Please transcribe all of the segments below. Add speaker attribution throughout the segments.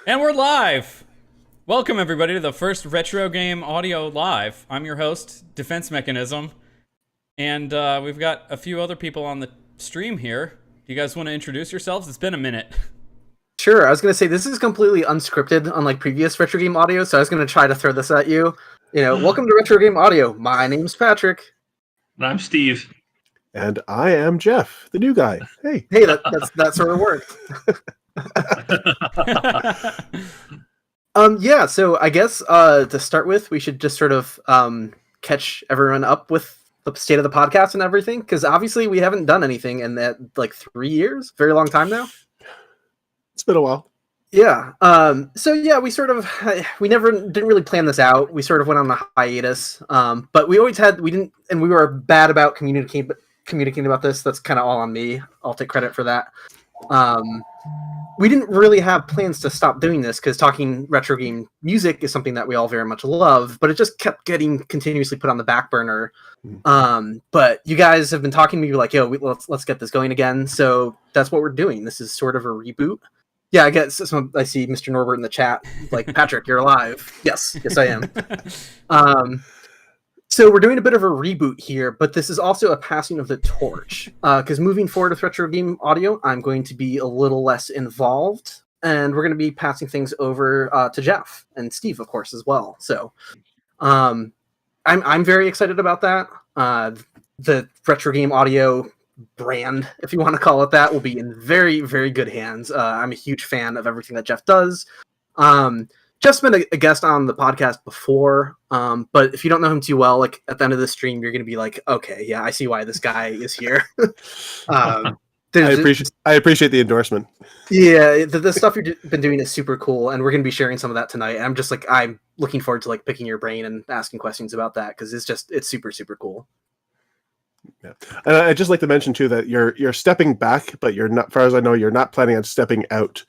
Speaker 1: And we're live! Welcome, everybody, to the first Retro Game Audio Live. I'm your host, Defense Mechanism, and we've got a few other people on the stream here. Do you guys want to introduce yourselves? It's been a minute.
Speaker 2: Sure, I was going to say, this is completely unscripted, unlike previous Retro Game Audio, so I was going to try to throw this at you. Welcome to Retro Game Audio. My name's Patrick.
Speaker 3: And I'm Steve.
Speaker 4: And I am Jeff, the new guy. Hey.
Speaker 2: Hey, that sort of worked. Yeah, so I guess to start with, we should just sort of catch everyone up with the state of the podcast and everything, because obviously we haven't done anything in that, 3 years. Very long time now.
Speaker 4: It's been a while.
Speaker 2: Yeah. So yeah, we didn't really plan this out. We sort of went on a hiatus. But we were bad about communicating about this. That's kind of all on me. I'll take credit for that. We didn't really have plans to stop doing this because talking retro game music is something that we all very much love, but it just kept getting continuously put on the back burner. But you guys have been talking to me like, yo, let's get this going again. So that's what we're doing. This is sort of a reboot. Yeah, I guess I see Mr. Norbert in the chat. Like, Patrick, you're alive. Yes, I am. So we're doing a bit of a reboot here, but this is also a passing of the torch. Because moving forward with Retro Game Audio, I'm going to be a little less involved, and we're going to be passing things over to Jeff and Steve, of course, as well. So I'm very excited about that. The Retro Game Audio brand, if you want to call it that, will be in very, very good hands. I'm a huge fan of everything that Jeff does. Jeff's been a guest on the podcast before, but if you don't know him too well, like at the end of the stream, you're going to be like, okay, yeah, I see why this guy is here.
Speaker 4: I appreciate the endorsement.
Speaker 2: Yeah, the stuff you've been doing is super cool, and we're going to be sharing some of that tonight. And I'm looking forward to picking your brain and asking questions about that because it's super, super cool.
Speaker 4: Yeah, and I'd just like to mention too that you're stepping back, but you're not, as far as I know, you're not planning on stepping out.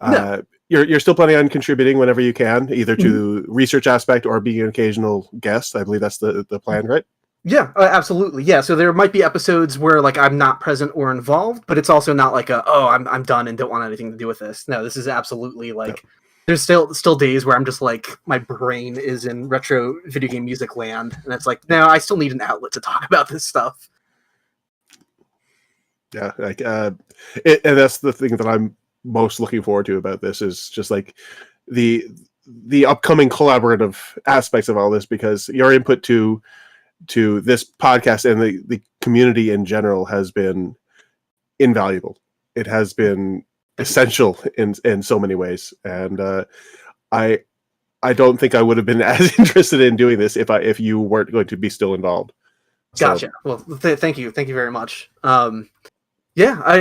Speaker 2: No.
Speaker 4: You're still planning on contributing whenever you can, either to the research aspect or being an occasional guest. I believe that's the plan, right?
Speaker 2: Yeah, absolutely. Yeah, so there might be episodes where I'm not present or involved, but it's also not I'm done and don't want anything to do with this. No, this is absolutely There's still days where I'm just my brain is in retro video game music land, and it's no, I still need an outlet to talk about this stuff.
Speaker 4: Yeah, and that's the thing that I'm most looking forward to about this is just the upcoming collaborative aspects of all this, because your input to this podcast and the community in general has been invaluable. It has been essential in so many ways, and I don't think I would have been as interested in doing this if you weren't going to be still involved.
Speaker 2: Gotcha. Well, thank you very much. Yeah,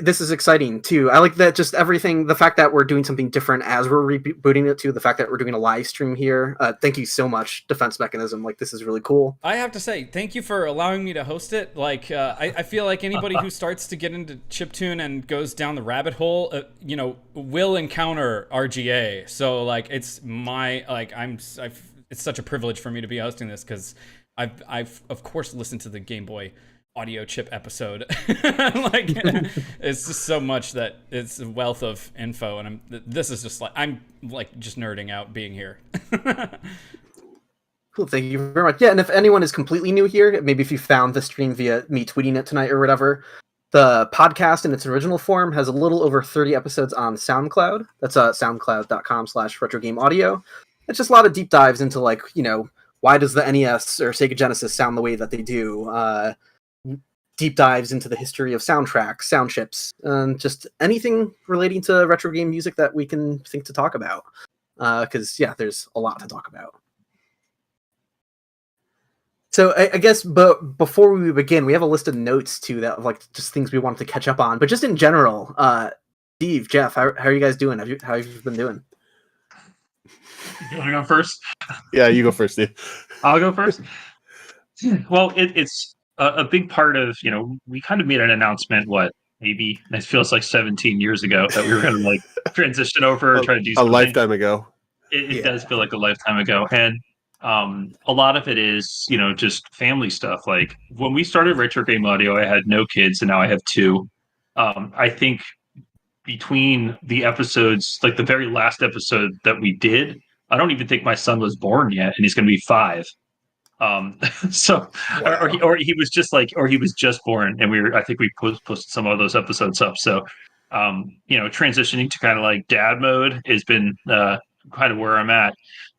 Speaker 2: this is exciting too. I like that, just everything, the fact that we're doing something different as we're rebooting it too, the fact that we're doing a live stream here. Thank you so much, Defense Mechanism. This is really cool.
Speaker 1: I have to say, thank you for allowing me to host it. I feel like anybody who starts to get into Chiptune and goes down the rabbit hole, will encounter RGA. So it's it's such a privilege for me to be hosting this because I've of course listened to the Game Boy audio chip episode. It's just so much that it's a wealth of info, and this is just I'm just nerding out being here.
Speaker 2: Cool, thank you very much. Yeah, and if anyone is completely new here, maybe if you found the stream via me tweeting it tonight or whatever, the podcast in its original form has a little over 30 episodes on SoundCloud. That's soundcloud.com/retrogameaudio. It's just a lot of deep dives into why does the NES or Sega Genesis sound the way that they do. Deep dives into the history of soundtracks, sound chips, and just anything relating to retro game music that we can think to talk about. Because, there's a lot to talk about. So I guess, but before we begin, we have a list of notes too that of just things we wanted to catch up on. But just in general, Steve, Jeff, how are you guys doing? How have you been doing?
Speaker 3: You want to go first?
Speaker 4: Yeah, you go first, Steve.
Speaker 3: I'll go first. Well, it's a big part of, we kind of made an announcement, maybe it feels like 17 years ago, that we were going to transition over, try to do something.
Speaker 4: A lifetime ago.
Speaker 3: It does feel like a lifetime ago. And a lot of it is, just family stuff. When we started Retro Game Audio, I had no kids, and now I have two. I think between the episodes, like the very last episode that we did, I don't even think my son was born yet, and he's going to be 5. So,
Speaker 2: Wow.
Speaker 3: or he was just like, or he was just born, and I think we posted some of those episodes up. So, transitioning to kind of like dad mode has been kind of where I'm at.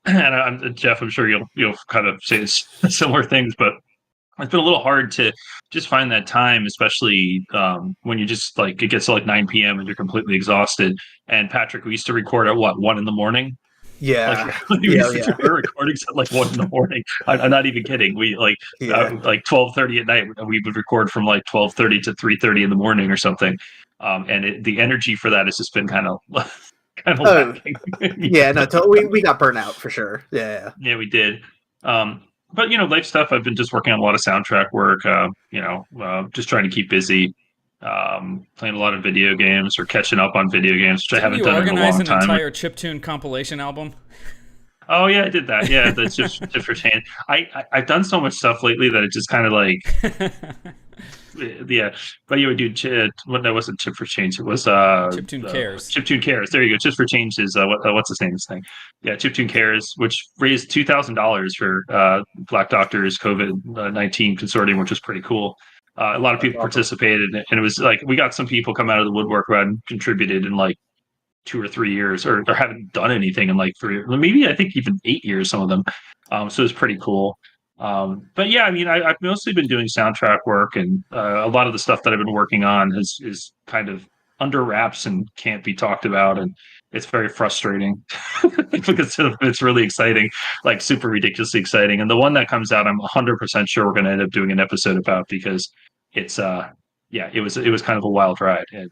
Speaker 3: And Jeff, I'm sure you'll kind of say similar things, but it's been a little hard to just find that time, especially when you just like it gets to like 9 p.m. and you're completely exhausted. And Patrick, we used to record at 1 in the morning.
Speaker 2: Yeah.
Speaker 3: Like we used to do our recordings at like 1 in the morning. I'm not even kidding. We like 12:30 at night. We would record from like 12:30 to 3:30 in the morning or something. And the energy for that has just been kind of lacking.
Speaker 2: Yeah, no, we got burnt out for sure. Yeah,
Speaker 3: we did. But life stuff. I've been just working on a lot of soundtrack work. Just trying to keep busy. Playing a lot of video games or catching up on video games, which I haven't done in a long time.
Speaker 1: You organize an entire Chiptune compilation album?
Speaker 3: Oh yeah, I did that. Yeah, that's just for change. I've done so much stuff lately that it just kind of like, yeah. But you would do that wasn't Chip for Change. It was
Speaker 1: Chiptune Cares.
Speaker 3: Chiptune Cares. There you go. Just for Change is what's his name? This thing. Yeah, Chiptune Cares, which raised $2,000 for Black Doctors COVID-19 consortium, which was pretty cool. A lot of people participated, and it was like we got some people come out of the woodwork who hadn't contributed in like 2 or 3 years, or haven't done anything in like 3, maybe I think even 8 years, some of them. So it's pretty cool. But yeah, I mean, I've mostly been doing soundtrack work, and a lot of the stuff that I've been working on is kind of under wraps and can't be talked about, and it's very frustrating because it's really exciting, like super ridiculously exciting. And the one that comes out, I'm 100% sure we're going to end up doing an episode about, because it's it was kind of a wild ride. And,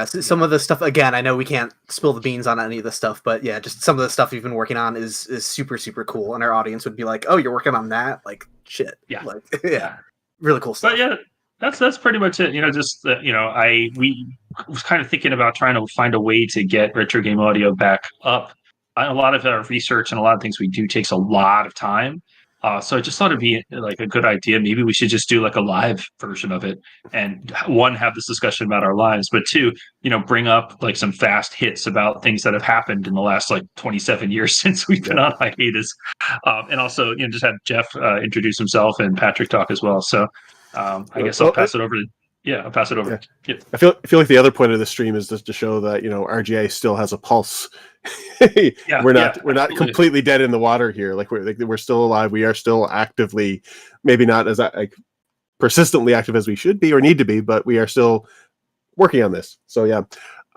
Speaker 2: some of the stuff, again, I know we can't spill the beans on any of the stuff, but yeah, just some of the stuff you've been working on is super, super cool. And our audience would be like, oh, you're working on that? Like, shit.
Speaker 3: Yeah.
Speaker 2: Like, yeah. Really cool stuff.
Speaker 3: But yeah, that's pretty much it. We was kind of thinking about trying to find a way to get retro game audio back up. A lot of our research and a lot of things we do takes a lot of time. So I just thought it'd be like a good idea. Maybe we should just do like a live version of it, and one, have this discussion about our lives, but two, bring up like some fast hits about things that have happened in the last like 27 years since we've been on hiatus. And also, just have Jeff introduce himself and Patrick talk as well. So I guess I'll pass it over to. Yeah, I'll pass it over.
Speaker 4: Yeah. I feel like the other point of the stream is just to show that RGA still has a pulse. We're not completely dead in the water here. Like we're still alive. We are still actively, maybe not as persistently active as we should be or need to be, but we are still working on this. So yeah,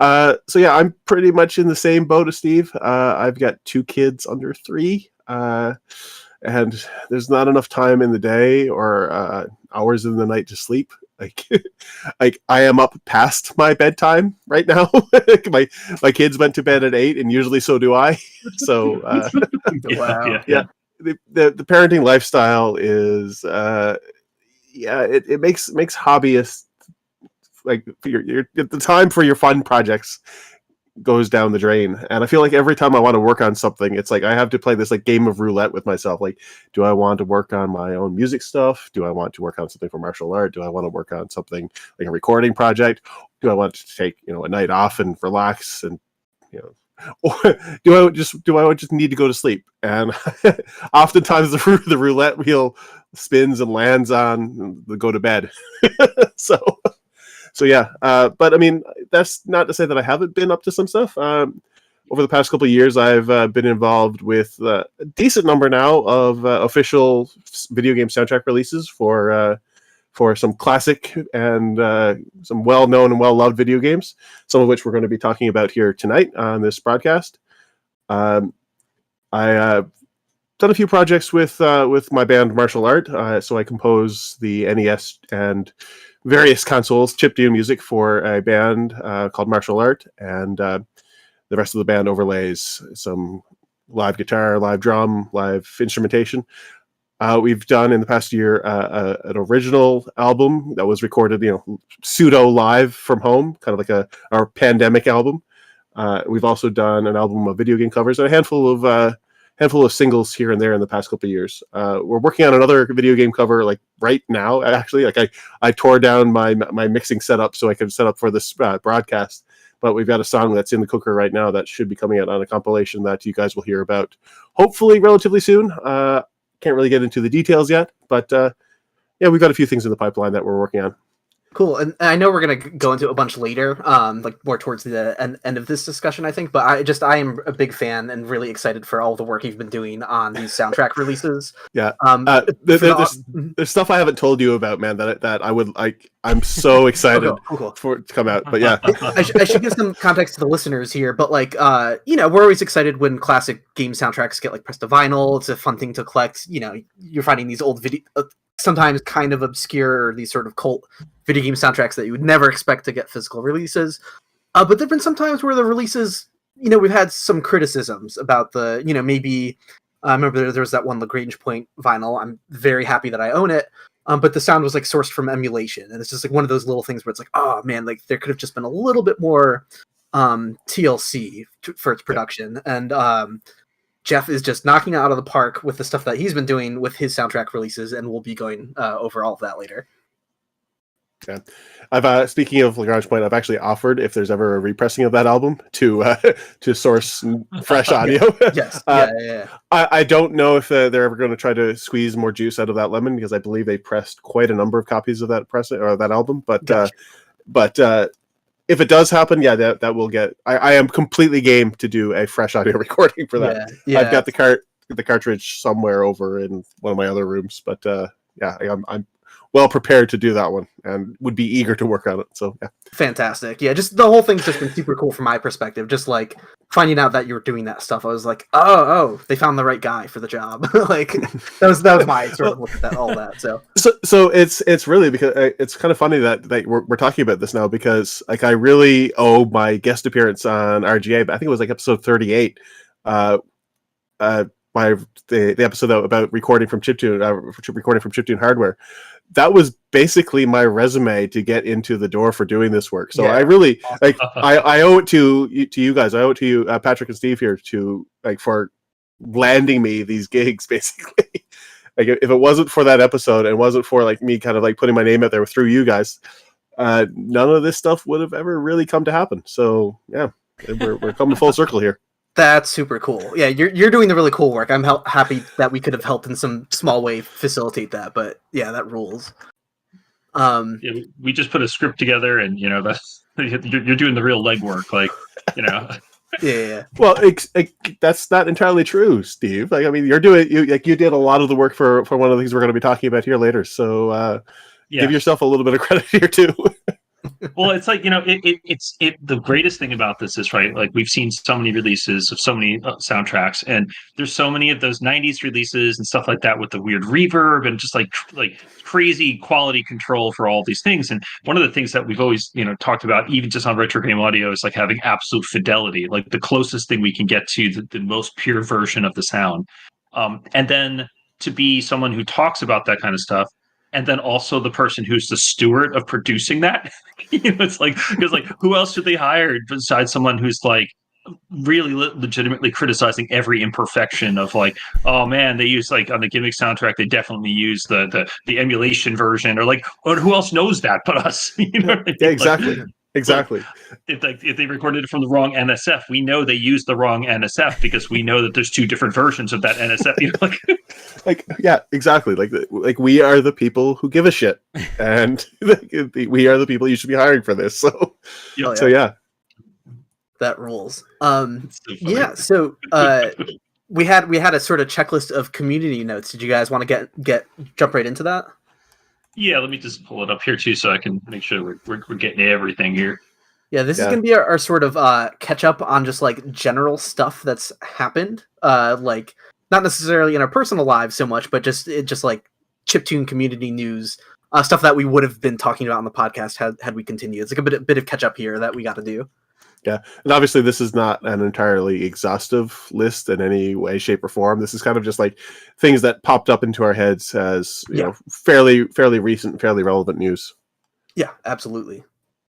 Speaker 4: I'm pretty much in the same boat as Steve. I've got 2 kids under 3. And there's not enough time in the day or hours in the night to sleep. Like I am up past my bedtime right now. my kids went to bed at 8, and usually so do I. So
Speaker 2: Wow.
Speaker 4: Yeah. The parenting lifestyle is it makes hobbyists, like the time for your fun projects goes down the drain. And I feel like every time I want to work on something, it's like I have to play this like game of roulette with myself. Like, do I want to work on my own music stuff? Do I want to work on something for martial art? Do I want to work on something like a recording project? Do I want to take a night off and relax? And or do I just need to go to sleep? And oftentimes the roulette wheel spins and lands on the go to bed. So yeah, but I mean, that's not to say that I haven't been up to some stuff. Over the past couple of years, I've been involved with a decent number now of official video game soundtrack releases for some classic and some well-known and well-loved video games, some of which we're going to be talking about here tonight on this broadcast. I done a few projects with my band Martial Art, so I compose the NES and various consoles chiptune music for a band called Martial Art, and the rest of the band overlays some live guitar, live drum, live instrumentation. We've done in the past year an original album that was recorded, pseudo live from home, kind of like our pandemic album. We've also done an album of video game covers and a handful of singles here and there in the past couple of years. We're working on another video game cover like right now. Actually, like I tore down my mixing setup so I could set up for this broadcast. but we've got a song that's in the cooker right now that should be coming out on a compilation that you guys will hear about hopefully relatively soon. Can't really get into the details yet, but yeah, we've got a few things in the pipeline that we're working on.
Speaker 2: Cool, and I know we're going to go into a bunch later, like more towards the end of this discussion, I think. But I am a big fan and really excited for all the work you've been doing on these soundtrack releases.
Speaker 4: Yeah, there's stuff I haven't told you about, man. That I would like. I'm so excited for it to come out. But yeah,
Speaker 2: I should give some context to the listeners here. But like, we're always excited when classic game soundtracks get like pressed to vinyl. It's a fun thing to collect. You're finding these old video. Sometimes kind of obscure, or these sort of cult video game soundtracks that you would never expect to get physical releases. But there've been some times where the releases, we've had some criticisms about the, maybe I remember there was that one Lagrange Point vinyl. I'm very happy that I own it. But the sound was like sourced from Emulation, and it's just like one of those little things where it's like, oh man, like there could have just been a little bit more TLC for its production. And Jeff is just knocking it out of the park with the stuff that he's been doing with his soundtrack releases, and we'll be going over all of that later.
Speaker 4: Yeah, I've speaking of Lagrange Point, I've actually offered if there's ever a repressing of that album to source fresh audio.
Speaker 2: Yes,
Speaker 4: I don't know if they're ever going to try to squeeze more juice out of that lemon, because I believe they pressed quite a number of copies of that that album. But if it does happen, yeah, that will get. I am completely game to do a fresh audio recording for that. Yeah. I've got the cartridge somewhere over in one of my other rooms, but yeah, I'm well prepared to do that one and would be eager to work on it. So yeah,
Speaker 2: fantastic. Yeah, just the whole thing's just been super cool from my perspective. Just like finding out that you were doing that stuff, I was like, oh, they found the right guy for the job. Like that was my sort of look at that, all that.
Speaker 4: So it's really because it's kind of funny that we're talking about this now, because like I really owe my guest appearance on RGA, but I think it was like episode 38. The episode about recording from Chiptune hardware. That was basically my resume to get into the door for doing this work. So I really like I owe it to you guys. I owe it to you, Patrick and Steve here, to like for landing me these gigs. Basically, like if it wasn't for that episode and wasn't for like me kind of like putting my name out there through you guys, none of this stuff would have ever really come to happen. So yeah, we're coming full circle here.
Speaker 2: That's super cool. Yeah, you're doing the really cool work. I'm happy that we could have helped in some small way facilitate that. But yeah, that rules.
Speaker 3: Yeah, we just put a script together, and that's you're doing the real legwork, like
Speaker 2: Yeah.
Speaker 4: Well, that's not entirely true, Steve. Like I mean, you did a lot of the work for one of the things we're going to be talking about here later. So give yourself a little bit of credit here too.
Speaker 3: Well, it's like it's the greatest thing about this is, right, like we've seen so many releases of so many soundtracks, and there's so many of those 90s releases and stuff like that with the weird reverb and just like crazy quality control for all these things. And one of the things that we've always talked about, even just on retro game audio, is like having absolute fidelity, like the closest thing we can get to the most pure version of the sound. And then to be someone who talks about that kind of stuff, and then also the person who's the steward of producing that, it's like, because like, who else should they hire besides someone who's like really legitimately criticizing every imperfection of like, oh man, they use like on the Gimmick soundtrack, they definitely use the emulation version, or who else knows that but us?
Speaker 4: Yeah, exactly. Like, exactly.
Speaker 3: If they recorded it from the wrong NSF, we know they used the wrong NSF because we know that there's two different versions of that NSF.
Speaker 4: Yeah, exactly. Like we are the people who give a shit, and we are the people you should be hiring for this. So, yeah,
Speaker 2: that rules. Yeah. So we had a sort of checklist of community notes. Did you guys want to jump right into that?
Speaker 3: Yeah, let me just pull it up here too, so I can make sure we're getting everything here.
Speaker 2: Yeah, this is going to be our sort of catch up on just like general stuff that's happened. Like not necessarily in our personal lives so much, but just like chiptune community news, stuff that we would have been talking about on the podcast had we continued. It's like a bit of catch up here that we got to do.
Speaker 4: Yeah, and obviously this is not an entirely exhaustive list in any way, shape, or form. This is kind of just like things that popped up into our heads as fairly recent, fairly relevant news.
Speaker 2: Yeah, absolutely.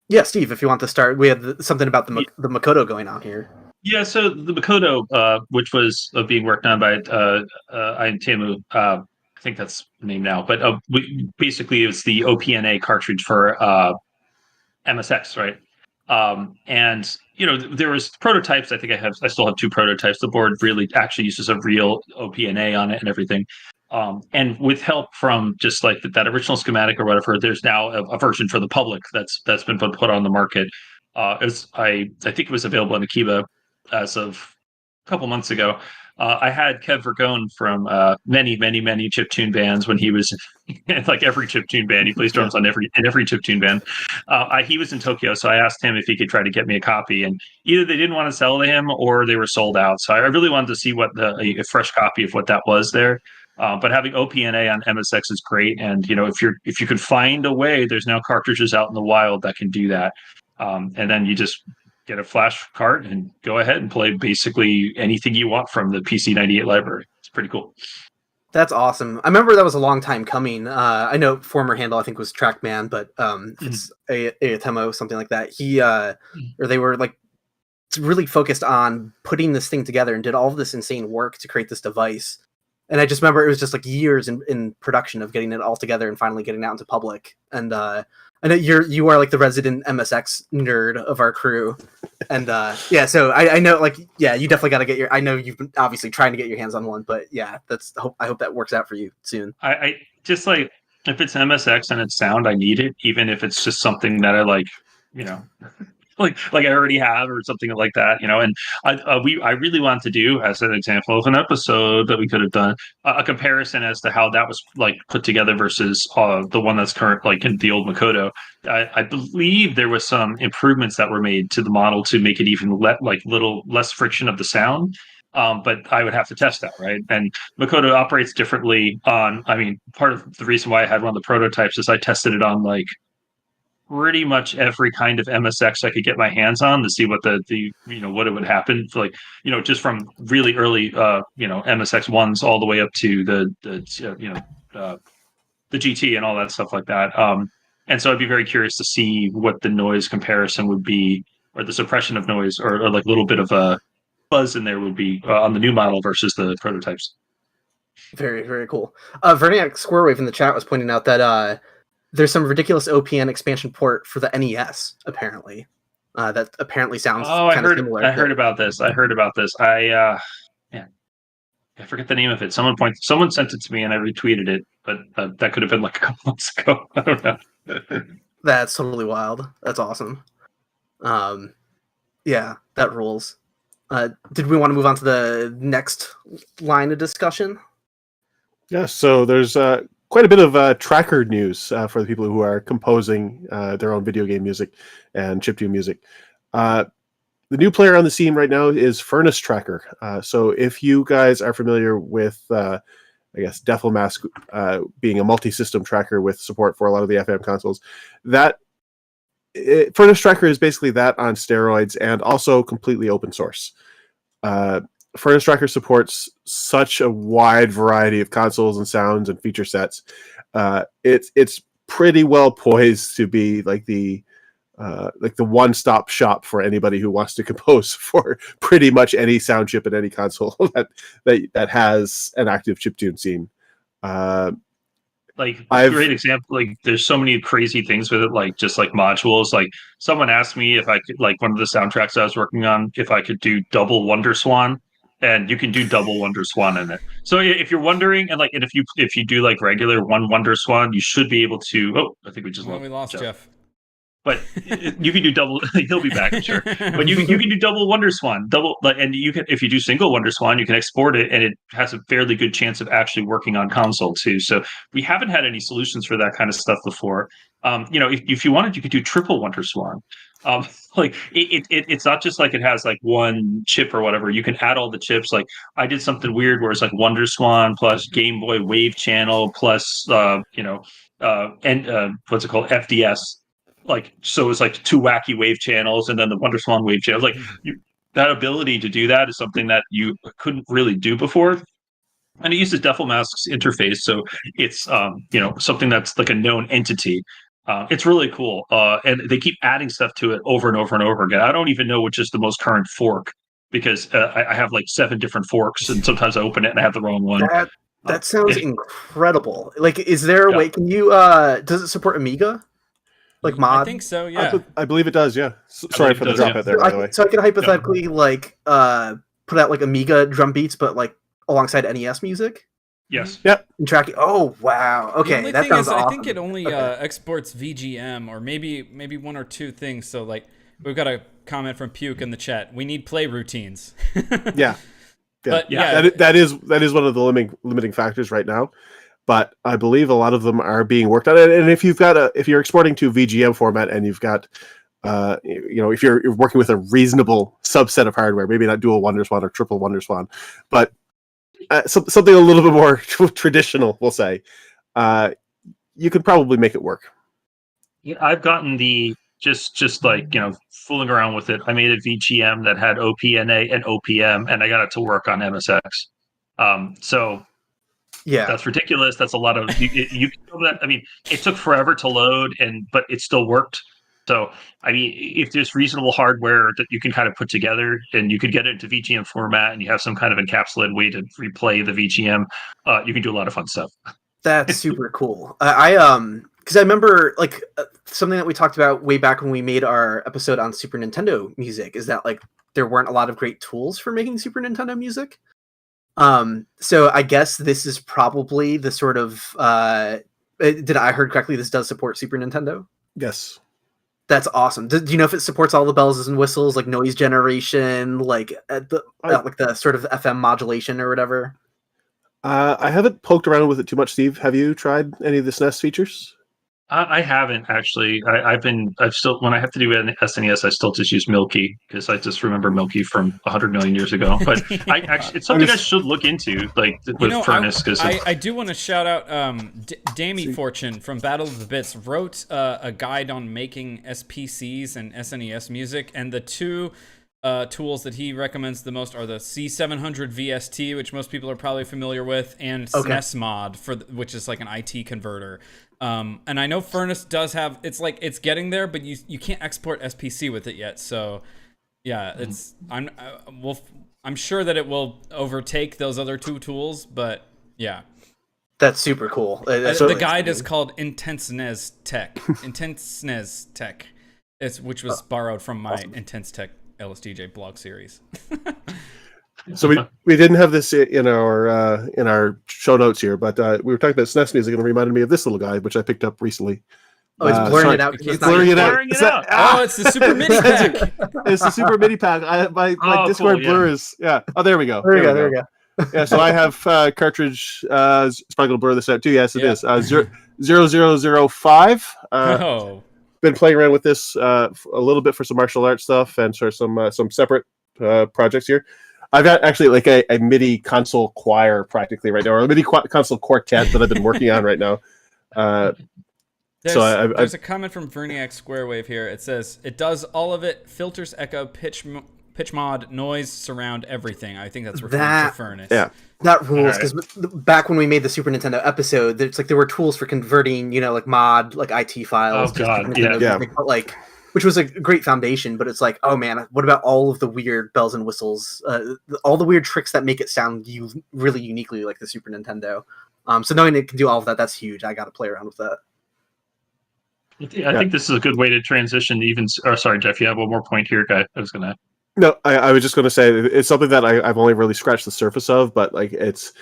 Speaker 2: Yeah, Steve, if you want to start, we had something about the Makoto going on here.
Speaker 3: Yeah, so the Makoto, which was being worked on by Temu, I think that's the name now, but basically it's the OPNA cartridge for MSX, right? And there was prototypes. I think I still have 2 prototypes. The board really actually uses a real OPNA on it and everything. And with help from just like that original schematic or whatever, there's now a version for the public that's been put on the market. I think it was available in Akiba as of a couple months ago. I had Kev Vergone from many chiptune bands when he was like every chiptune band. He plays drums in every chiptune band. He was in Tokyo, so I asked him if he could try to get me a copy, and either they didn't want to sell to him or they were sold out. So I really wanted to see what a fresh copy of what that was there. But having OPNA on MSX is great, and if you could find a way, there's now cartridges out in the wild that can do that, and then you just get a flash cart and go ahead and play basically anything you want from the PC98 library. It's pretty cool.
Speaker 2: That's awesome. I remember that was a long time coming. I know former handle I think was Trackman, but it's Aotemo, something like that. Or they were like really focused on putting this thing together and did all of this insane work to create this device. And I just remember it was just like years in production of getting it all together and finally getting it out into public. And I know you are like the resident MSX nerd of our crew, and so I know you definitely got to get I know you've been obviously trying to get your hands on one, but yeah, I hope that works out for you soon.
Speaker 3: I just like if it's MSX and it's sound, I need it, even if it's just something that I like, like I already have or something like that, And I really want to do, as an example of an episode that we could have done, a comparison as to how that was like put together versus the one that's current, like in the old Makoto. I believe there was some improvements that were made to the model to make it even little less friction of the sound. But I would have to test that, right? And Makoto operates differently on. I mean, part of the reason why I had one of the prototypes is I tested it on like pretty much every kind of MSX I could get my hands on to see what the what it would happen for, like, just from really early MSX ones all the way up to the GT and all that stuff like that. And so I'd be very curious to see what the noise comparison would be, or the suppression of noise, or like a little bit of a buzz in there would be on the new model versus the prototypes.
Speaker 2: Very, very cool. Verniac Squarewave in the chat was pointing out that there's some ridiculous OPN expansion port for the NES, apparently. That apparently sounds kind of similar.
Speaker 3: I heard about this. I forget the name of it. Someone sent it to me and I retweeted it, but that could have been like a couple months ago. I don't know.
Speaker 2: That's totally wild. That's awesome. Yeah, that rules. Did we want to move on to the next line of discussion?
Speaker 4: Yeah, so there's quite a bit of tracker news for the people who are composing their own video game music and chiptune music. The new player on the scene right now is Furnace Tracker. So if you guys are familiar with, Devilmask being a multi-system tracker with support for a lot of the FM consoles, Furnace Tracker is basically that on steroids and also completely open source. Furnace Tracker supports such a wide variety of consoles and sounds and feature sets. It's pretty well poised to be like the one-stop shop for anybody who wants to compose for pretty much any sound chip in any console that has an active chiptune scene.
Speaker 3: Great example. Like, there's so many crazy things with it, like just like modules. Like, someone asked me if I could, like, one of the soundtracks I was working on, if I could do double Wonder Swan, and you can do double Wonder Swan in it. So if you're wondering, and if you do like regular one Wonder Swan, you should be able to. Oh, I think we lost Jeff. But you can do double. He'll be back, sure. But you can do double Wonder Swan, and you can, if you do single Wonder Swan, you can export it, and it has a fairly good chance of actually working on console too. So we haven't had any solutions for that kind of stuff before. If you wanted, you could do triple Wonder Swan. It's not just like it has like one chip or whatever. You can add all the chips. Like, I did something weird where it's like Wonder Swan plus Game Boy Wave Channel plus what's it called, FDS. Like, so it's like two wacky wave channels and then the Wonder Swan wave channels. Like, that ability to do that is something that you couldn't really do before. And it uses Devilmask's interface, so it's something that's like a known entity. It's really cool, and they keep adding stuff to it over and over and over again. I don't even know which is the most current fork, because I have like 7 different forks, and sometimes I open it and I have the wrong one.
Speaker 2: That sounds incredible. Like, is there a way? Can you? Does it support Amiga? like mod?
Speaker 1: I think so. Yeah.
Speaker 4: I believe it does. Yeah. Sorry for the drop out there, by the way.
Speaker 2: So I could hypothetically like put out like Amiga drum beats, but like alongside NES music.
Speaker 3: Yes.
Speaker 4: Yep.
Speaker 2: And tracking. Oh wow. Okay,
Speaker 1: The only
Speaker 2: that
Speaker 1: thing
Speaker 2: sounds
Speaker 1: is,
Speaker 2: awesome.
Speaker 1: I think it only exports VGM or maybe one or two things. So like, we've got a comment from Puke in the chat. We need play routines.
Speaker 4: Yeah.
Speaker 1: But
Speaker 4: that is one of the limiting factors right now. But I believe a lot of them are being worked on. And if you're exporting to VGM format and you've got, if you're working with a reasonable subset of hardware, maybe not dual WonderSwan or triple WonderSwan, but something a little bit more traditional, we'll say, you could probably make it work.
Speaker 3: Yeah, I've gotten the just like fooling around with it. I made a VGM that had OPNA and OPM, and I got it to work on MSX. So
Speaker 2: yeah,
Speaker 3: that's ridiculous. That's a lot of you that. I mean, it took forever to load, but it still worked. So I mean, if there's reasonable hardware that you can kind of put together, and you could get it into VGM format, and you have some kind of encapsulated way to replay the VGM, you can do a lot of fun stuff.
Speaker 2: That's super cool. Because I remember like something that we talked about way back when we made our episode on Super Nintendo music is that like there weren't a lot of great tools for making Super Nintendo music. So I guess this is probably the sort of did I heard correctly? This does support Super Nintendo.
Speaker 4: Yes.
Speaker 2: That's awesome. Do you know if it supports all the bells and whistles, like noise generation, like the sort of FM modulation or whatever?
Speaker 3: I
Speaker 4: haven't poked around with it too much, Steve. Have you tried any of the SNES features?
Speaker 3: I haven't actually. I've still, when I have to do an SNES, I still just use Milky because I just remember Milky from 100 million years ago. But it's something I should look into, like with Furnace. Because
Speaker 1: I do want to shout out Damie Fortune from Battle of the Bits wrote a guide on making SPCs and SNES music, and the two tools that he recommends the most are the C700 VST, which most people are probably familiar with, and SNES Mod which is like an IT converter. And I know Furnace does have, it's getting there, but you can't export SPC with it yet. So yeah, I'm sure that it will overtake those other two tools, but yeah.
Speaker 2: That's super cool.
Speaker 1: The guide is called Intense NES Tech. Intense NES Tech, which was borrowed from my Intense Tech LSDJ blog series.
Speaker 4: So we didn't have this in our show notes here, but we were talking about SNES music, and it reminded me of this little guy, which I picked up recently.
Speaker 2: Oh, it's blurring it out.
Speaker 4: It's blurring it out.
Speaker 1: Oh, it's the Super MIDI pack.
Speaker 4: It's the Super MIDI pack. My Discord
Speaker 3: cool,
Speaker 4: blur is Oh, there we go.
Speaker 2: There we go.
Speaker 4: Yeah, so I have cartridge Sparkle to blur this out too. Yes, it is 0005. Been playing around with this a little bit for some martial arts stuff and for some separate projects here. I've got actually like a MIDI console choir practically right now, or a MIDI console quartet that I've been working on right now.
Speaker 1: There's a comment from Verniac Squarewave here. It says, it does all of it, filters, echo, pitch mod, noise, surround, everything. I think that's referring to Furnace.
Speaker 2: Yeah. That rules, because back when we made the Super Nintendo episode, it's like there were tools for converting, like mod, like IT files.
Speaker 3: Oh, God, yeah.
Speaker 2: But like, which was a great foundation, but it's like, oh man, what about all of the weird bells and whistles, all the weird tricks that make it sound really uniquely like the Super Nintendo. So knowing it can do all of that, that's huge. I got to play around with that.
Speaker 3: I think this is a good way to transition. Sorry, Jeff, you have one more point here, guy.
Speaker 4: No, I was just going to say it's something that I've only really scratched the surface of, but it's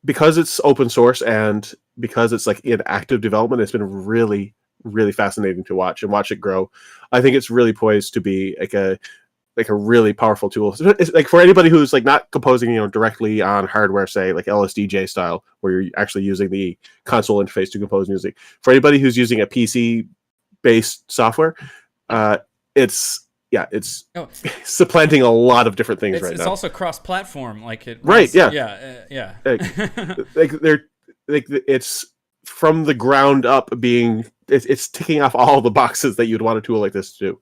Speaker 4: because it's open source and because it's like in active development, it's been really, really fascinating to watch it grow. I think it's really poised to be like a really powerful tool. It's like for anybody who's like not composing, directly on hardware, say like LSDJ style, where you're actually using the console interface to compose music. For anybody who's using a PC based software, it's supplanting a lot of different things right now.
Speaker 1: It's also cross-platform, like it.
Speaker 4: Right?
Speaker 1: Yeah.
Speaker 4: It's from the ground up being. It's ticking off all the boxes that you'd want a tool like this to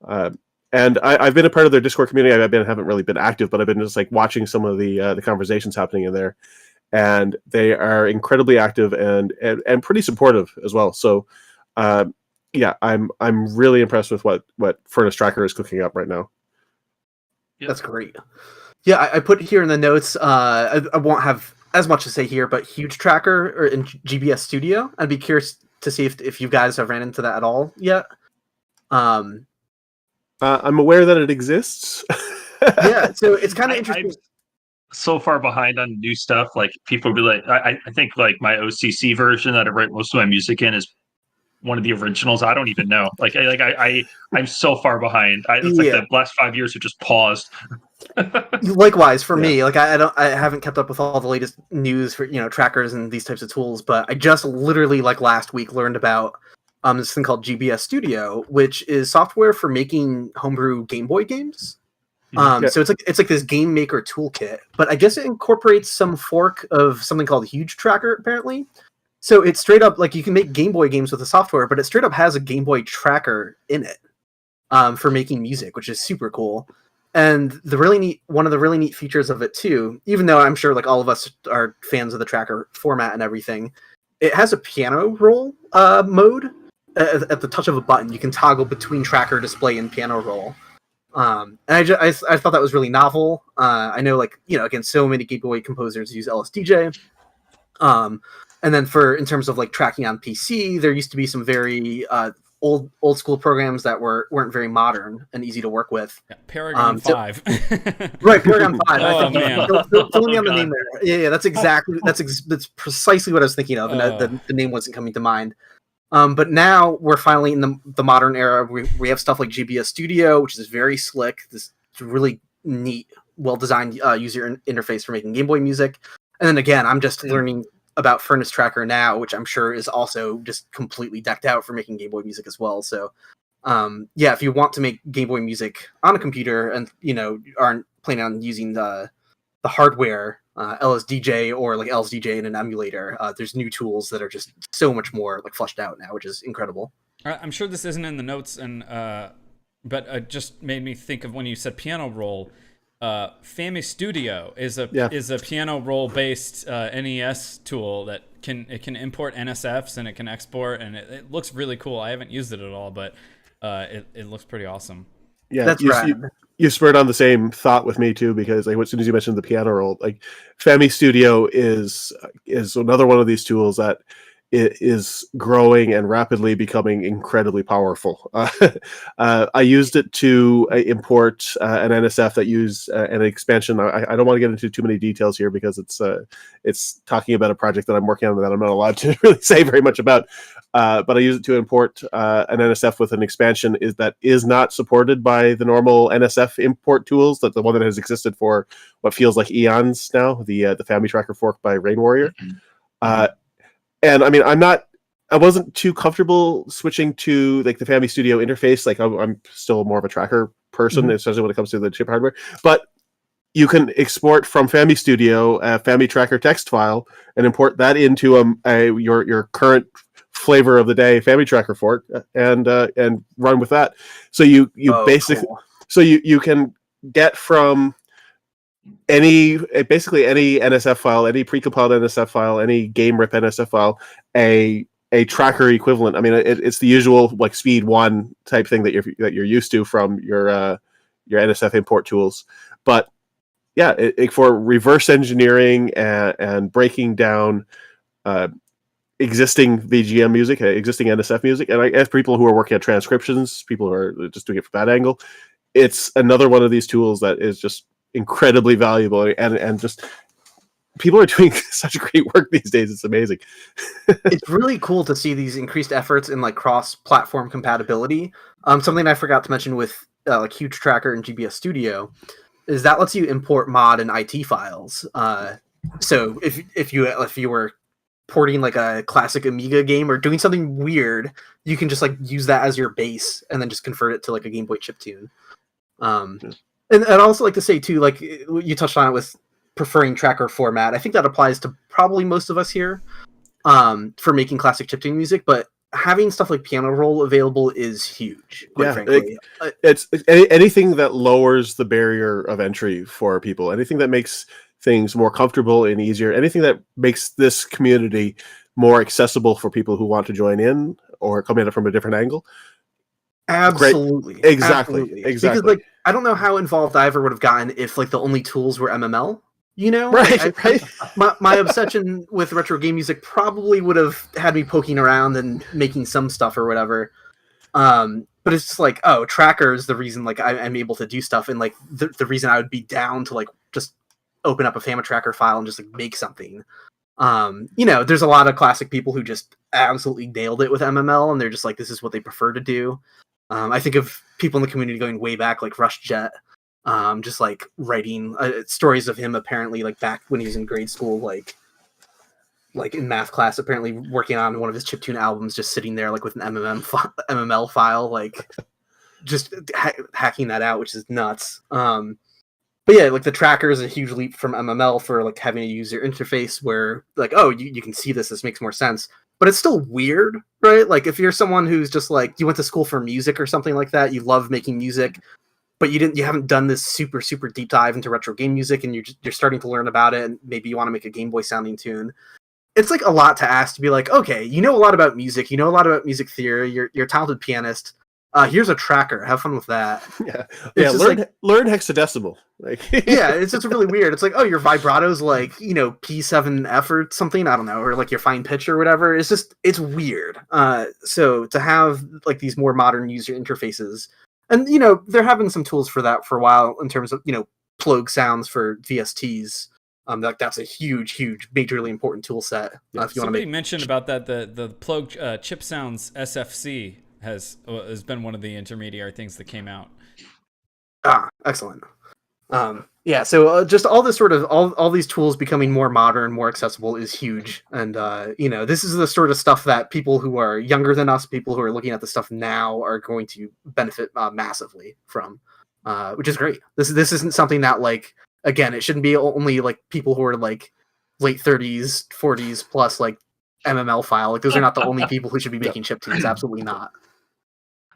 Speaker 4: do. And I've been a part of their Discord community. Haven't really been active, but I've been just like watching some of the conversations happening in there, and they are incredibly active and pretty supportive as well. So. I'm really impressed with what Furnace Tracker is cooking up right now.
Speaker 2: Yep. That's great. Yeah, I put here in the notes. I won't have as much to say here, but Huge Tracker or in GBS Studio. I'd be curious to see if you guys have ran into that at all yet.
Speaker 4: I'm aware that it exists.
Speaker 2: Yeah, so it's kind of interesting.
Speaker 3: I'm so far behind on new stuff. Like people will be like, I think like my OCC version that I write most of my music in is one of the originals. I don't even know. I'm so far behind. It's like the last 5 years have just paused.
Speaker 2: Likewise for me, like I haven't kept up with all the latest news for trackers and these types of tools, but I just literally like last week learned about this thing called GBS Studio, which is software for making homebrew Game Boy games. So it's like this game maker toolkit, but I guess it incorporates some fork of something called Huge Tracker apparently. So it's straight up like you can make Game Boy games with the software, but it straight up has a Game Boy tracker in it for making music, which is super cool. And one of the really neat features of it too, even though I'm sure like all of us are fans of the tracker format and everything, it has a piano roll mode. At the touch of a button, you can toggle between tracker display and piano roll. And I thought that was really novel. I know, like, again, so many Game Boy composers use LSDJ. And then in terms of like tracking on PC, there used to be some very old school programs that weren't very modern and easy to work with.
Speaker 1: Yeah, Paragon 5.
Speaker 2: Right, Paragon 5.
Speaker 1: Oh, man.
Speaker 2: Don't me on the name there. Yeah, that's precisely what I was thinking of, and the name wasn't coming to mind. But now we're finally in the modern era. We have stuff like GBS Studio, which is very slick. This really neat, well-designed user interface for making Game Boy music. And then again, I'm just learning about Furnace Tracker now, which I'm sure is also just completely decked out for making Game Boy music as well. So, if you want to make Game Boy music on a computer and aren't planning on using the hardware, LSDJ or like LSDJ in an emulator, there's new tools that are just so much more like fleshed out now, which is incredible.
Speaker 1: I'm sure this isn't in the notes, but it just made me think of when you said piano roll. FAMI Studio is a piano roll based NES tool that can import NSFs and it can export, and it looks really cool. I haven't used it at all, but it looks pretty awesome.
Speaker 4: Yeah,
Speaker 2: that's right.
Speaker 4: You spurred on the same thought with me too, because like as soon as you mentioned the piano roll, like FAMI Studio is another one of these tools that it is growing and rapidly becoming incredibly powerful. I used it to import an NSF that used an expansion. I don't want to get into too many details here because it's talking about a project that I'm working on that I'm not allowed to really say very much about. But I used it to import an NSF with an expansion that is not supported by the normal NSF import tools, that the one that has existed for what feels like eons now, the FAMI Tracker fork by Rain Warrior. And I mean, I wasn't too comfortable switching to like the FAMI Studio interface. Like I'm still more of a tracker person, especially when it comes to the chip hardware. But you can export from FAMI Studio a FAMI Tracker text file and import that into your current flavor of the day FAMI Tracker fork and run with that. So you basically cool. So you can get from basically any NSF file, any precompiled NSF file, any game rip NSF file, a tracker equivalent. I mean, it's the usual like speed 1 type thing that you're used to from your NSF import tools. But yeah, for reverse engineering and breaking down existing VGM music, existing NSF music, and I guess people who are working on transcriptions, people who are just doing it from that angle, it's another one of these tools that is just incredibly valuable, and just people are doing such great work these days. It's amazing.
Speaker 2: It's really cool to see these increased efforts in like cross-platform compatibility. Something I forgot to mention with like Huge Tracker and GBS Studio is that lets you import mod and IT files. So if you were porting like a classic Amiga game or doing something weird, you can just like use that as your base and then just convert it to like a Game Boy chiptune. And I'd also like to say too, like you touched on it with preferring tracker format. I think that applies to probably most of us here for making classic chiptune music, but having stuff like piano roll available is huge, quite frankly.
Speaker 4: It's anything that lowers the barrier of entry for people, anything that makes things more comfortable and easier, anything that makes this community more accessible for people who want to join in or come in from a different angle.
Speaker 2: Absolutely.
Speaker 4: Exactly.
Speaker 2: Because like I don't know how involved I ever would have gotten if like the only tools were MML. You know,
Speaker 4: Right.
Speaker 2: My obsession with retro game music probably would have had me poking around and making some stuff or whatever. But it's just like, oh, Tracker is the reason like I'm able to do stuff, and like the reason I would be down to like just open up a Fama Tracker file and just like make something. You know, there's a lot of classic people who just absolutely nailed it with MML, and they're just like, this is what they prefer to do. I think of people in the community going way back, like Rush Jet. Just like writing stories of him apparently like back when he was in grade school, like in math class, apparently working on one of his chiptune albums, just sitting there like with an MML file, like just hacking that out, which is nuts. But yeah, like the Tracker is a huge leap from MML for like having a user interface where like, oh, you can see this makes more sense. But it's still weird, right? Like if you're someone who's just like, you went to school for music or something like that, you love making music, but you haven't done this super deep dive into retro game music, and you're starting to learn about it, and maybe you want to make a Game Boy sounding tune. It's like a lot to ask to be like, okay, you know a lot about music, you know a lot about music theory, you're a talented pianist. Here's a Tracker. Have fun with that.
Speaker 4: Yeah. Learn hexadecimal. Like,
Speaker 2: yeah, it's just really weird. It's like, oh, your vibrato's like, you know, P7F or something. I don't know, or like your fine pitch or whatever. It's weird. So to have like these more modern user interfaces. And, you know, they're having some tools for that for a while in terms of, you know, plug sounds for VSTs. That's a huge, majorly important tool set. If you want to
Speaker 1: Somebody mentioned about that the plug chip sounds SFC has been one of the intermediary things that came out.
Speaker 2: Excellent. Yeah, so just all this sort of all these tools becoming more modern, more accessible is huge. And you know, this is the sort of stuff that people who are younger than us, people who are looking at the stuff now, are going to benefit massively from, which is great. This isn't something that, like, again, it shouldn't be only like people who are like late 30s, 40s plus like MML file. Like those are not the only people who should be making chiptunes. Absolutely not.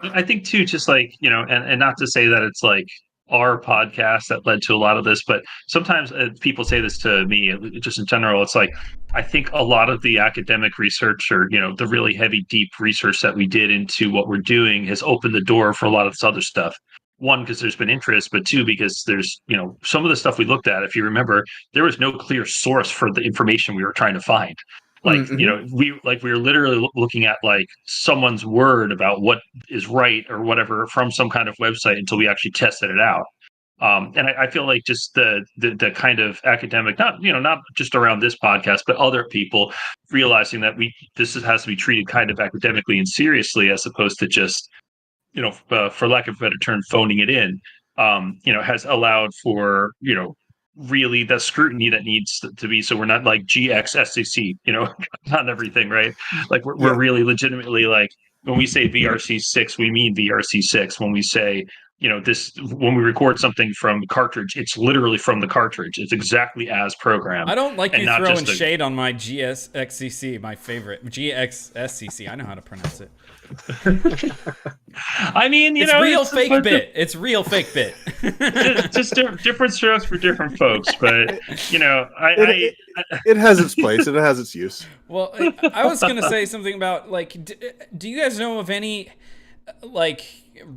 Speaker 3: I think too, just like, you know, and not to say that it's like our podcast that led to a lot of this, but sometimes people say this to me, just in general. It's like, I think a lot of the academic research, or, you know, the really heavy, deep research that we did into what we're doing has opened the door for a lot of this other stuff. One, because there's been interest, but two, because there's, you know, some of the stuff we looked at, if you remember, there was no clear source for the information we were trying to find. Like, you know, we were literally looking at like someone's word about what is right or whatever from some kind of website until we actually tested it out. And I feel like just the kind of academic, not just around this podcast, but other people realizing that this has to be treated kind of academically and seriously, as opposed to just, you know, for lack of a better term, phoning it in, you know, has allowed for, you know, really the scrutiny that needs to be. So we're not like GXSCC, you know, on everything, right? Like we're really legitimately, like, when we say VRC6, we mean VRC6. When we say, you know, when we record something from cartridge, it's literally from the cartridge. It's exactly as programmed.
Speaker 1: I don't like you throwing shade on my GSXCC, my favorite. GXSCC, I know how to pronounce it.
Speaker 3: I mean,
Speaker 1: it's real fake bit. It's real fake bit.
Speaker 3: just different strokes for different folks, but, you know,
Speaker 4: it has its place and it has its use.
Speaker 1: Well, I was gonna say something about, like, do you guys know of any like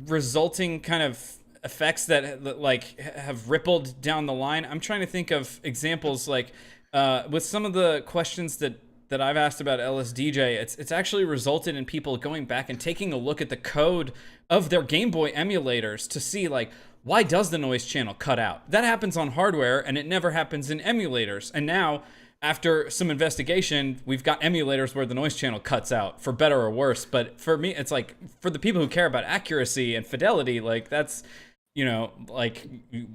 Speaker 1: resulting kind of effects that like have rippled down the line? I'm trying to think of examples, like with some of the questions that I've asked about LSDJ, it's actually resulted in people going back and taking a look at the code of their Game Boy emulators to see, like, why does the noise channel cut out? That happens on hardware, and it never happens in emulators. And now, after some investigation, we've got emulators where the noise channel cuts out, for better or worse. But for me, it's like, for the people who care about accuracy and fidelity, like, that's, you know, like,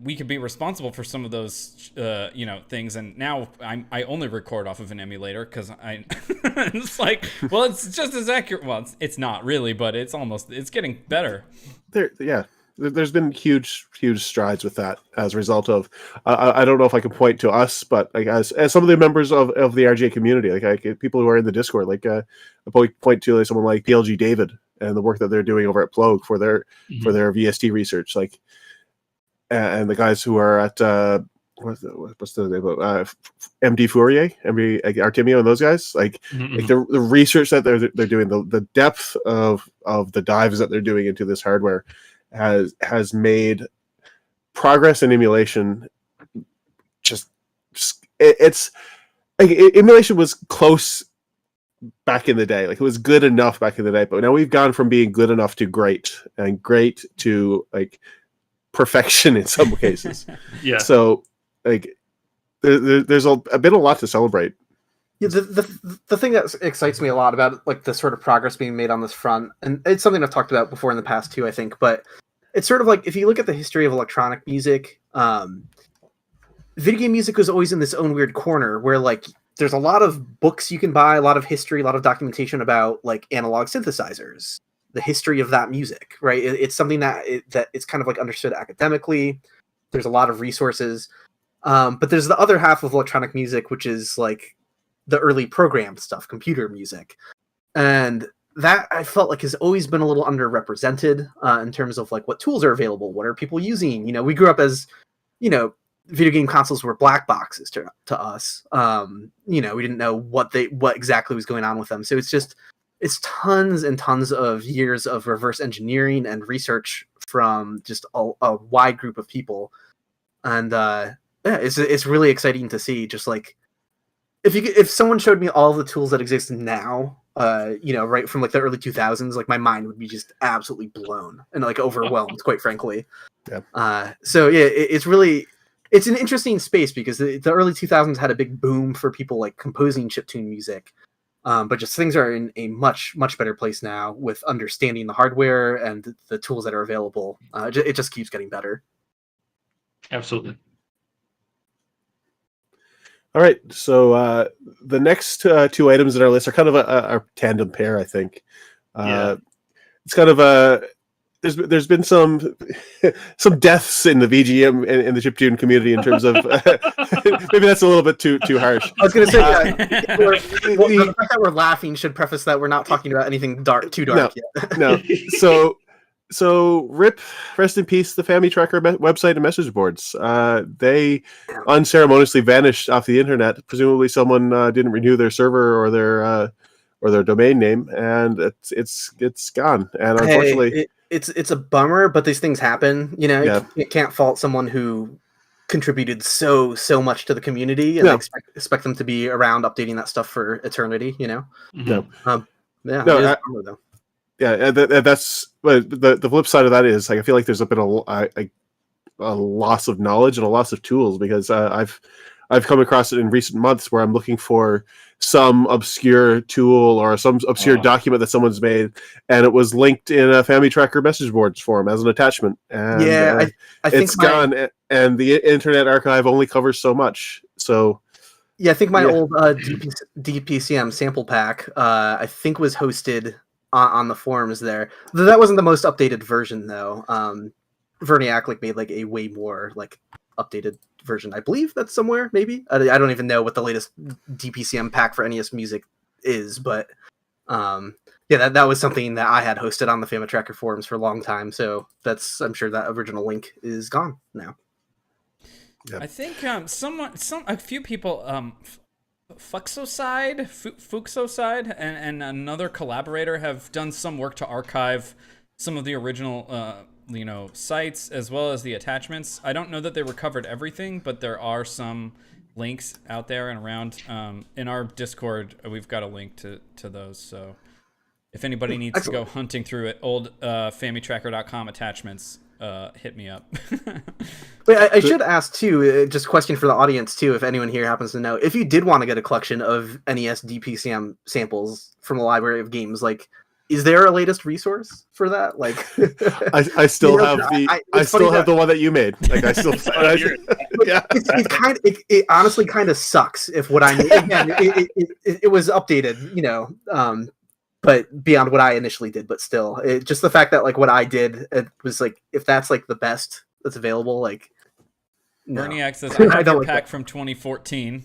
Speaker 1: we could be responsible for some of those, you know, things. And now I only record off of an emulator because it's like, well, it's just as accurate. Well, it's not really, but it's getting better.
Speaker 4: There's been huge strides with that as a result of, I don't know if I can point to us, but like as some of the members of the RJ community, like people who are in the Discord, like I point to like someone like PLG David and the work that they're doing over at Plog for their VST research, like, and the guys who are at what's the name of MD Fourier, MD Artemio, and those guys, like the research that they're doing, the depth of the dives that they're doing into this hardware has made progress in emulation just it's like emulation was close back in the day. Like it was good enough back in the day, but now we've gone from being good enough to great, and great to like perfection in some cases.
Speaker 3: Yeah.
Speaker 4: So like there's a lot to celebrate.
Speaker 2: Yeah, the thing that excites me a lot about like the sort of progress being made on this front, and it's something I've talked about before in the past too, I think, but it's sort of like if you look at the history of electronic music, video game music was always in this own weird corner where like there's a lot of books you can buy, a lot of history, a lot of documentation about like analog synthesizers, the history of that music, right? It's something that it's kind of like understood academically. There's a lot of resources, but there's the other half of electronic music, which is like the early programmed stuff, computer music. And that I felt like has always been a little underrepresented in terms of like what tools are available, what are people using? You know, we grew up as, you know, video game consoles were black boxes to us. You know, we didn't know what exactly was going on with them. So it's tons and tons of years of reverse engineering and research from just a wide group of people. And yeah, it's really exciting to see just like, if someone showed me all the tools that exist now, you know, right from like the early 2000s, like my mind would be just absolutely blown and like overwhelmed, quite frankly.
Speaker 4: Yeah.
Speaker 2: So yeah, it's an interesting space because the early 2000s had a big boom for people like composing chiptune music, but just things are in a much better place now with understanding the hardware and the tools that are available. It just keeps getting better.
Speaker 3: Absolutely. All
Speaker 4: right, so the next two items in our list are kind of a tandem pair, I think. It's kind of a there's been some deaths in the VGM and in the chiptune community in terms of maybe that's a little bit too harsh.
Speaker 2: I was going to say the fact that we're laughing should preface that we're not talking about anything too dark yet.
Speaker 4: No. So rest in peace, the Family Tracker website and message boards. They unceremoniously vanished off the internet. Presumably, someone didn't renew their server or their domain name, and it's gone. And unfortunately,
Speaker 2: it's a bummer. But these things happen. You know, you can't fault someone who contributed so much to the community and expect them to be around updating that stuff for eternity. You know.
Speaker 4: Mm-hmm. Yeah, that's the flip side of that is like I feel like there's been a loss of knowledge and a loss of tools because I've come across it in recent months where I'm looking for some obscure tool or some obscure document that someone's made, and it was linked in a Family Tracker message boards forum as an attachment. And
Speaker 2: I think
Speaker 4: it's gone, and the Internet Archive only covers so much. So
Speaker 2: yeah, I think my old DPCM sample pack I think was hosted on the forums there. That wasn't the most updated version though. Verniak like made like a way more like updated version. I believe that's somewhere maybe. I don't even know what the latest DPCM pack for NES music is, but yeah, that was something that I had hosted on the Family Tracker forums for a long time. So I'm sure that original link is gone now.
Speaker 1: Yep. I think a few people Fuxoside and another collaborator have done some work to archive some of the original sites as well as the attachments. I don't know that they recovered everything, but there are some links out there and around. In our Discord, we've got a link to those. So if anybody needs to go hunting through it, old familytracker.com attachments, hit me up.
Speaker 2: Wait, I should ask too, just a question for the audience too, if anyone here happens to know, if you did want to get a collection of NES DPCM samples from a library of games, like, is there a latest resource for that? Like,
Speaker 4: I still have the one that you made. Like, I still,
Speaker 2: it honestly kind of sucks if what I need again, it was updated, but beyond what I initially did, but still, just the fact that like what I did, it was like, if that's like the best that's available, like, no.
Speaker 1: Berniak says, I have your pack from 2014.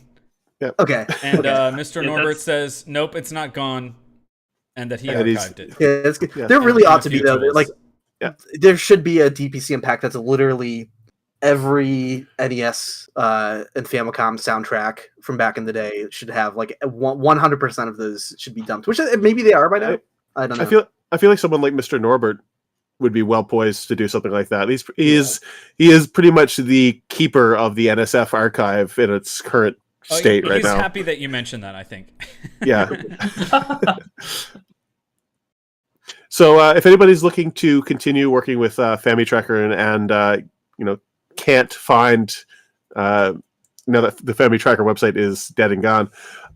Speaker 2: Yeah. Okay.
Speaker 1: And Mr. Norbert says, nope, it's not gone, and that he archived it.
Speaker 2: Yeah, it's good. Yeah. There really ought to be though. Like, there should be a DPCM pack that's literally every NES and Famicom soundtrack from back in the day. It should have like 100% of those should be dumped, which maybe they are by now. I don't know.
Speaker 4: I feel like someone like Mr. Norbert would be well poised to do something like that. He is pretty much the keeper of the NSF archive in its current state right
Speaker 1: he's
Speaker 4: now.
Speaker 1: happy that you mentioned that, I think.
Speaker 4: Yeah. So if anybody's looking to continue working with FamiTracker and can't find now that the FamiTracker website is dead and gone,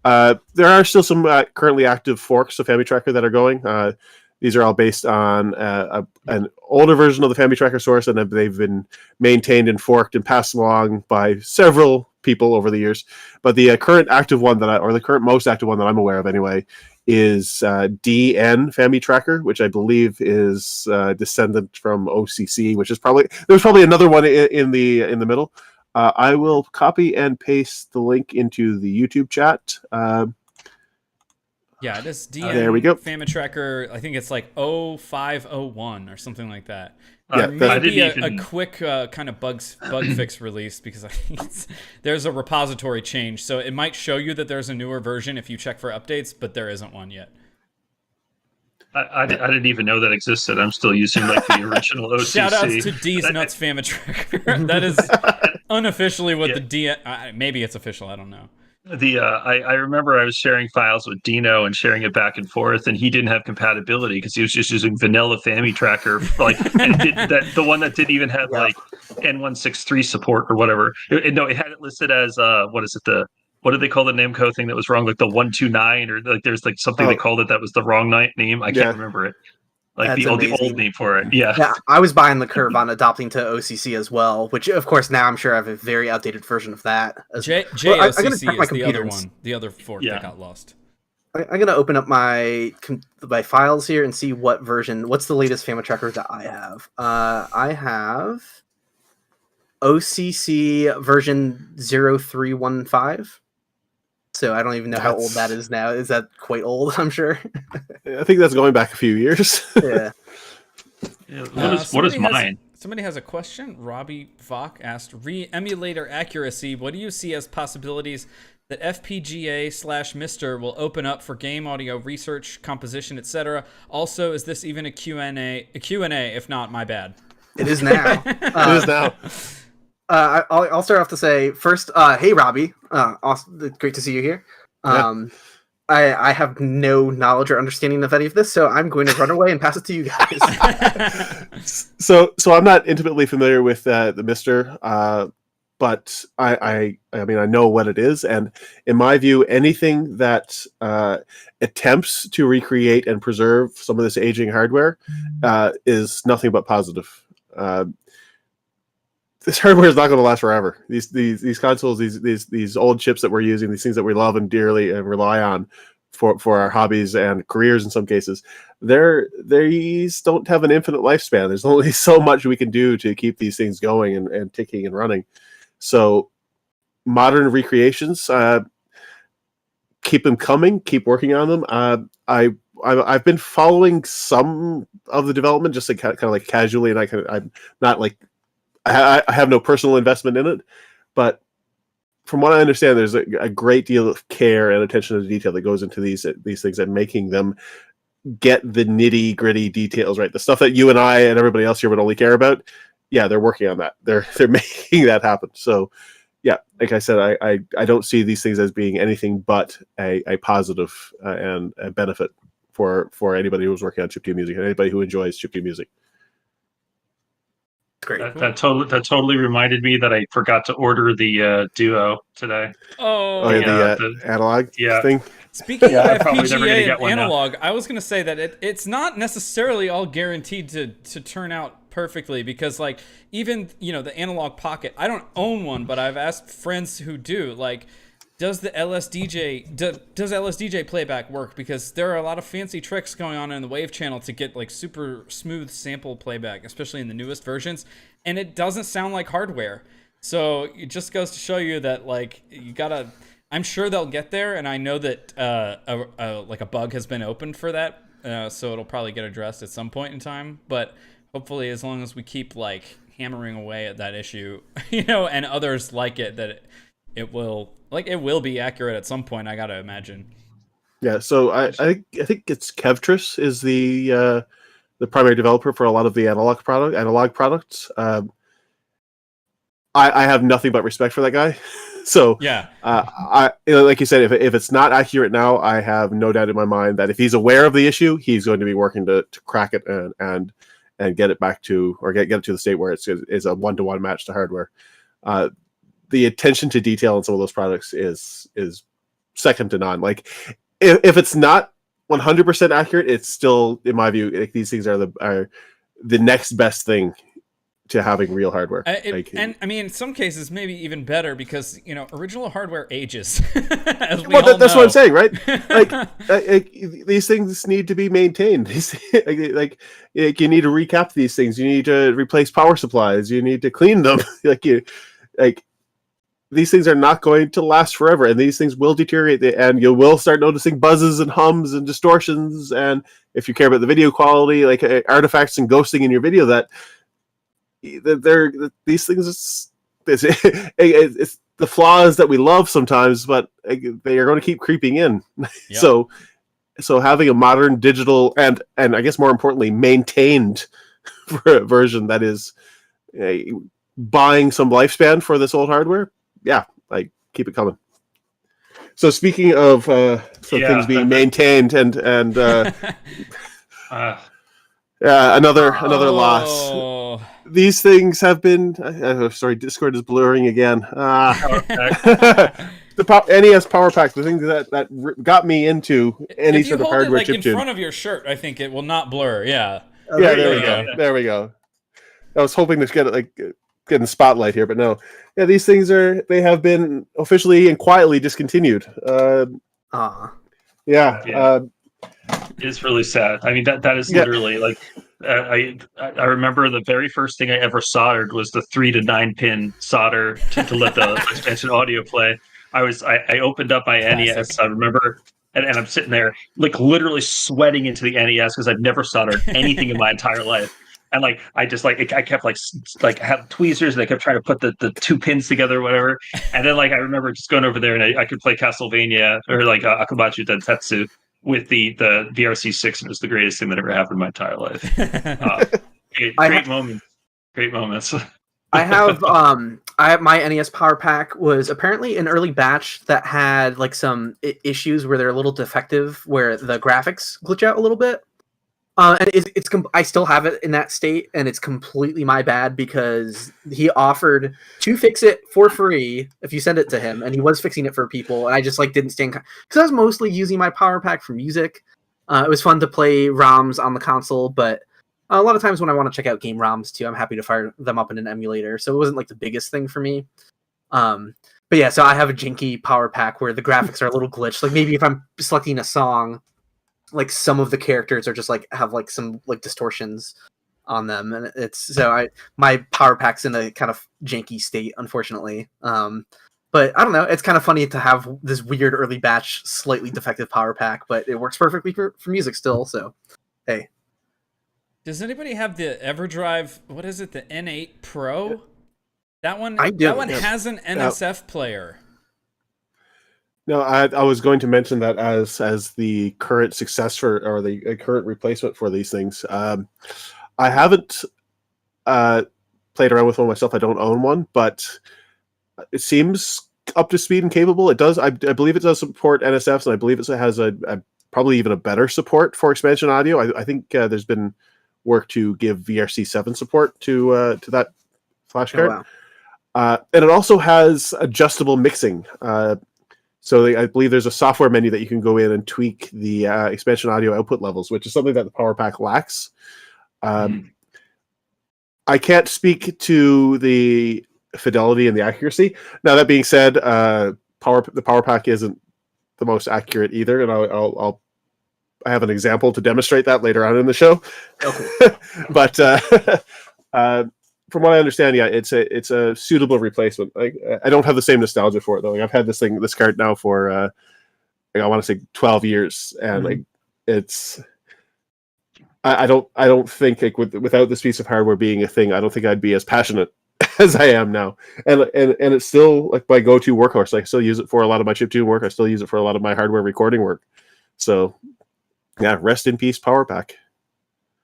Speaker 4: there are still some currently active forks of FamiTracker that are going. These are all based on an older version of the FamiTracker source, and they've been maintained and forked and passed along by several people over the years. But the current active one the current most active one that I'm aware of anyway, is DN FamiTracker, which I believe is descendant from OCC, which is there's probably another one in the middle. I will copy and paste the link into the YouTube chat.
Speaker 1: Yeah, it is DN
Speaker 4: there we go.
Speaker 1: FamiTracker. I think it's like 0501 or something like that.
Speaker 4: Yeah,
Speaker 1: Maybe a quick kind of bug fix release, because I think there's a repository change, so it might show you that there's a newer version if you check for updates, but there isn't one yet.
Speaker 3: I didn't even know that existed. I'm still using like the original OCC.
Speaker 1: Shout outs to D's Nuts FamiTracker. That is unofficially what the DN. Maybe it's official. I don't know.
Speaker 3: I remember I was sharing files with Dino and sharing it back and forth, and he didn't have compatibility because he was just using vanilla FamiTracker, the one that didn't even have like N163 support or whatever. No, it had it listed as what did they call the Namco thing that was wrong? Like the 129, or like there's like something they called it that was the wrong name. I can't remember it. Like the old name for it. Yeah,
Speaker 2: I was behind the curve on adopting to OCC as well, which of course now I'm sure I have a very outdated version of that.
Speaker 1: JOCC is the other one, the other fork that got lost.
Speaker 2: I'm going to open up my files here and see what's the latest FamiTracker that I have. I have OCC version 0315. So I don't even know how old that is now. Is that quite old? I'm sure.
Speaker 4: I think that's going back a few years.
Speaker 2: Yeah.
Speaker 3: What is mine?
Speaker 1: Somebody has a question. Robbie Vok asked, re-emulator accuracy. What do you see as possibilities that FPGA/MiSTer will open up for game audio research, composition, etc.? Also, is this even a Q&A? A Q&A, if not, my bad.
Speaker 2: It is now.
Speaker 4: It is now.
Speaker 2: I'll start off to say first, hey Robbie, awesome, great to see you here. I have no knowledge or understanding of any of this, so I'm going to run away and pass it to you guys.
Speaker 4: So I'm not intimately familiar with the MiSTer, but I mean I know what it is, and in my view, anything that attempts to recreate and preserve some of this aging hardware is nothing but positive. This hardware is not going to last forever. These consoles, these old chips that we're using, these things that we love and dearly and rely on for our hobbies and careers in some cases, these don't have an infinite lifespan. There's only so much we can do to keep these things going and ticking and running. So modern recreations, keep them coming, keep working on them. I've been following some of the development just like kind of like casually, and I'm not like I have no personal investment in it, but from what I understand, there's a great deal of care and attention to detail that goes into these things and making them get the nitty gritty details right. The stuff that you and I and everybody else here would only care about. Yeah, they're working on that. They're making that happen. So, yeah, like I said, I don't see these things as being anything but a positive and a benefit for anybody who's working on chiptune music and anybody who enjoys chiptune music.
Speaker 2: Great.
Speaker 3: That totally reminded me that I forgot to order the Duo today.
Speaker 1: The
Speaker 4: analog thing.
Speaker 1: Speaking of
Speaker 3: FPGA
Speaker 1: and analog, I was going to say that it's not necessarily all guaranteed to turn out perfectly, because like even the analog pocket, I don't own one, but I've asked friends who do, like, does the LSDJ playback work? Because there are a lot of fancy tricks going on in the wave channel to get like super smooth sample playback, especially in the newest versions, and it doesn't sound like hardware. So it just goes to show you that like you gotta. I'm sure they'll get there, and I know that a bug has been opened for that, so it'll probably get addressed at some point in time. But hopefully, as long as we keep like hammering away at that issue, and others like it, that it will be accurate at some point, I gotta imagine.
Speaker 4: Yeah, so I think it's Kevtris is the primary developer for a lot of the analog products. I have nothing but respect for that guy. So
Speaker 1: Yeah.
Speaker 4: Like you said, if it's not accurate now, I have no doubt in my mind that if he's aware of the issue, he's going to be working to crack it and get it back to, or get it to the state where it's a 1-to-1 match to hardware. The attention to detail in some of those products is second to none. Like if it's not 100% accurate, it's still, in my view, like, these things are the next best thing to having real hardware.
Speaker 1: And I mean, in some cases, maybe even better because, original hardware ages. As we
Speaker 4: well,
Speaker 1: all
Speaker 4: that's
Speaker 1: know.
Speaker 4: what I'm saying, right? Like, these things need to be maintained. Like you need to recap these things. You need to replace power supplies. You need to clean them. These things are not going to last forever, and these things will deteriorate, and you will start noticing buzzes and hums and distortions. And if you care about the video quality, like artifacts and ghosting in your video, these things, it's the flaws that we love sometimes, but they are going to keep creeping in. Yep. So having a modern digital and I guess more importantly maintained version that is buying some lifespan for this old hardware, like, keep it coming. So speaking of things being maintained and another loss. These things have been. Sorry, Discord is blurring again. The NES PowerPak, the thing that got me into any sort of hardware
Speaker 1: chiptune. If you hold it in front of your shirt, I think it will not blur. Yeah.
Speaker 4: There we go. There we go. I was hoping to get it get in the spotlight here, but no. Yeah, these things they have been officially and quietly discontinued.
Speaker 3: It's really sad. I mean, that is literally like, I remember the very first thing I ever soldered was the 3 to 9 pin solder to let the expansion audio play. I opened up my
Speaker 1: Classic.
Speaker 3: NES. I remember, and I'm sitting there like literally sweating into the NES because I've never soldered anything in my entire life. And like I just I kept like have tweezers and I kept trying to put the 2 pins together or whatever. And then I remember just going over there and I could play Castlevania or Akabachi Densetsu with the VRC6, and it was the greatest thing that ever happened in my entire life. Great moments.
Speaker 2: I have my NES PowerPak was apparently an early batch that had some issues where they're a little defective, where the graphics glitch out a little bit. And I still have it in that state, and it's completely my bad because he offered to fix it for free if you send it to him, and he was fixing it for people, and I just didn't stand because I was mostly using my PowerPak for music. It was fun to play ROMs on the console, but a lot of times when I want to check out game ROMs too, I'm happy to fire them up in an emulator. So it wasn't the biggest thing for me. But yeah, so I have a janky PowerPak where the graphics are a little glitched. Maybe if I'm selecting a song, some of the characters are just have some distortions on them, and my PowerPak's in a kind of janky state, unfortunately. But I don't know, it's kind of funny to have this weird early batch slightly defective PowerPak, but it works perfectly for music still. So hey,
Speaker 1: does anybody have the EverDrive? What is it, the N8 Pro? That one has an NSF player.
Speaker 4: No, I was going to mention that as the current successor or the current replacement for these things. I haven't played around with one myself. I don't own one, but it seems up to speed and capable. It does. I believe it does support NSFs, and I believe it has a probably even a better support for expansion audio. I think there's been work to give VRC7 support to that flash card.
Speaker 2: Oh, wow.
Speaker 4: And it also has adjustable mixing. So I believe there's a software menu that you can go in and tweak the expansion audio output levels, which is something that the PowerPak lacks. I can't speak to the fidelity and the accuracy. Now, that being said, the PowerPak isn't the most accurate either, and I have an example to demonstrate that later on in the show.
Speaker 2: Okay.
Speaker 4: But from what I understand, yeah, it's a suitable replacement. I don't have the same nostalgia for it though. I've had this card now for I want to say 12 years, and it's. I don't think without this piece of hardware being a thing, I don't think I'd be as passionate as I am now. And it's still my go-to workhorse. I still use it for a lot of my chiptune work. I still use it for a lot of my hardware recording work. So, yeah, rest in peace, PowerPak.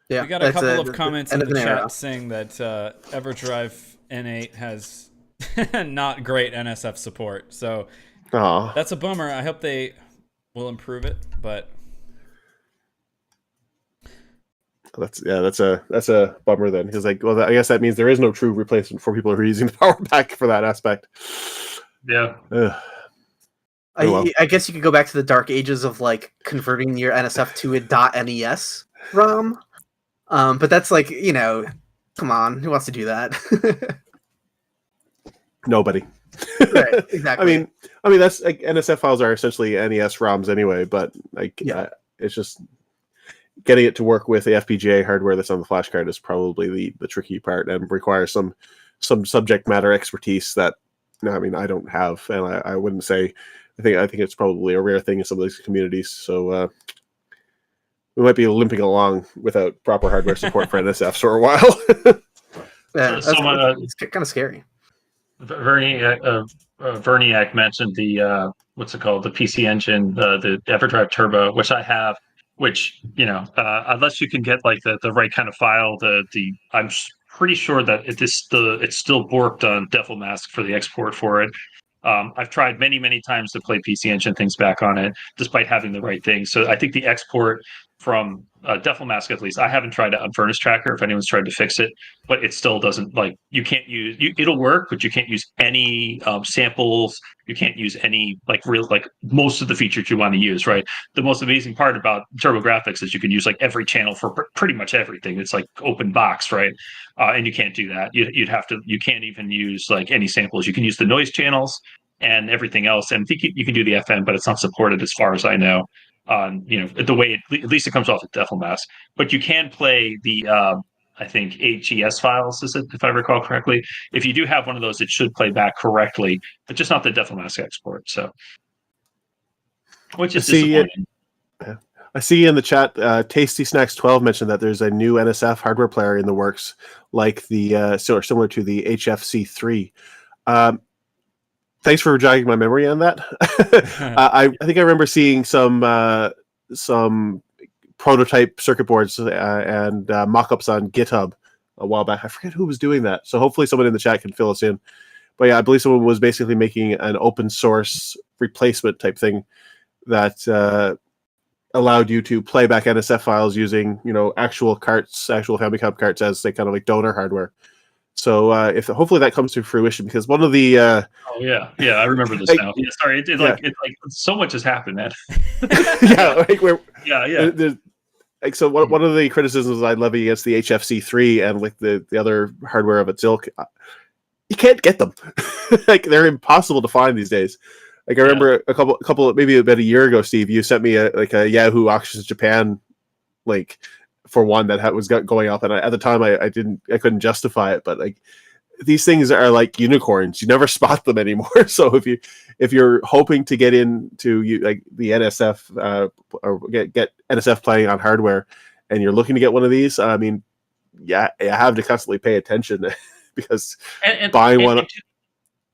Speaker 2: Yeah,
Speaker 1: we got a couple of comments in the chat saying that EverDrive N8 has not great NSF support. So
Speaker 4: Oh,
Speaker 1: that's a bummer. I hope they will improve it, but
Speaker 4: that's a bummer then. Because like, well, I guess that means there is no true replacement for people who are using the PowerPak for that aspect.
Speaker 3: Yeah.
Speaker 4: Ugh. Oh, well.
Speaker 2: I guess you could go back to the dark ages of like converting your NSF to a .NES ROM. But that's like, come on, who wants to do that?
Speaker 4: Nobody.
Speaker 2: Right, exactly.
Speaker 4: I mean that's like NSF files are essentially NES ROMs anyway, but like it's just getting it to work with the FPGA hardware that's on the flash card is probably the tricky part and requires some subject matter expertise that I don't have, and I wouldn't say. I think it's probably a rare thing in some of these communities. So we might be limping along without proper hardware support for NSFs for a while.
Speaker 2: Yeah,
Speaker 3: it's
Speaker 2: kind of scary.
Speaker 3: Verniak mentioned the what's it called, the PC Engine, the EverDrive Turbo, which I have. Which unless you can get like the right kind of file, I'm pretty sure that it's still borked on Devil Mask for the export for it. I've tried many times to play PC Engine things back on it, despite having the right thing. So I think the export from Devil Mask, at least, I haven't tried it on Furnace Tracker if anyone's tried to fix it, but it still doesn't, like, you can't use, it'll work, but you can't use any samples. You can't use any, like, real, like, most of the features you want to use, right? The most amazing part about TurboGrafx is you can use, like, every channel for pretty much everything. It's like open box, right? And you can't do that. You can't even use, like, any samples. You can use the noise channels and everything else. And I think you can do the FM, but it's not supported as far as I know. The way at least it comes off with Devil Mask. But you can play the I think HES files, is it, if I recall correctly? If you do have one of those, it should play back correctly, but just not the Devil Mask export. So, which is disappointing.
Speaker 4: I see in the chat, Tasty Snacks 12 mentioned that there's a new NSF hardware player in the works, like the similar to the HFC3. Thanks for jogging my memory on that. I think I remember seeing some prototype circuit boards and mock-ups on GitHub a while back. I forget who was doing that, so hopefully someone in the chat can fill us in. But yeah, I believe someone was basically making an open source replacement type thing that allowed you to play back NSF files using actual Famicom carts as they kind of like donor hardware. So if hopefully that comes to fruition, because one of the
Speaker 3: I remember this now. Yeah, sorry, it's like so much has happened, man.
Speaker 4: So one of the criticisms I levy against the HFC3 and like the other hardware of its ilk, you can't get them. Like, they're impossible to find these days. Like, I remember a couple maybe about a year ago, Steve, you sent me a Yahoo Auctions Japan link for one that was going up, and at the time I couldn't justify it, but like, these things are like unicorns. You never spot them anymore. So if you're hoping to get into like the NSF or get NSF playing on hardware, and you're looking to get one of these, I mean, you have to constantly pay attention because buying one.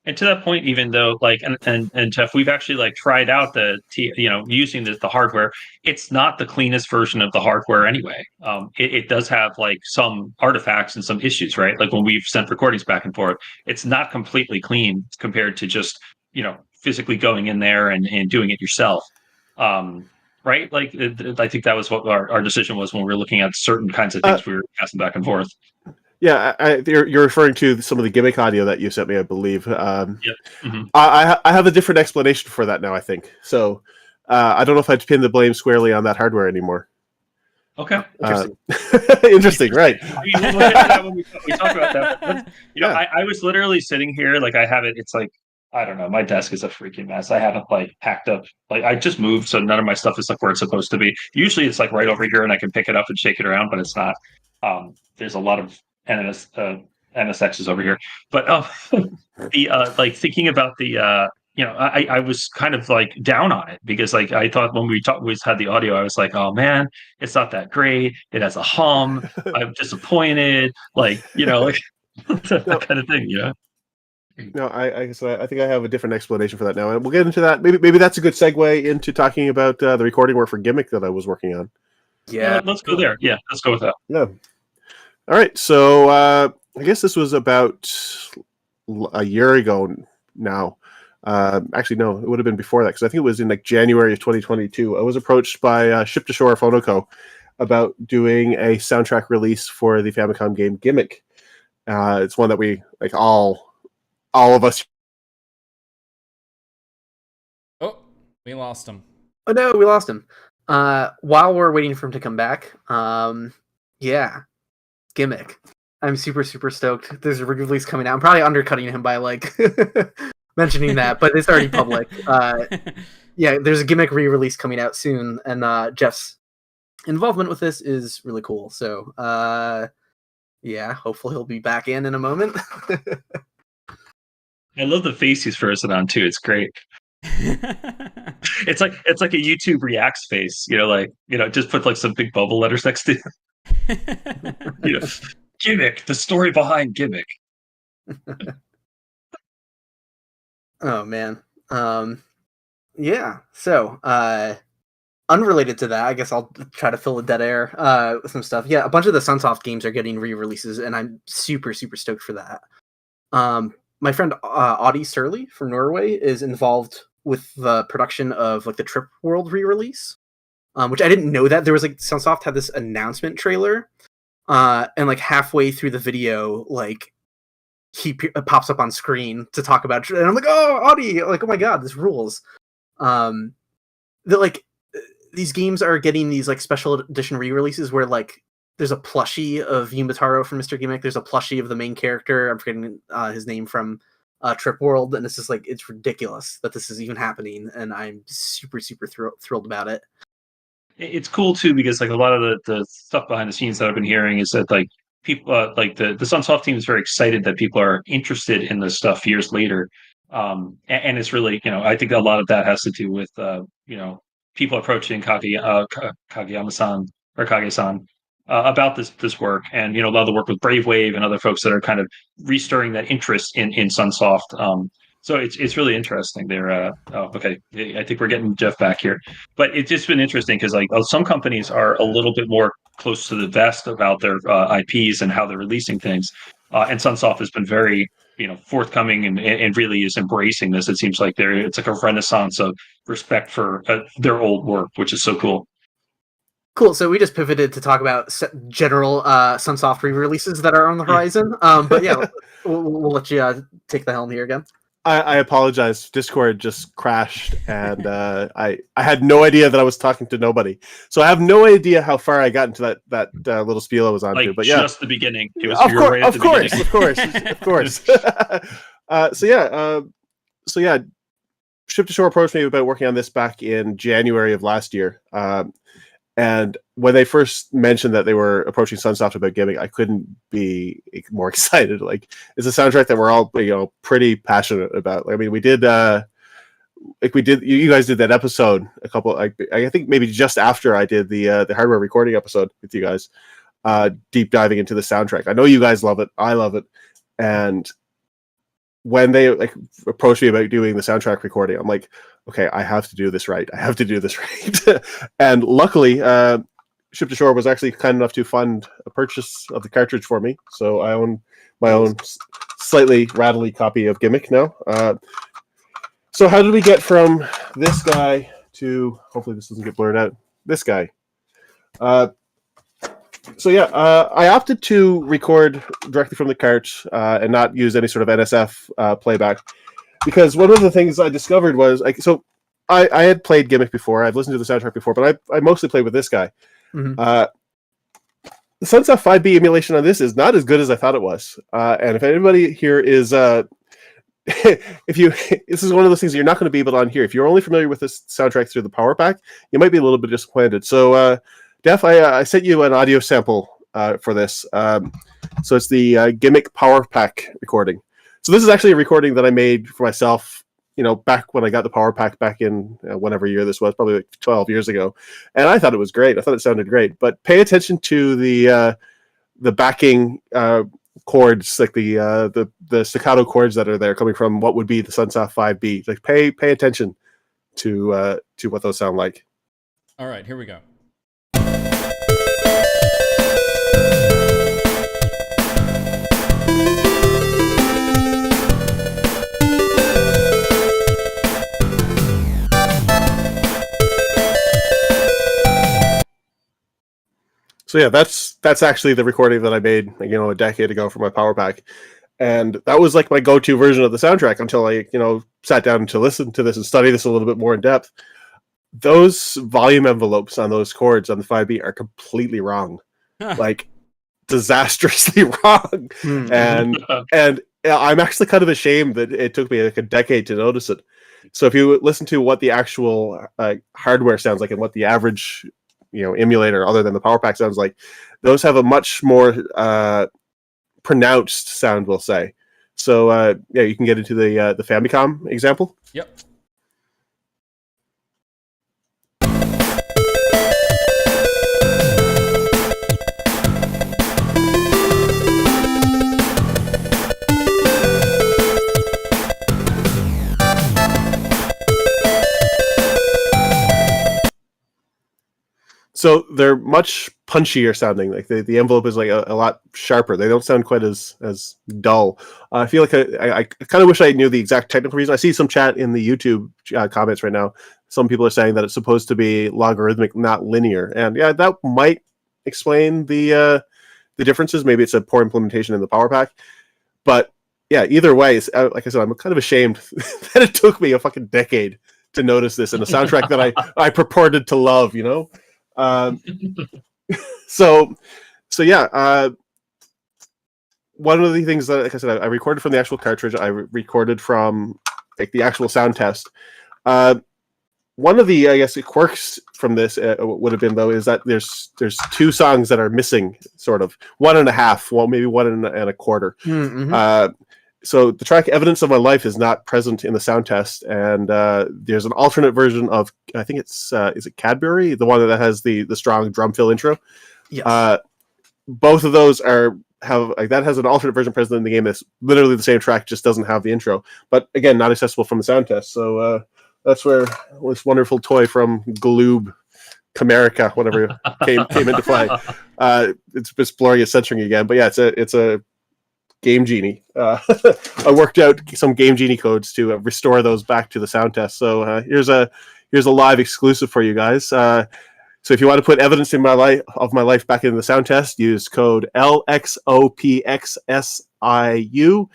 Speaker 3: And to that point, even though, like, and Jeff, we've actually like tried out using the hardware. It's not the cleanest version of the hardware anyway. It does have like some artifacts and some issues, right? Like when we've sent recordings back and forth, it's not completely clean compared to just physically going in there and doing it yourself. Right? Like, I think that was what our decision was when we were looking at certain kinds of things we were passing back and forth.
Speaker 4: Yeah, you're referring to some of the Gimmick audio that you sent me, I believe.
Speaker 3: Yep. Mm-hmm.
Speaker 4: I have a different explanation for that now, I think. So I don't know if I'd pin the blame squarely on that hardware anymore.
Speaker 3: Okay.
Speaker 4: Interesting, right.
Speaker 3: I mean, we'll get to that when we talk about that. But, I was literally sitting here, like, I have it. It's like, I don't know. My desk is a freaking mess. I haven't like packed up. Like, I just moved, so none of my stuff is like where it's supposed to be. Usually, it's like right over here, and I can pick it up and shake it around, but it's not. There's a lot of NSXs over here, but the like thinking about the I was kind of like down on it because like I thought when we had the audio, I was like, oh man, it's not that great. It has a hum. I'm disappointed. Like like that kind of thing.
Speaker 4: No, I think I have a different explanation for that now, and we'll get into that. Maybe that's a good segue into talking about the recording work for Gimmick that I was working on.
Speaker 3: Yeah, let's go there. Yeah, let's go with that.
Speaker 4: Yeah. All right, so I guess this was about a year ago now. Actually, no, it would have been before that because I think it was in like January of 2022. I was approached by Ship to Shore Phonoco about doing a soundtrack release for the Famicom game Gimmick. It's one that we like all of us.
Speaker 1: Oh, we lost him.
Speaker 2: Oh no, we lost him. While we're waiting for him to come back, yeah, Gimmick. I'm super stoked. There's a re-release coming out. I'm probably undercutting him by like mentioning that, but it's already public. Yeah, there's a Gimmick re-release coming out soon, and Jeff's involvement with this is really cool. So, yeah, hopefully he'll be back in a moment.
Speaker 3: I love the face he's frozen on too. It's great. It's like a YouTube reacts face, just put like some big bubble letters next to it. Gimmick, the story behind Gimmick.
Speaker 2: Oh man. Yeah. So, unrelated to that, I guess I'll try to fill a dead air with some stuff. Yeah, a bunch of the Sunsoft games are getting re-releases, and I'm super stoked for that. My friend Audie Surley from Norway is involved with the production of like the Trip World re-release, which I didn't know that. There was like Sunsoft had this announcement trailer, and like halfway through the video, like he pops up on screen to talk about it, and I'm like, oh, Audie, like, oh my god, this rules. That like these games are getting these like special edition re-releases where like there's a plushie of Yumataro from Mr. Gimmick. There's a plushie of the main character. I'm forgetting his name from Trip World, and it's just like it's ridiculous that this is even happening, and I'm super thrilled about it.
Speaker 3: It's cool too because like a lot of the stuff behind the scenes that I've been hearing is that like people like the Sunsoft team is very excited that people are interested in this stuff years later, and it's really I think a lot of that has to do with people approaching Kageyama-san or Kage-san about this work, and a lot of the work with Brave Wave and other folks that are kind of restoring that interest in Sunsoft. So it's really interesting. They're okay. I think we're getting Jeff back here, but it's just been interesting because like some companies are a little bit more close to the vest about their IPs and how they're releasing things, and Sunsoft has been very forthcoming and really is embracing this. It seems like it's like a renaissance of respect for their old work, which is so cool.
Speaker 2: Cool. So we just pivoted to talk about general Sunsoft re-releases that are on the horizon. But yeah, we'll let you take the helm here again.
Speaker 4: I apologize. Discord just crashed, and I had no idea that I was talking to nobody. So I have no idea how far I got into that little spiel I was on to. But yeah,
Speaker 3: just the beginning. It was
Speaker 4: of course. So yeah, Ship to Shore approached me about working on this back in January of last year. And when they first mentioned that they were approaching Sunsoft about Gimmick, I couldn't be more excited. Like, it's a soundtrack that we're all, pretty passionate about. I mean, you guys did that episode a couple, I think maybe just after I did the hardware recording episode with you guys, deep diving into the soundtrack. I know you guys love it. I love it. And when they approached me about doing the soundtrack recording, I'm like, okay, I have to do this right. And luckily, Ship to Shore was actually kind enough to fund a purchase of the cartridge for me. So I own my own slightly rattly copy of Gimmick now. So how did we get from this guy to, hopefully this doesn't get blurred out, this guy? I opted to record directly from the cart and not use any sort of NSF playback, because one of the things I discovered was I had played Gimmick before. I've listened to the soundtrack before, but I mostly played with this guy. Mm-hmm. The Sunsoft 5B emulation on this is not as good as I thought it was. And if anybody here is this is one of those things you're not going to be able to unhear. If you're only familiar with this soundtrack through the PowerPak, you might be a little bit disappointed. So Def, I sent you an audio sample for this. So it's the Gimmick PowerPak recording. So this is actually a recording that I made for myself, back when I got the PowerPak back in whatever year this was, probably like 12 years ago. And I thought it was great. I thought it sounded great. But pay attention to the backing chords, like the staccato chords that are there coming from what would be the Sunsoft 5B. Like pay attention to what those sound like.
Speaker 1: All right, here we go.
Speaker 4: So yeah, that's actually the recording that I made, a decade ago for my PowerPak. And that was like my go-to version of the soundtrack until I, sat down to listen to this and study this a little bit more in depth. Those volume envelopes on those chords on the 5B are completely wrong. Like disastrously wrong. And I'm actually kind of ashamed that it took me like a decade to notice it. So if you listen to what the actual hardware sounds like and what the average emulator other than the PowerPak sounds like, those have a much more pronounced sound, we'll say. So you can get into the Famicom example.
Speaker 1: Yep.
Speaker 4: So they're much punchier sounding. Like the envelope is like a lot sharper. They don't sound quite as dull. I feel like I kind of wish I knew the exact technical reason. I see some chat in the YouTube comments right now. Some people are saying that it's supposed to be logarithmic, not linear, and yeah, that might explain the differences. Maybe it's a poor implementation in the PowerPak, but yeah, either way, like I said, I'm kind of ashamed that it took me a fucking decade to notice this in a soundtrack that I purported to love. So yeah, one of the things that, like I said, I recorded from the actual cartridge. I recorded from like the actual sound test. One of the, I guess, quirks from this would have been, though, is that there's two songs that are missing, sort of one and a half, well, maybe one and a quarter.
Speaker 2: Mm-hmm.
Speaker 4: So the track "Evidence of My Life" is not present in the sound test, and there's an alternate version of, I think it's is it Cadbury, the one that has the strong drum fill intro.
Speaker 2: Yes.
Speaker 4: Both of those that has an alternate version present in the game that's literally the same track, just doesn't have the intro. But again, not accessible from the sound test. So that's where this wonderful toy from Galoob, Camerica, whatever, came into play. It's just glorious censoring again, but yeah, it's a Game Genie. I worked out some Game Genie codes to restore those back to the sound test. So here's a live exclusive for you guys. So if you want to put "Evidence of My Life" back in the sound test, use code LXOPXSIU.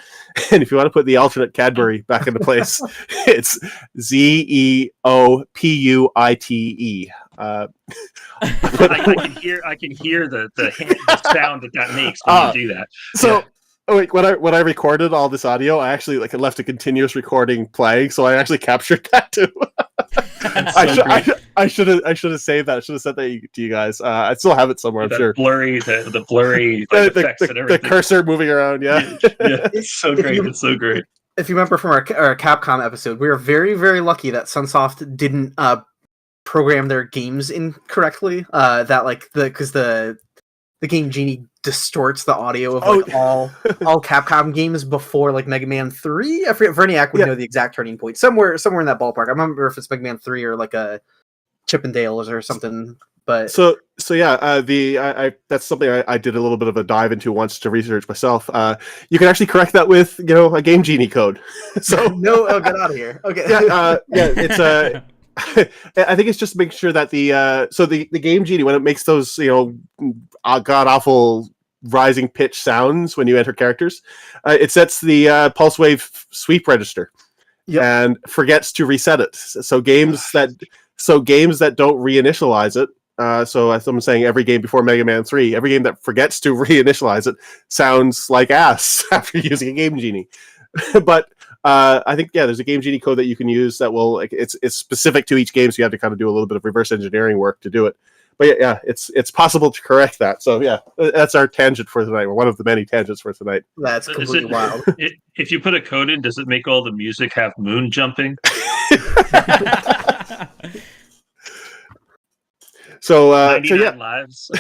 Speaker 4: And if you want to put the alternate Cadbury back into place, it's ZEOPUITE. I
Speaker 3: can hear the sound that makes when you do that.
Speaker 4: So. Yeah. Oh, wait, when I recorded all this audio, I actually left a continuous recording playing, so I actually captured that too. I should have saved that. I should have sent that to you guys. I still have it somewhere. I'm sure.
Speaker 3: Blurry, the blurry effects and everything.
Speaker 4: The cursor moving around. Yeah,
Speaker 3: it's so great. It's so great.
Speaker 2: If you remember from our Capcom episode, we were very, very lucky that Sunsoft didn't program their games incorrectly. Because the Game Genie distorts the audio of all Capcom games before Mega Man 3. I forget, Verniak would know the exact turning point. Somewhere in that ballpark. I remember if it's Mega Man 3 or a Chippendales or something. But
Speaker 4: so yeah, that's something I did a little bit of a dive into once to research myself. You can actually correct that with a Game Genie code. So
Speaker 2: get out of here. Okay.
Speaker 4: Yeah, it's I think it's just making sure that the Game Genie, when it makes those god awful rising pitch sounds when you enter characters, it sets the pulse wave sweep register and forgets to reset it. So games that don't reinitialize it. So as I'm saying, every game before Mega Man 3, every game that forgets to reinitialize it sounds like ass after using a Game Genie. But I think there's a Game Genie code that you can use that will it's specific to each game, so you have to kind of do a little bit of reverse engineering work to do it. But yeah, it's possible to correct that. So yeah, that's our tangent for tonight. Or one of the many tangents for tonight.
Speaker 2: That's completely wild.
Speaker 3: If you put a code in, does it make all the music have moon jumping?
Speaker 4: So
Speaker 3: 99 lives.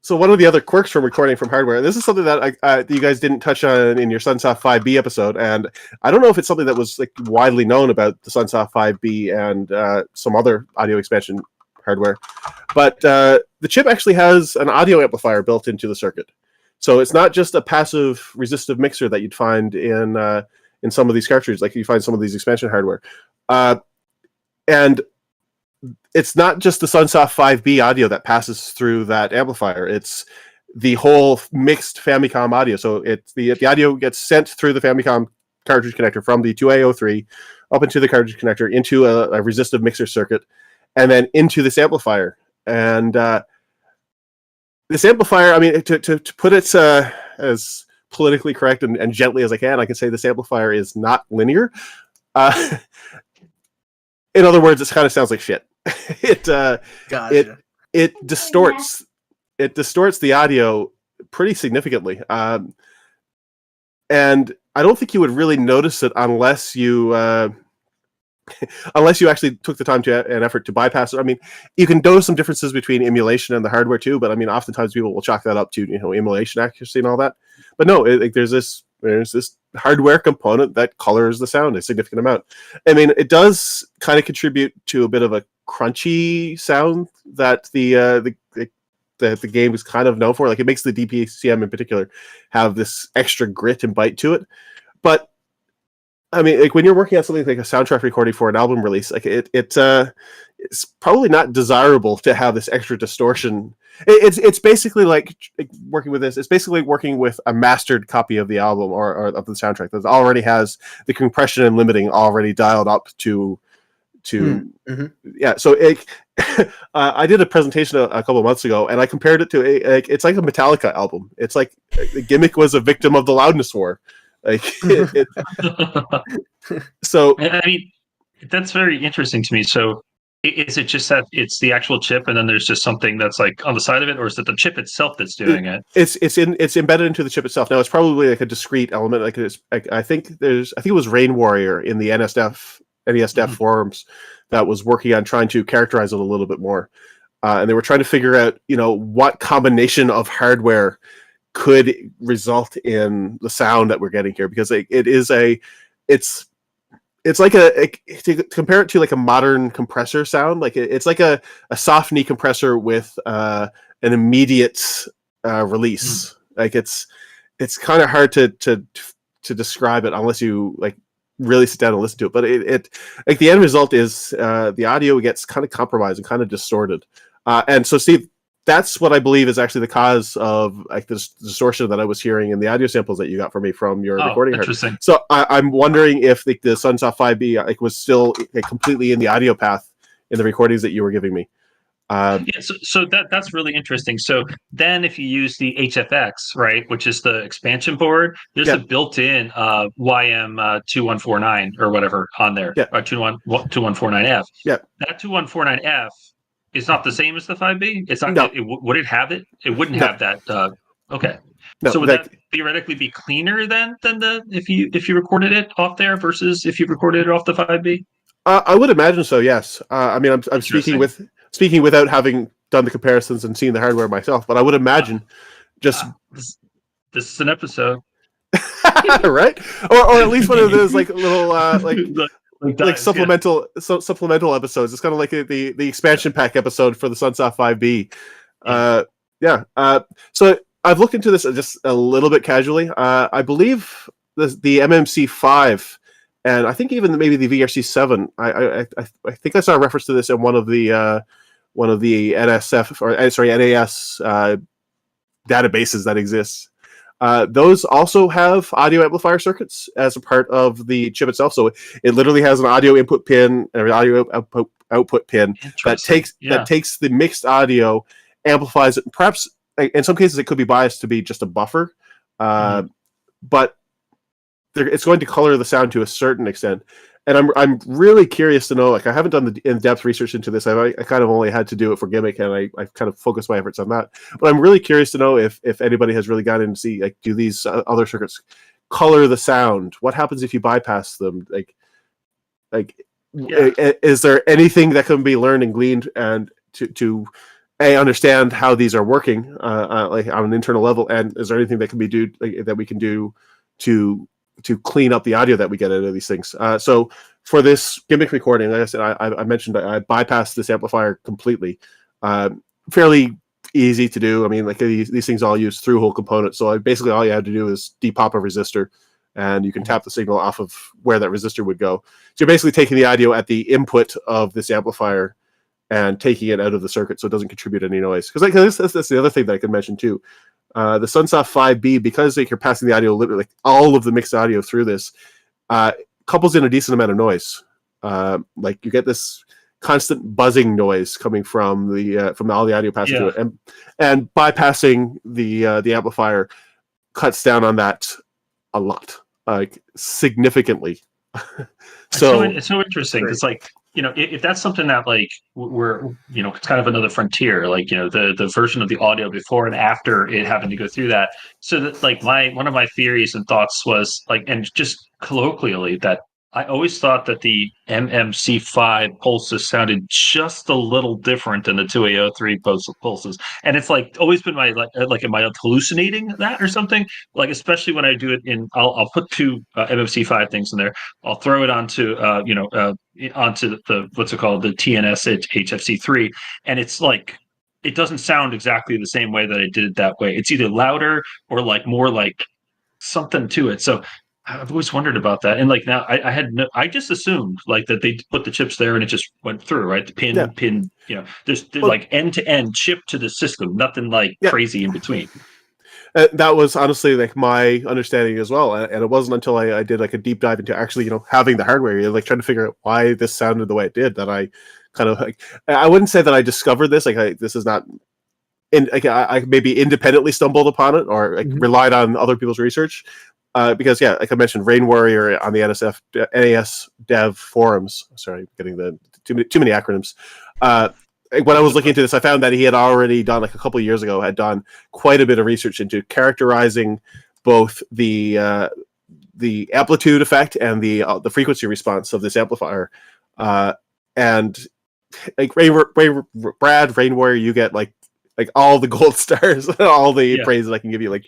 Speaker 4: So one of the other quirks from recording from hardware, this is something that you guys didn't touch on in your Sunsoft 5B episode, and I don't know if it's something that was widely known about the Sunsoft 5B and some other audio expansion hardware, but the chip actually has an audio amplifier built into the circuit. So it's not just a passive resistive mixer that you'd find in some of these cartridges, like you find some of these expansion hardware. And it's not just the Sunsoft 5B audio that passes through that amplifier. It's the whole mixed Famicom audio. So it's the audio gets sent through the Famicom cartridge connector from the 2A03 up into the cartridge connector into a resistive mixer circuit, and then into this amplifier. And this amplifier, I mean, to put it as politically correct and gently as I can say this amplifier is not linear. In other words, it kind of sounds like shit.
Speaker 2: Gotcha.
Speaker 4: It distorts the audio pretty significantly. And I don't think you would really notice it unless you actually took the time and effort to bypass it. I mean, you can notice some differences between emulation and the hardware too, but I mean, oftentimes people will chalk that up to emulation accuracy and all that. But no, there's this hardware component that colors the sound a significant amount. I mean, it does kind of contribute to a bit of a crunchy sound that the game is kind of known for. Like, it makes the DPCM in particular have this extra grit and bite to it. But I mean, like, when you're working on something like a soundtrack recording for an album release, like it's probably not desirable to have this extra distortion. It's basically like working with this. It's basically working with a mastered copy of the album or of the soundtrack that already has the compression and limiting already dialed up to. Yeah. So I did a presentation a couple of months ago, and I compared it to it's like a Metallica album. It's like the Gimmick was a victim of the loudness war. Like so
Speaker 3: I mean, that's very interesting to me. So is it just that it's the actual chip and then there's just something that's like on the side of it, or is it the chip itself that's doing it?
Speaker 4: It's embedded into the chip itself. Now, it's probably like a discrete element. I think it was Rain Warrior in the NES forums that was working on trying to characterize it a little bit more. And they were trying to figure out, what combination of hardware could result in the sound that we're getting here, because it's like to compare it to like a modern compressor sound. Like it's like a soft knee compressor with an immediate release. Like it's kind of hard to describe it unless you like really sit down and listen to it. But it like the end result is the audio gets kind of compromised and kind of distorted. And so, Steve, that's what I believe is actually the cause of like this distortion that I was hearing in the audio samples that you got from me from your recording.
Speaker 3: Interesting.
Speaker 4: So I'm wondering if the Sunsoft 5B was still completely in the audio path in the recordings that you were giving me.
Speaker 3: So that's really interesting. So then if you use the HFX, right, which is the expansion board, there's a built-in YM2149 or whatever on there, 2149F.
Speaker 4: Yeah.
Speaker 3: That 2149F is not the same as the 5B? It's not.
Speaker 4: No.
Speaker 3: Would it have it? It wouldn't have that. Okay.
Speaker 4: No,
Speaker 3: so would that theoretically be cleaner than if you recorded it off there versus if you recorded it off the 5B?
Speaker 4: I would imagine so. Yes. I mean, I'm speaking without having done the comparisons and seen the hardware myself, but I would imagine just
Speaker 3: this is an episode,
Speaker 4: right? Or at least one of those like little like supplemental episodes. It's kind of like the expansion pack episode for the Sunsoft 5B. So I've looked into this just a little bit casually. I believe the MMC 5, and I think even maybe the VRC 7. I think I saw a reference to this in one of the NAS databases that exists. Those also have audio amplifier circuits as a part of the chip itself. So it literally has an audio input pin and an audio output pin that takes the mixed audio, amplifies it. Perhaps in some cases it could be biased to be just a buffer, but it's going to color the sound to a certain extent. And I'm really curious to know. Like, I haven't done the in-depth research into this. I kind of only had to do it for Gimmick, and I kind of focused my efforts on that. But I'm really curious to know if anybody has really gotten in to see, like, do these other circuits color the sound? What happens if you bypass them? Is there anything that can be learned and gleaned and to understand how these are working like on an internal level? And is there anything that can be that we can do to clean up the audio that we get out of these things? So for this Gimmick recording, like I said, I mentioned I bypassed this amplifier completely. Fairly easy to do. I mean, like these things all use through-hole components. So basically all you have to do is depop a resistor, and you can tap the signal off of where that resistor would go. So you're basically taking the audio at the input of this amplifier and taking it out of the circuit so it doesn't contribute any noise. Because like that's the other thing that I could mention too. The Sunsoft 5B, because like you're passing the audio, literally like all of the mixed audio through this, couples in a decent amount of noise. Like you get this constant buzzing noise coming from all the audio passing through it, and bypassing the amplifier cuts down on that a lot, like significantly. So
Speaker 3: it's so interesting because like, if that's something that like we're, it's kind of another frontier, like, the version of the audio before and after it having to go through that. So that like one of my theories and thoughts was like, and just colloquially, that I always thought that the MMC5 pulses sounded just a little different than the 2A03 pulses. And it's like always been my like am I hallucinating that or something? Like, especially when I do it I'll put two MMC5 things in there. I'll throw it onto onto the what's it called, the TNS HFC3, and it's like it doesn't sound exactly the same way that I did it that way. It's either louder or like more like something to it. So I've always wondered about that, and like now I just assumed like that they put the chips there and it just went through, right? The pin, there's like end to end chip to the system, nothing like crazy in between.
Speaker 4: That was honestly like my understanding as well, and it wasn't until I did like a deep dive into actually having the hardware, like trying to figure out why this sounded the way it did, that I kind of like, I wouldn't say that I discovered this, like this is not. And I maybe independently stumbled upon it or like relied on other people's research. Because like I mentioned, Rain Warrior on the NES dev forums. Sorry, getting the too many acronyms. When I was looking into this, I found that he had already done, like a couple of years ago, had done quite a bit of research into characterizing both the amplitude effect and the frequency response of this amplifier. And like Rain Warrior, you get like all the gold stars, all the praises I can give you, like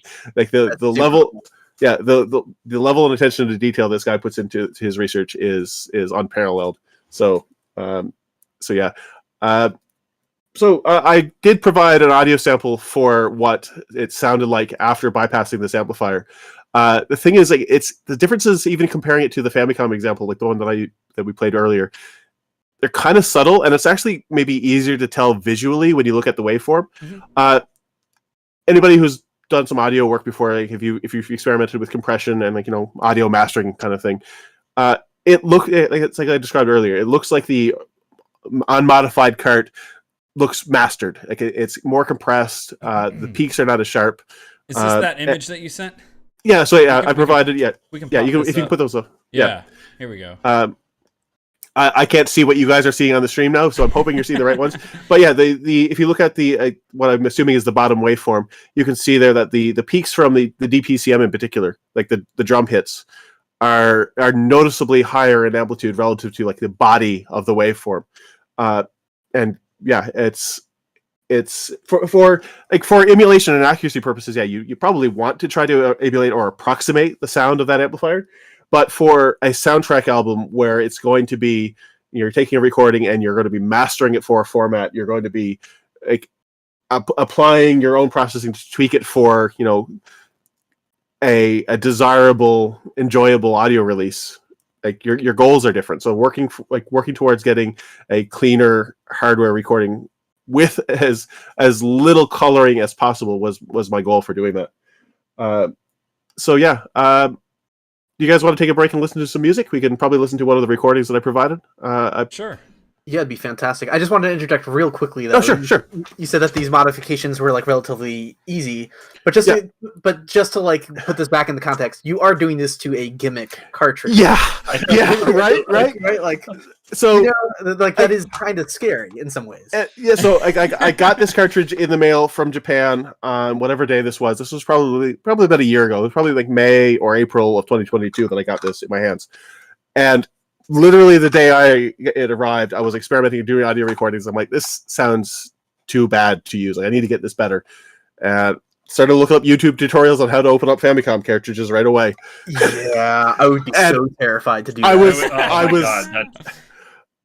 Speaker 4: the level. Cool. Yeah, the level and attention to detail this guy puts into his research is unparalleled. So yeah. So I did provide an audio sample for what it sounded like after bypassing this amplifier. The thing is, like, it's the differences, even comparing it to the Famicom example, like the one that we played earlier, they're kind of subtle, and it's actually maybe easier to tell visually when you look at the waveform. Anybody who's done some audio work before, like if you've experimented with compression and like audio mastering kind of thing, it's like I described earlier. It looks like the unmodified cart looks mastered. Like it's more compressed. The peaks are not as sharp.
Speaker 1: Is this that image that you sent?
Speaker 4: Yeah. So I provided. We can. Yeah, you can. If you can put those up.
Speaker 1: Yeah. Here we go.
Speaker 4: I can't see what you guys are seeing on the stream now, so I'm hoping you're seeing the right ones. But yeah, the if you look at the what I'm assuming is the bottom waveform, you can see there that the peaks from the DPCM in particular, like the drum hits, are noticeably higher in amplitude relative to like the body of the waveform. And yeah, it's for emulation and accuracy purposes. Yeah, you probably want to try to emulate or approximate the sound of that amplifier. But for a soundtrack album where it's going to be, you're taking a recording and you're going to be mastering it for a format, you're going to be like applying your own processing to tweak it for a desirable, enjoyable audio release. Like your goals are different. So working towards getting a cleaner hardware recording with as little coloring as possible was my goal for doing that. So yeah. Do you guys want to take a break and listen to some music? We can probably listen to one of the recordings that I provided.
Speaker 1: Sure.
Speaker 2: Yeah, it'd be fantastic. I just wanted to interject real quickly, though.
Speaker 4: Oh, sure.
Speaker 2: You said that these modifications were like relatively easy, but just to like put this back in the context, you are doing this to a Gimmick cartridge.
Speaker 4: Yeah, right.
Speaker 2: Like,
Speaker 4: so,
Speaker 2: that is kind of scary in some ways.
Speaker 4: So I got this cartridge in the mail from Japan on whatever day this was. This was probably about a year ago. It was probably like May or April of 2022 that I got this in my hands, and literally the day it arrived, I was experimenting and doing audio recordings. I'm like, this sounds too bad to use. Like, I need to get this better. And started looking up YouTube tutorials on how to open up Famicom cartridges right away.
Speaker 2: Yeah, I would be so terrified to do that.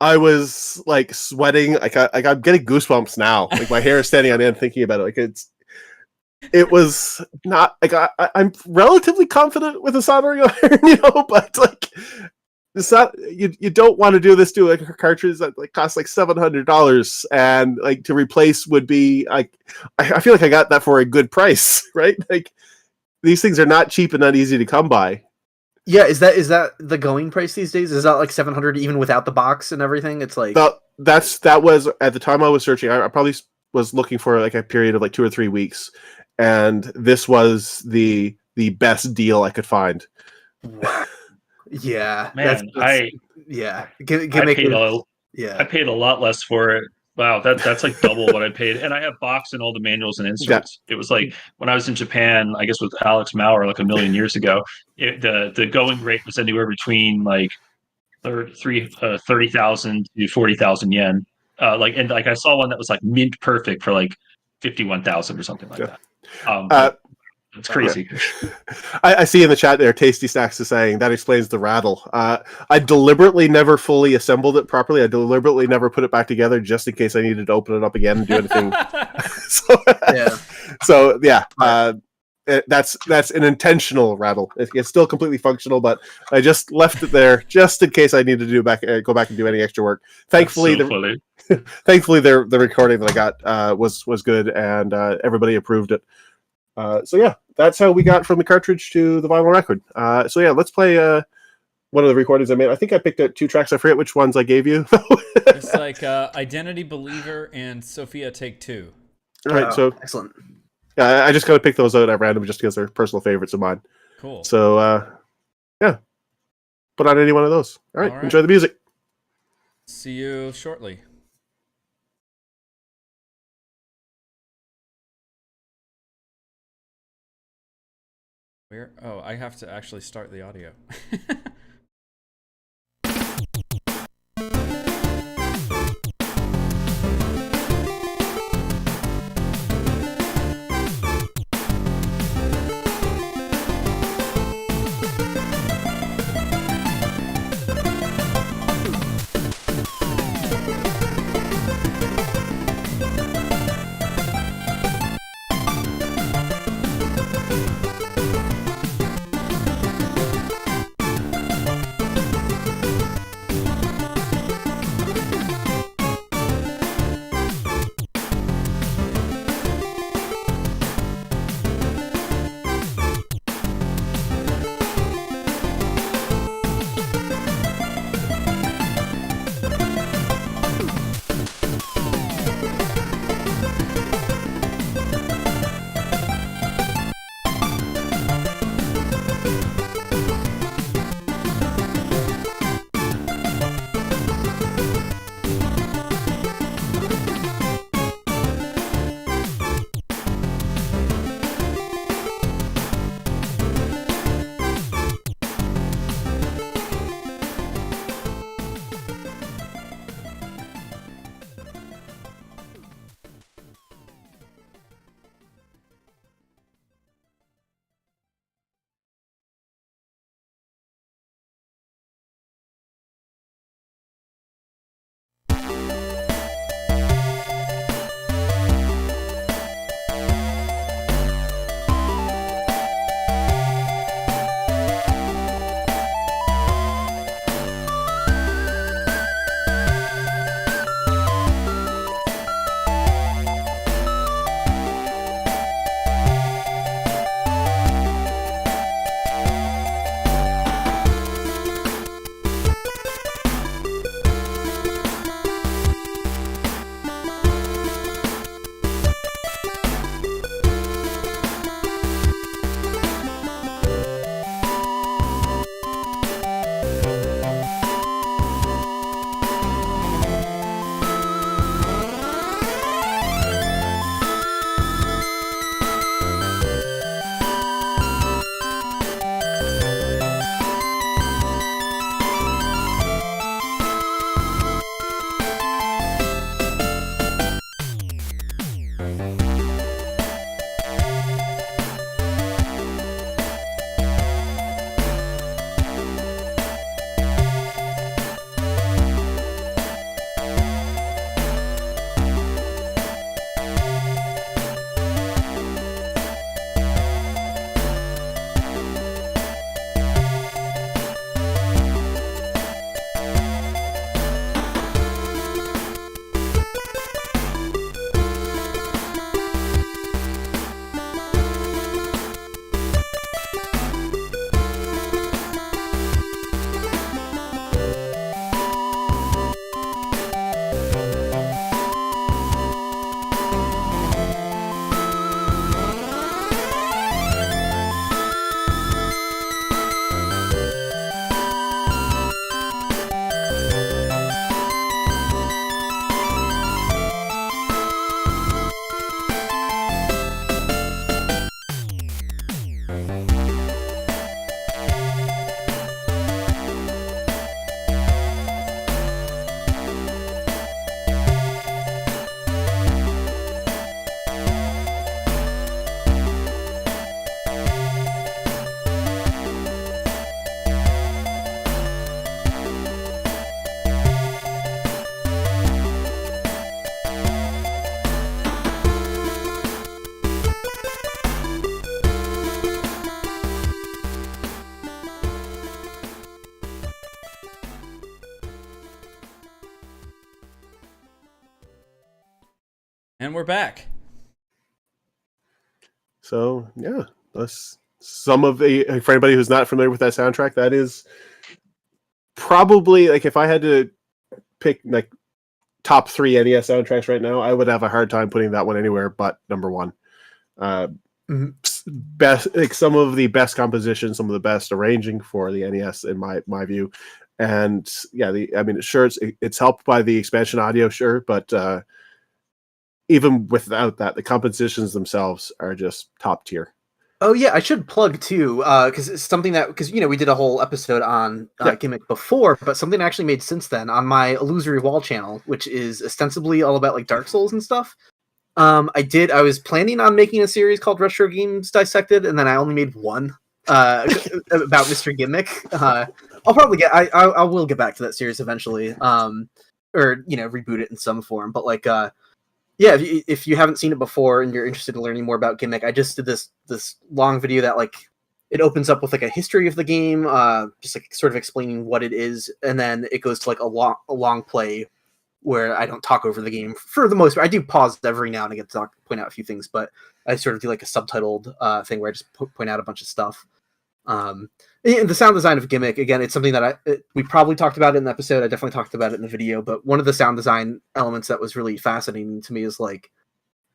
Speaker 4: I was like sweating. Like I'm getting goosebumps now. Like my hair is standing on end thinking about it. Like it was not like I'm relatively confident with a soldering iron, but like it's not you don't want to do this to like a cartridge that like costs like $700 and like to replace would be like I feel like I got that for a good price, right? Like these things are not cheap and not easy to come by.
Speaker 2: Yeah, is that the going price these days? Is that like 700 even without the box and everything? It's like
Speaker 4: that was at the time I was searching. I probably was looking for like a period of like 2 or 3 weeks, and this was the best deal I could find.
Speaker 2: Wow. Yeah,
Speaker 3: Man,
Speaker 2: Gimmick.
Speaker 3: I paid a lot less for it. Wow, that's like double what I paid, and I have box and all the manuals and inserts. Yeah. It was like when I was in Japan, I guess with Alex Maurer like a million years ago. The going rate was anywhere between like 30,000 to 40,000 yen. And I saw one that was like mint perfect for like 51,000 or something like that. It's crazy.
Speaker 4: I see in the chat there, Tasty Snacks is saying that explains the rattle. I deliberately never fully assembled it properly. I deliberately never put it back together just in case I needed to open it up again and do anything. That's an intentional rattle. It's still completely functional, but I just left it there just in case I needed to go back and do any extra work. Thankfully, thankfully, the recording that I got was good, and everybody approved it. So yeah, that's how we got from the cartridge to the vinyl record. So yeah, let's play one of the recordings I made. I think I picked out 2 tracks. I forget which ones I gave you.
Speaker 1: It's like Identity Believer and Sophia Take 2.
Speaker 4: All right, so
Speaker 2: excellent.
Speaker 4: Yeah, I just got to pick those out at random just because they're personal favorites of mine.
Speaker 1: Cool.
Speaker 4: So yeah, put on any one of those. All right, enjoy the music.
Speaker 1: See you shortly. Where? Oh, I have to actually start the audio. And we're back.
Speaker 4: So yeah, that's some of the for anybody who's not familiar with that soundtrack. That is probably like if I had to pick like top 3 NES soundtracks right now, I would have a hard time putting that one anywhere but number 1. Best, like some of the best composition, some of the best arranging for the NES in my view. And yeah, it's helped by the expansion audio, sure, but even without that, the compositions themselves are just top tier.
Speaker 2: Oh yeah, I should plug too, because it's something that we did a whole episode on Gimmick before, but something I actually made since then on my Illusory Wall channel, which is ostensibly all about like Dark Souls and stuff. I was planning on making a series called Retro Games Dissected, and then I only made one about Mr. Gimmick. I'll probably I will get back to that series eventually, or reboot it in some form. But like, yeah, if you haven't seen it before and you're interested in learning more about Gimmick, I just did this long video that like it opens up with like a history of the game, just like sort of explaining what it is, and then it goes to like a long play where I don't talk over the game for the most part. I do pause every now and again to point out a few things, but I sort of do like a subtitled thing where I just point out a bunch of stuff. And the sound design of Gimmick, again, it's something that we probably talked about it in the episode. I definitely talked about it in the video, but one of the sound design elements that was really fascinating to me is like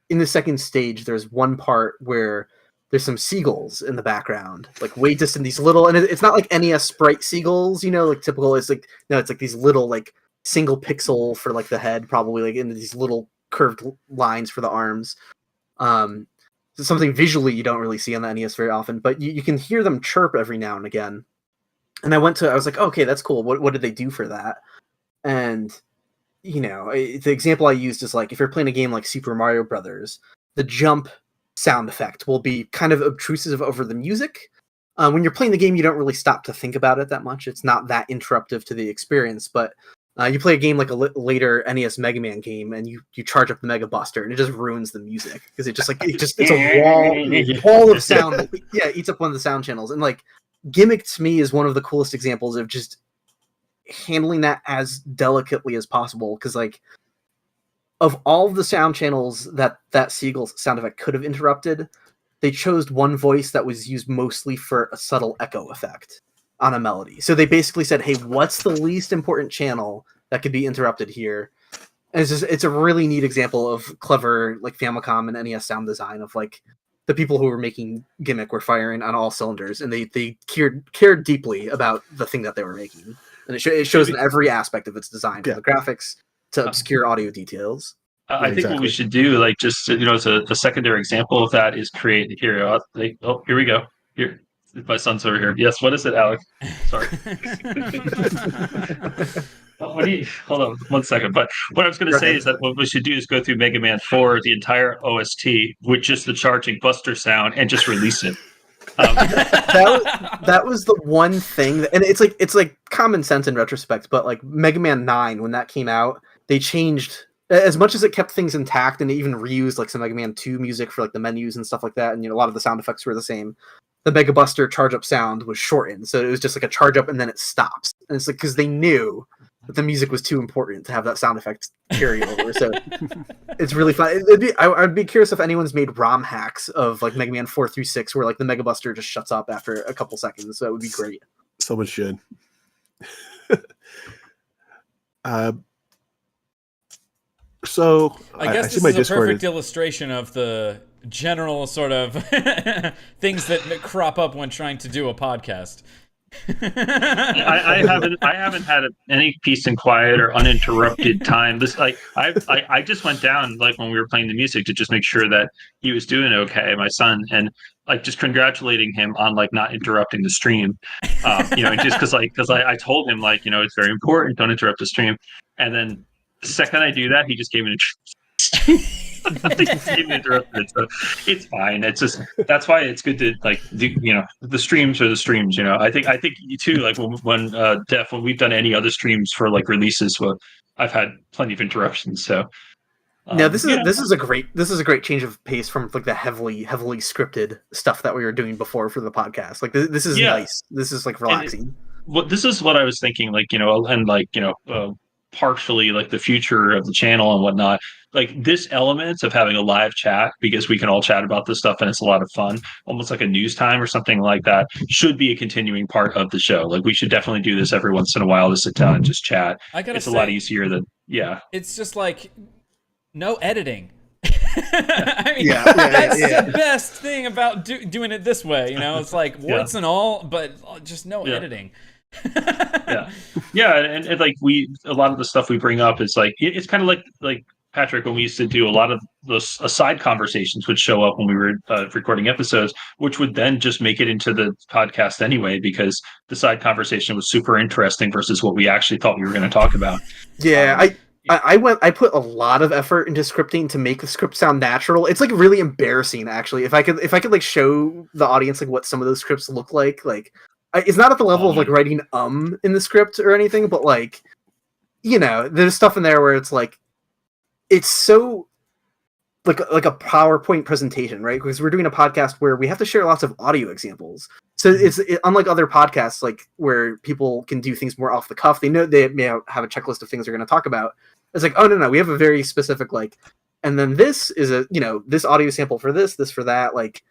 Speaker 2: in the second stage, there's one part where there's some seagulls in the background, like way distant, these little, and it's not like NES sprite seagulls, like typical. It's like, no, it's like these little like single pixel for like the head, probably like into these little curved lines for the arms. It's something visually you don't really see on the NES very often, but you can hear them chirp every now and again. And I was like, okay, that's cool. What did they do for that? And the example I used is like if you're playing a game like Super Mario Brothers, the jump sound effect will be kind of obtrusive over the music. When you're playing the game, you don't really stop to think about it that much. It's not that interruptive to the experience, but you play a game like a later NES Mega Man game, and you charge up the Mega Buster, and it just ruins the music because it's a wall of sound. Yeah, it eats up one of the sound channels, and like Gimmick to me is one of the coolest examples of just handling that as delicately as possible. Because like of all the sound channels that seagull sound effect could have interrupted, they chose one voice that was used mostly for a subtle echo effect on a melody. So they basically said, hey, what's the least important channel that could be interrupted here? And it's a really neat example of clever like Famicom and NES sound design of like the people who were making Gimmick were firing on all cylinders, and they cared deeply about the thing that they were making. And it shows in every aspect of its design, from the graphics to obscure audio details.
Speaker 3: I think what we should do, like just as a secondary example of that, is create here. Here we go. Here. My son's over here. Yes, what is it, Alex? Sorry. Hold on 1 second. But what I was going to say is that what we should do is go through Mega Man 4, the entire OST, with just the charging Buster sound, and just release it.
Speaker 2: That was the one thing, and it's like common sense in retrospect, but like Mega Man 9, when that came out, they changed, as much as it kept things intact, and they even reused like some Mega Man 2 music for like the menus and stuff like that, and a lot of the sound effects were the same. The Mega Buster charge up sound was shortened, so it was just like a charge up and then it stops. And it's like because they knew that the music was too important to have that sound effect carry over. So it's really fun. I'd be curious if anyone's made ROM hacks of like Mega Man 4 through 6 where like the Mega Buster just shuts up after a couple seconds. So that would be great.
Speaker 4: Someone should. So
Speaker 1: I guess this is a perfect illustration of the general sort of things that crop up when trying to do a podcast.
Speaker 3: I haven't had any peace and quiet or uninterrupted time. This I just went down like when we were playing the music to just make sure that he was doing okay, my son, and like just congratulating him on like not interrupting the stream. Just because I told him like it's very important, don't interrupt the stream, and then the second I do that, he just gave me interrupted, so it's fine. It's just that's why it's good to like the streams are the streams. I think you too. Like when we've done any other streams for like releases, I've had plenty of interruptions. So
Speaker 2: now this is a great change of pace from like the heavily scripted stuff that we were doing before for the podcast. Like this is nice. This is like relaxing.
Speaker 3: This is what I was thinking. Like and like partially like the future of the channel and whatnot. Like this element of having a live chat, because we can all chat about this stuff and it's a lot of fun, almost like a news time or something like that, should be a continuing part of the show. Like we should definitely do this every once in a while to sit down and just chat.
Speaker 1: I gotta
Speaker 3: It's
Speaker 1: say,
Speaker 3: a lot easier than
Speaker 1: it's just like no editing. I mean, that's the best thing about doing it this way. You know, it's like warts and all, but just no editing.
Speaker 3: And like a lot of the stuff we bring up is like it's kind of like Patrick, when we used to do a lot of those aside conversations would show up when we were recording episodes, which would then just make it into the podcast anyway, because the side conversation was super interesting versus what we actually thought we were going to talk about.
Speaker 2: I put a lot of effort into scripting to make the script sound natural. It's like really embarrassing, actually. If I could like show the audience like what some of those scripts look like it's not at the level of like writing in the script or anything, but like, you know, there's stuff in there where it's like, it's so like a PowerPoint presentation, right? Because we're doing a podcast where we have to share lots of audio examples. So it's unlike other podcasts, like where people can do things more off the cuff. They know they may have a checklist of things they're going to talk about. It's like, oh no, we have a very specific like, and then this is this audio sample for this for that. Like,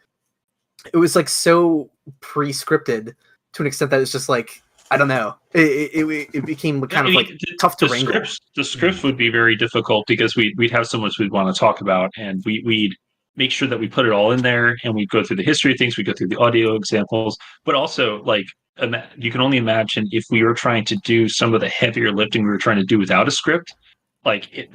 Speaker 2: it was like so pre-scripted to an extent that it's just like, I don't know. It became kind of like tough to wrangle.
Speaker 3: The scripts would be very difficult because we'd have so much we'd want to talk about, and we'd make sure that we put it all in there, and we'd go through the history of things, we go through the audio examples, but also like you can only imagine if we were trying to do some of the heavier lifting we were trying to do without a script. Like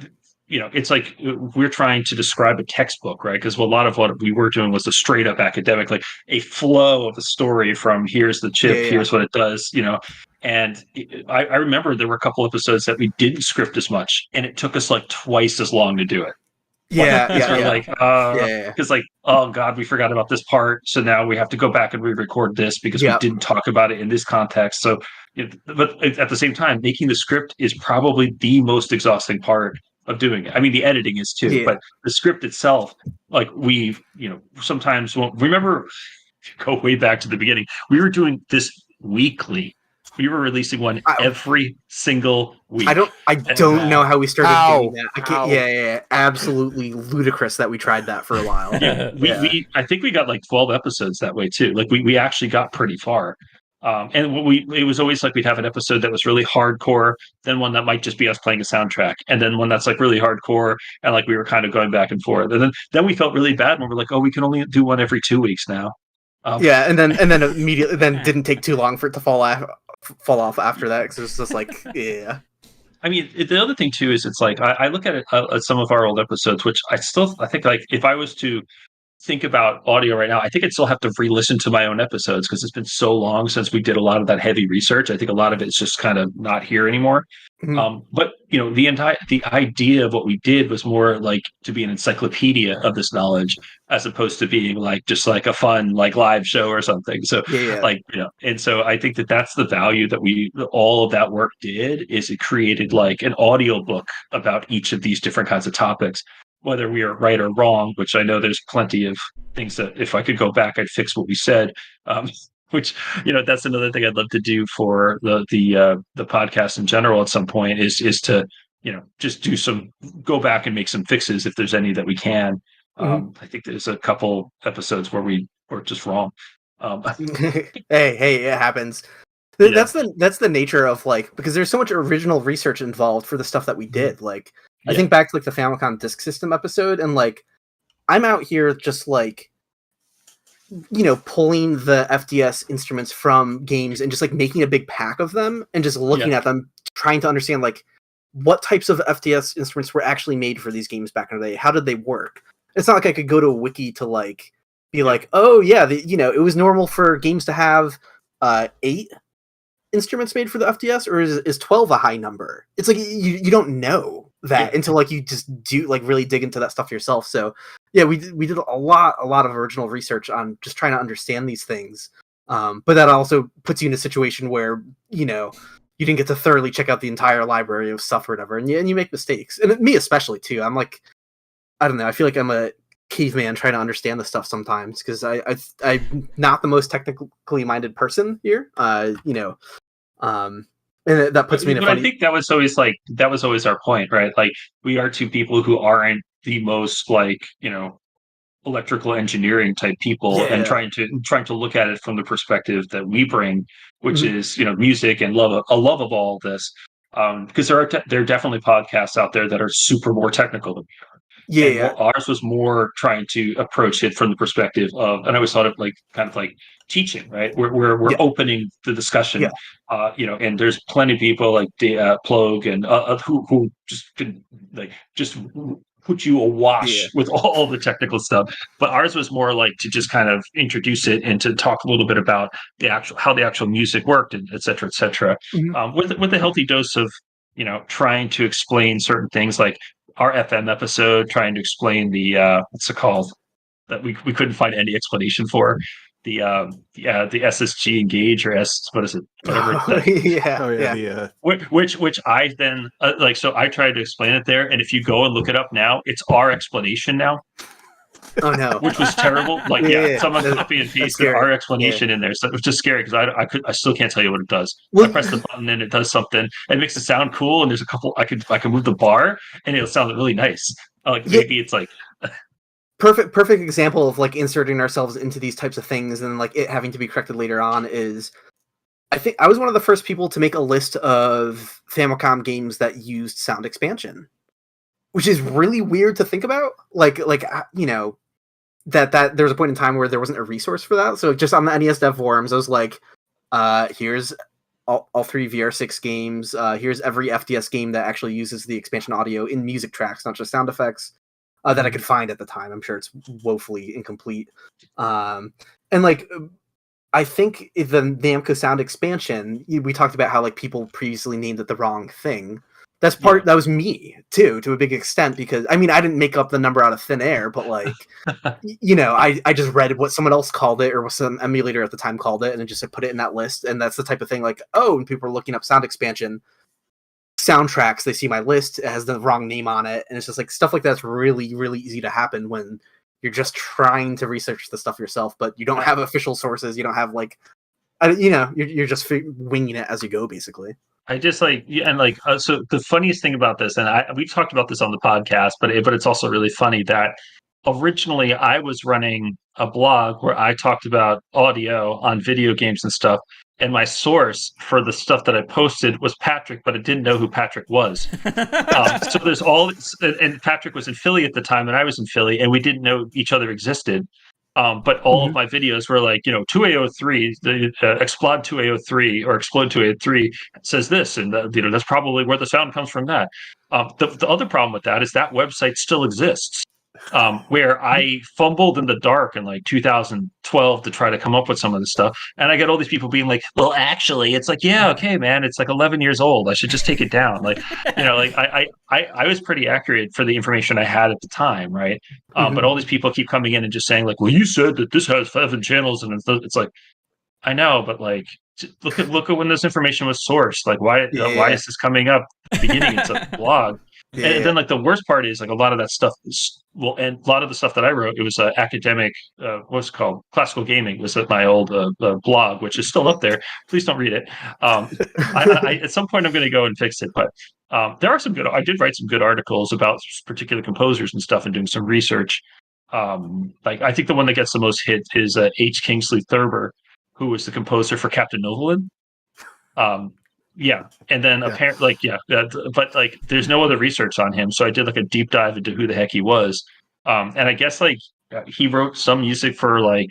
Speaker 3: it's like we're trying to describe a textbook, right? Because a lot of what we were doing was a straight up academic, like a flow of a story from here's the chip, here's what it does, you know. And I remember there were a couple episodes that we didn't script as much, and it took us like twice as long to do it. Because like, oh god, we forgot about this part, so now we have to go back and re-record this because we didn't talk about it in this context. So, but at the same time, making the script is probably the most exhausting part of doing it. I mean, the editing is too, but the script itself, like sometimes remember, if you go way back to the beginning, we were doing this weekly. We were releasing one every single week.
Speaker 2: I don't know how we started doing that. I can't, absolutely ludicrous that we tried that for a while.
Speaker 3: I think we got like 12 episodes that way too. Like we actually got pretty far. And it was always like we'd have an episode that was really hardcore, then one that might just be us playing a soundtrack, and then one that's like really hardcore, and like we were kind of going back and forth. And then we felt really bad when we're like, oh, we can only do one every 2 weeks now.
Speaker 2: And then immediately didn't take too long for it to fall off after that, because it was just like
Speaker 3: I mean, the other thing too is it's like I look at it at some of our old episodes, which I think like if I was to think about audio right now, I think I'd still have to re-listen to my own episodes because it's been so long since we did a lot of that heavy research. I think a lot of it's just kind of not here anymore. But the idea of what we did was more like to be an encyclopedia of this knowledge, as opposed to being like just like a fun like live show or something. So and so I think that's the value that all of that work did, is it created like an audio book about each of these different kinds of topics, whether we are right or wrong, which I know there's plenty of things that if I could go back, I'd fix what we said. Which, that's another thing I'd love to do for the podcast in general at some point is to, just go back and make some fixes if there's any that we can. I think there's a couple episodes where we were just wrong.
Speaker 2: Hey, it happens. That's the nature of like, because there's so much original research involved for the stuff that we did. Like, I think back to like the Famicom Disk System episode, and like I'm out here just like pulling the FDS instruments from games and just like making a big pack of them and just looking at them, trying to understand like what types of FDS instruments were actually made for these games back in the day. How did they work? It's not like I could go to a wiki to like be like, oh yeah, it was normal for games to have 8 instruments made for the FDS, or is 12 a high number? It's like you don't know that until like you just do like really dig into that stuff yourself. So we did a lot of original research on just trying to understand these things, but that also puts you in a situation where you didn't get to thoroughly check out the entire library of stuff or whatever, and you make mistakes, and me especially too. I'm like, I don't know, I feel like I'm a caveman trying to understand the stuff sometimes, because I'm not the most technically minded person here, And that puts me in a
Speaker 3: But
Speaker 2: funny.
Speaker 3: I think that was always our point, right? Like we are two people who aren't the most like electrical engineering type people, and
Speaker 2: Yeah.
Speaker 3: trying to look at it from the perspective that we bring, which
Speaker 2: Mhm.
Speaker 3: is music and a love of all of this. Because there are definitely podcasts out there that are super more technical than we are, and
Speaker 2: Yeah.
Speaker 3: ours was more trying to approach it from the perspective of, and I always thought of like kind of like teaching, right? We're
Speaker 2: Yeah.
Speaker 3: opening the discussion,
Speaker 2: Yeah.
Speaker 3: and there's plenty of people like Plog and who just could like just put you
Speaker 2: Yeah.
Speaker 3: awash with all the technical stuff. But ours was more like to just kind of introduce it and to talk a little bit about how the actual music worked, and et cetera, et cetera,
Speaker 2: Mhm.
Speaker 3: with a healthy dose of trying to explain certain things, like our FM episode, trying to explain the what's it called, that we couldn't find any explanation for, the SSG engage, or what is it, whatever that,
Speaker 2: Yeah.
Speaker 4: Oh yeah,
Speaker 2: Yeah.
Speaker 4: the
Speaker 3: which I then so I tried to explain it there, and if you go and look it up now, it's our explanation now,
Speaker 2: Oh no.
Speaker 3: which was terrible. Like,
Speaker 2: Yeah.
Speaker 3: yeah,
Speaker 2: Yeah.
Speaker 3: someone
Speaker 2: That's
Speaker 3: copy and pasted
Speaker 2: scary.
Speaker 3: our
Speaker 2: Yeah.
Speaker 3: explanation in there, so it was just scary because I still can't tell you what it does. I
Speaker 2: Well,
Speaker 3: press the button and it does something. It makes it sound cool, and there's a couple I can move the bar and it'll sound really nice. Like
Speaker 2: yeah.
Speaker 3: maybe it's like
Speaker 2: Perfect example of like inserting ourselves into these types of things and like it having to be corrected later on is I think I was one of the first people to make a list of Famicom games that used sound expansion, which is really weird to think about. That there was a point in time where there wasn't a resource for that. So just on the NES dev forums, I was like, here's all three VR6 games. Here's every FDS game that actually uses the expansion audio in music tracks, not just sound effects, that I could find at the time. I'm sure it's woefully incomplete. And like, I think the Namco sound expansion, we talked about how like people previously named it the wrong thing. That was me too, to a big extent, because I mean I didn't make up the number out of thin air, but like I just read what someone else called it or what some emulator at the time called it, and then just put it in that list. And that's the type of thing like, oh, when people are looking up sound expansion soundtracks, they see my list, it has the wrong name on it, and it's just like stuff like that's really, really easy to happen when you're just trying to research the stuff yourself, but you don't have official sources. You don't have like, you're just winging it as you go, basically.
Speaker 3: I just like, yeah, and like, so the funniest thing about this, and we've talked about this on the podcast, but it's also really funny that originally I was running a blog where I talked about audio on video games and stuff, and my source for the stuff that I posted was Patrick, but I didn't know who Patrick was. So there's and Patrick was in Philly at the time, and I was in Philly, and we didn't know each other existed. But all of my videos were like, 2A03, the Explode 2A03 or Explode 2A03 says this, and that's probably where the sound comes from. That the other problem with that is that website still exists. Where I fumbled in the dark in like 2012 to try to come up with some of this stuff, and I get all these people being like, "Well, actually, it's like, yeah, okay, man, it's like 11 years old. I should just take it down." Like, like I was pretty accurate for the information I had at the time, right? But all these people keep coming in and just saying like, "Well, you said that this has 7 channels," and it's like, I know, but like, look at when this information was sourced. Like, why is this coming up at the beginning? It's a blog. And then like the worst part is like a lot of that stuff is, well, and a lot of the stuff that I wrote, it was academic, what's it called, classical gaming was at my old blog, which is still up there. Please don't read it. At some point I'm going to go and fix it, but there are I did write some good articles about particular composers and stuff and doing some research. Like I think the one that gets the most hit is H. Kingsley Thurber, who was the composer for Captain Novolin. Yeah, and then apparently, but like, there's no other research on him, so I did like a deep dive into who the heck he was. And I guess like he wrote some music for like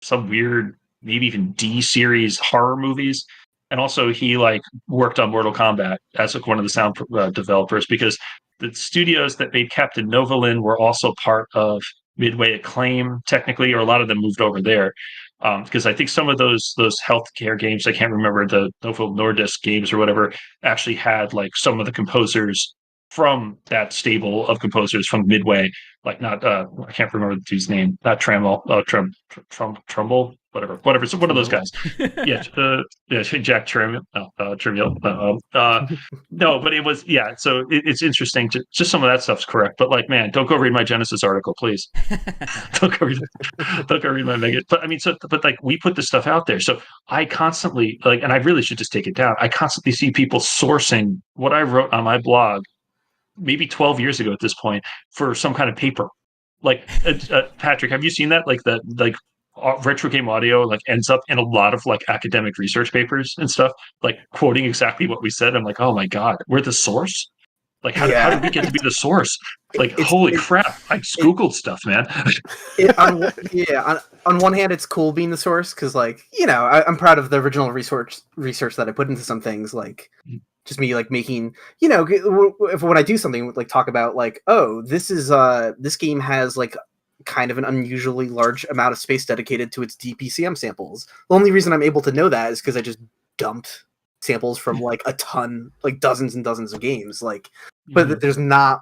Speaker 3: some weird, maybe even D series horror movies, and also he like worked on Mortal Kombat as like one of the sound developers, because the studios that made Captain Novolin were also part of Midway Acclaim, technically, or a lot of them moved over there. Because I think some of those healthcare games, I can't remember, the Novo Nordisk games or whatever, actually had like some of the composers from that stable of composers from Midway. Like not, I can't remember the dude's name, not Trammell, Trumbull. whatever. So one of those guys. Yeah, Jack Trivial. No, but it was So it's interesting. Just some of that stuff's correct, but like, man, don't go read my Genesis article, please. don't go read my Mega. But I mean, but like, we put this stuff out there, so I constantly and I really should just take it down. I constantly see people sourcing what I wrote on my blog, maybe 12 years ago at this point, for some kind of paper. Like, Patrick, have you seen that? Like retro game audio ends up in a lot of academic research papers and stuff, quoting exactly what we said. I'm like, oh my god, we're the source. How did we get to be the source? Holy crap! I just Googled stuff, man.
Speaker 2: On one hand, it's cool being the source because, I'm proud of the original research that I put into some things. Just me making, when I do something, talk about oh, this game has kind of an unusually large amount of space dedicated to its DPCM samples. The only reason I'm able to know that is because I just dumped samples from a ton, dozens and dozens of games. But there's not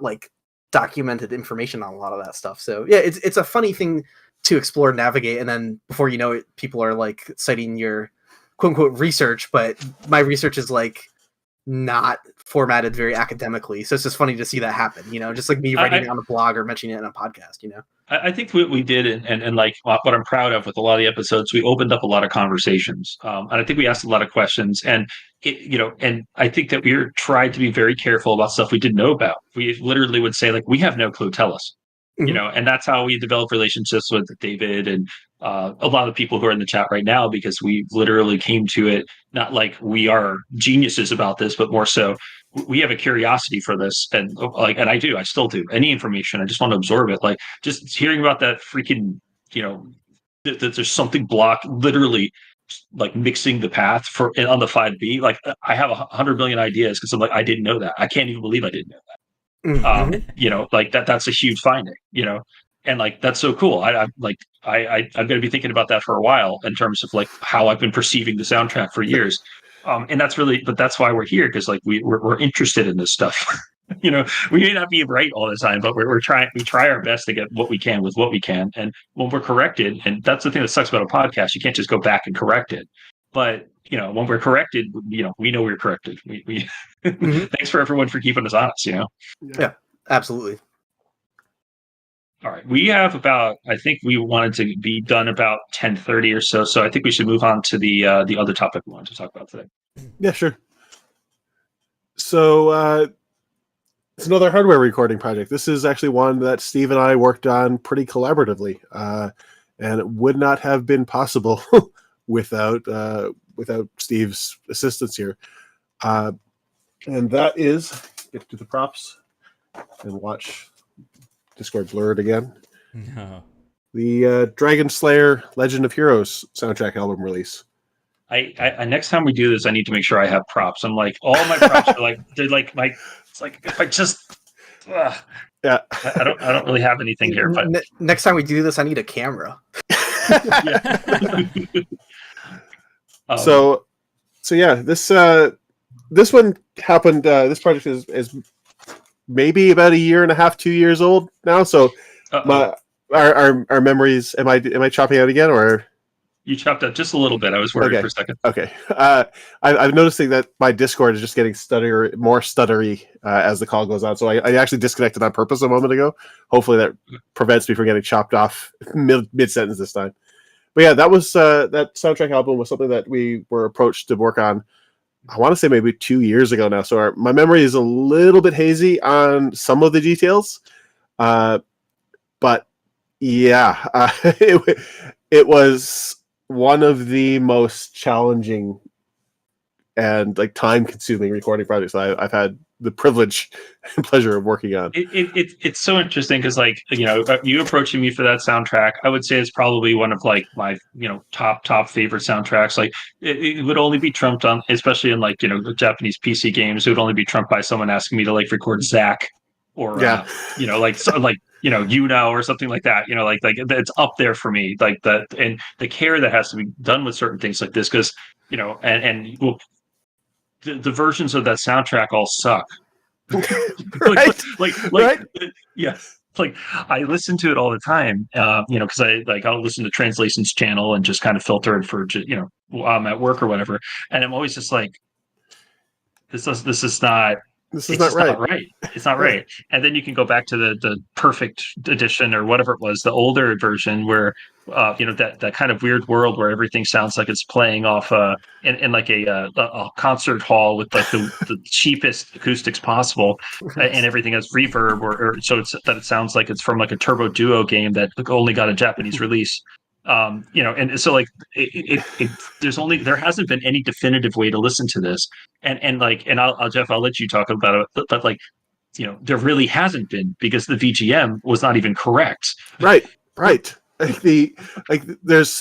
Speaker 2: documented information on a lot of that stuff. So yeah, it's a funny thing to explore and navigate, and then before you know it, people are citing your quote unquote research, but my research is not formatted very academically. So it's just funny to see that happen, just me writing it on a blog or mentioning it in a podcast,
Speaker 3: I think what we did, and what I'm proud of with a lot of the episodes, we opened up a lot of conversations, and I think we asked a lot of questions, and and I think that we tried to be very careful about stuff we didn't know about. We literally would say we have no clue, tell us. And that's how we develop relationships with David and a lot of people who are in the chat right now, because we literally came to it not we are geniuses about this, but more so we have a curiosity for this, and I still do. Any information, I just want to absorb it. Just hearing about that freaking, that there's something blocked, literally mixing the path on the 5B. I have 100 million ideas because I'm I didn't know that. I can't even believe I didn't know that. That's a huge finding, and that's so cool. I'm going to be thinking about that for a while in terms of how I've been perceiving the soundtrack for years. And that's why we're here, because we're interested in this stuff. We may not be right all the time, but we try our best to get what we can with what we can. And when we're corrected, and that's the thing that sucks about a podcast, you can't just go back and correct it. But when we're corrected, we know we're corrected. We thanks for everyone for keeping us honest.
Speaker 2: Yeah, absolutely.
Speaker 3: All right, we have about, I think we wanted to be done about 10:30 or so. So I think we should move on to the other topic we wanted to talk about today.
Speaker 4: Yeah, sure. So it's another hardware recording project. This is actually one that Steve and I worked on pretty collaboratively, and it would not have been possible without Steve's assistance here. And that is, get to the props and watch Discord blurred again.
Speaker 1: No.
Speaker 4: The Dragon Slayer Legend of Heroes soundtrack album release.
Speaker 3: I next time we do this, I need to make sure I have props. I'm all my props are they're my. It's if I just.
Speaker 4: Yeah.
Speaker 3: I don't really have anything here. But
Speaker 2: next time we do this, I need a camera.
Speaker 4: So yeah, this one happened. This project is maybe about a year and a half, 2 years old now. So our memories. Am I chopping out again, or
Speaker 3: you chopped out just a little bit? I was worried for a second.
Speaker 4: Okay. I'm noticing that my Discord is just getting more stuttery as the call goes on. So I actually disconnected on purpose a moment ago. Hopefully that prevents me from getting chopped off mid sentence this time. But yeah, that was that soundtrack album was something that we were approached to work on. I want to say maybe 2 years ago now. So my memory is a little bit hazy on some of the details. But yeah, it was one of the most challenging and time-consuming recording projects I've had the privilege and pleasure of working on.
Speaker 3: It's so interesting because you approaching me for that soundtrack, I would say it's probably one of my top favorite soundtracks. It would only be trumped on, especially in Japanese PC games, it would only be trumped by someone asking me to record Zack or Yuna or something like that. It's up there for me. And the care that has to be done with certain things like this, because the versions of that soundtrack all suck.
Speaker 4: Right?
Speaker 3: Right? Yeah. like I listen to it all the time, because I'll listen to Translations channel and just kind of filter it for while I'm at work or whatever, and I'm always just like, this is not.
Speaker 4: This is
Speaker 3: It's
Speaker 4: not
Speaker 3: just
Speaker 4: right.
Speaker 3: not right. It's not right. And then you can go back to the perfect edition or whatever it was, the older version where that kind of weird world where everything sounds like it's playing off in like a concert hall with like the cheapest acoustics possible, and everything has reverb or so it sounds like it's from like a Turbo Duo game that only got a Japanese release. And so like there hasn't been any definitive way to listen to this, and I'll Jeff, I'll let you talk about it, but like there really hasn't been, because the VGM was not even correct.
Speaker 4: Right. There's